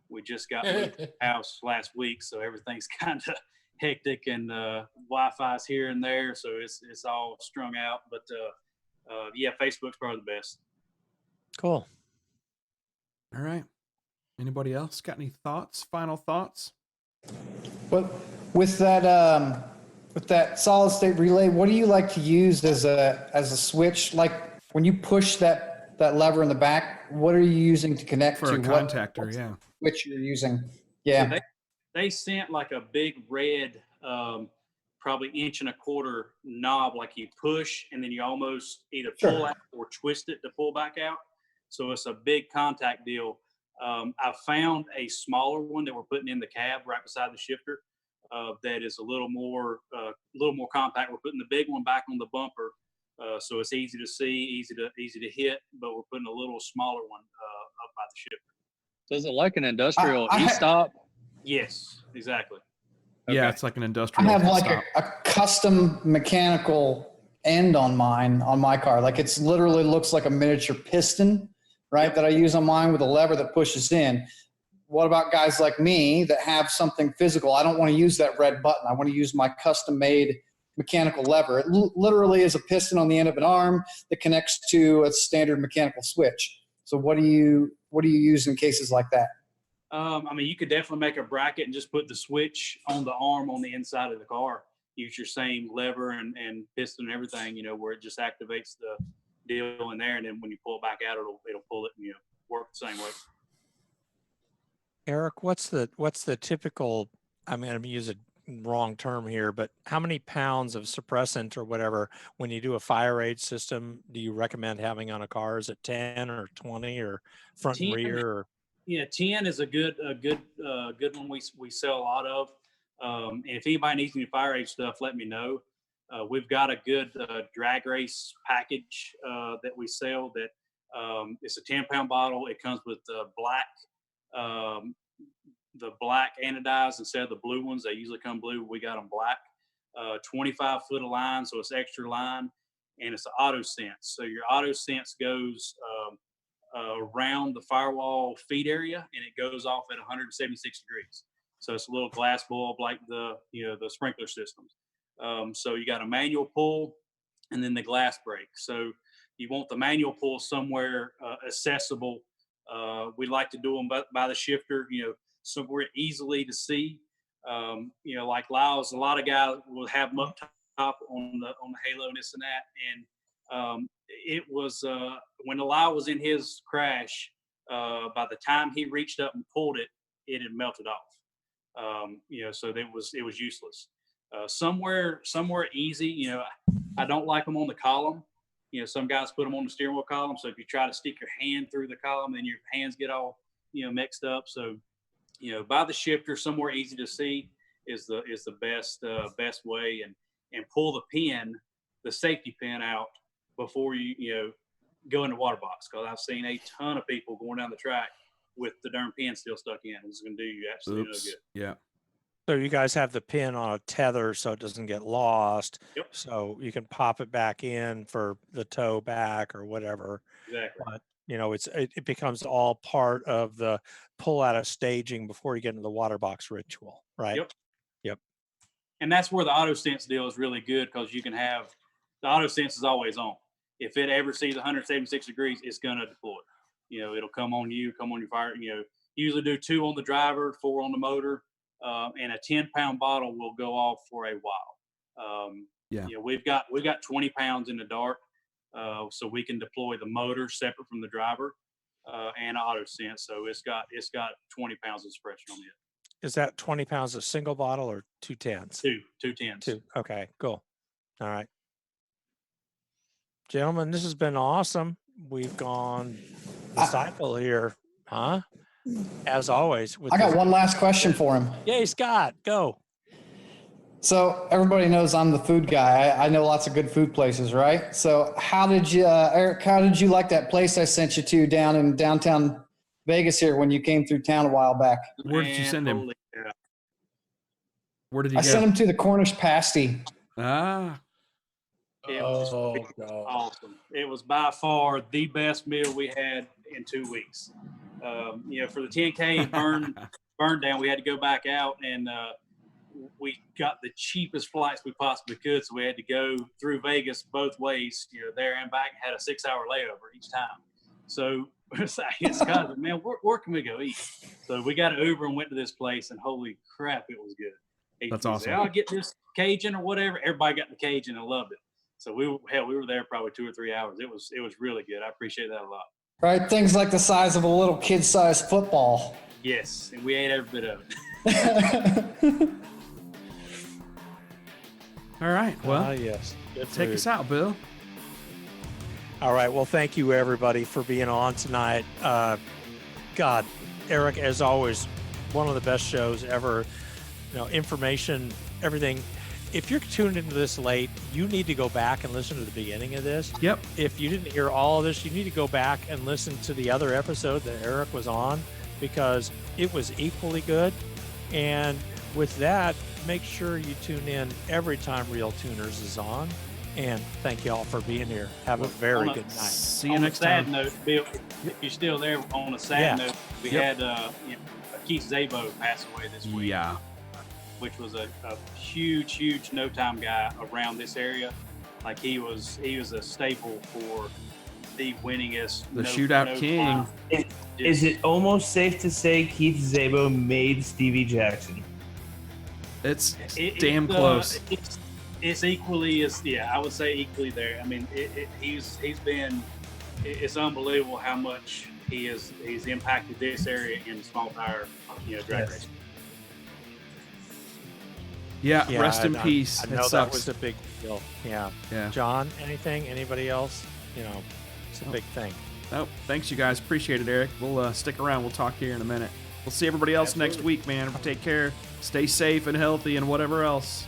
I: We just got moved to the house last week, so everything's kind of hectic, and Wi-Fi's here and there, so it's all strung out. But yeah, Facebook's probably the best.
G: Cool.
A: All right. Anybody else got any thoughts? Final thoughts?
J: Well, with that solid state relay, what do you like to use as a switch? Like when you push that lever in the back, what are you using to connect
A: for
J: to?
A: A contactor, yeah.
J: Which you're using? Yeah.
I: So they sent like a big red probably 1.25 inch knob, like you push and then you almost either pull out or twist it to pull back out. So it's a big contact deal. I found a smaller one that we're putting in the cab right beside the shifter. That is a little more compact. We're putting the big one back on the bumper, so it's easy to see, easy to hit. But we're putting a little smaller one up by the shifter.
K: Does it like an industrial e-stop?
I: Yes, exactly.
A: Yeah, it's like an industrial.
J: I have like a custom mechanical end on my car. Like it's literally looks like a miniature piston, right? That I use on mine with a lever that pushes in. What about guys like me that have something physical? I don't want to use that red button. I want to use my custom made mechanical lever. It literally is a piston on the end of an arm that connects to a standard mechanical switch. So what do you use in cases like that?
I: I mean, you could definitely make a bracket and just put the switch on the arm on the inside of the car. Use your same lever and piston and everything, where it just activates the deal in there, and then when you pull it back out, it'll pull it and work the same way.
G: Eric, what's the typical? I mean, I'm gonna use a wrong term here, but how many pounds of suppressant or whatever when you do a fire rate system do you recommend having on a car? Is it 10 or 20 or front
I: 10,
G: and rear? Or?
I: Yeah, 10 is a good one. We sell a lot of. And if anybody needs any fire rate stuff, let me know. We've got a good drag race package that we sell. That it's a 10-pound bottle. It comes with the black anodized instead of the blue ones. They usually come blue. We got them black. 25 foot of line, so it's extra line, and it's an auto sense. So your auto sense goes around the firewall feed area, and it goes off at 176 degrees. So it's a little glass bulb like the sprinkler systems. So you got a manual pull, and then the glass break. So you want the manual pull somewhere accessible. We like to do them by the shifter, somewhere easily to see. Like Lyle's, a lot of guys will have them up top on the halo and this and that. And it was when Lyle was in his crash, by the time he reached up and pulled it, it had melted off. So it was useless. Somewhere easy. I don't like them on the column. Some guys put them on the steering wheel column. So if you try to stick your hand through the column, then your hands get all, mixed up. So, by the shifter, somewhere easy to see is the best way, and pull the pin, the safety pin out before you go in the water box. Cause I've seen a ton of people going down the track with the darn pin still stuck in. It's going to do you absolutely no good.
A: Yeah.
G: So you guys have the pin on a tether so it doesn't get lost.
I: Yep.
G: So you can pop it back in for the tow back or whatever.
I: Exactly.
G: But it becomes all part of the pull out of staging before you get into the water box ritual, right? Yep.
I: And that's where the auto sense deal is really good, because you can have the auto sense is always on. If it ever sees 176 degrees, it's going to deploy. It'll come on you, come on your fire. Usually do 2 on the driver, 4 on the motor. And a 10-pound bottle will go off for a while. We've got 20 pounds in the dark, so we can deploy the motor separate from the driver and auto sense. So it's got 20 pounds of suppression on it.
G: Is that 20 pounds a single bottle or 2 10s?
I: Two 10s.
G: 2. Okay, cool. All right, gentlemen, this has been awesome. We've gone the cycle here, huh? As always.
J: I got one last question for him.
G: Yay, Scott, go.
J: So everybody knows I'm the food guy. I know lots of good food places, right? So how did you, Eric, like that place I sent you to down in downtown Vegas here when you came through town a while back?
A: Where did you send him? Where did he go?
J: I sent him to the Cornish pasty.
A: Ah.
I: It was awesome. It was by far the best meal we had in 2 weeks. For the 10K burn down, we had to go back out, and we got the cheapest flights we possibly could. So we had to go through Vegas both ways, there and back. Had a 6-hour layover each time. So it's kind of, man, where can we go eat? So we got an Uber and went to this place, and holy crap, it was good.
A: That's awesome.
I: I'll get this Cajun or whatever. Everybody got the Cajun and loved it. So we were there probably 2 or 3 hours. It was really good. I appreciate that a lot.
J: Right, things like the size of a little kid-sized football.
I: Yes, and we ate every bit of it.
A: All right. Well,
G: yes. Good
A: take
G: food.
A: us out, Bill.
G: All right. Well, thank you everybody for being on tonight. God, Eric, as always, one of the best shows ever. Information, everything. If you're tuned into this late, you need to go back and listen to the beginning of this.
A: Yep.
G: If you didn't hear all of this, you need to go back and listen to the other episode that Eric was on, because it was equally good. And with that, make sure you tune in every time Real Tuners is on. And thank you all for being here. Have a very good night.
A: See you next time.
I: On a sad note, Bill, if you're still there, on a sad note, we had Keith Zabo pass away this week.
A: Yeah.
I: Which was a huge no time guy around this area. Like he was a staple for the winningest,
A: the shootout king.
D: Is it almost safe to say Keith Zabo made Stevie Jackson?
A: It's damn close.
I: It's equally as I would say equally there. I mean, he's been. It's unbelievable how much he's impacted this area in small tire drag racing.
A: Yeah, rest in peace.
G: I know that was a big deal. Yeah. John, anything? Anybody else? It's a big thing.
A: Nope. Thanks, you guys. Appreciate it, Eric. We'll stick around. We'll talk here in a minute. We'll see everybody else next week, man. Take care. Stay safe and healthy and whatever else.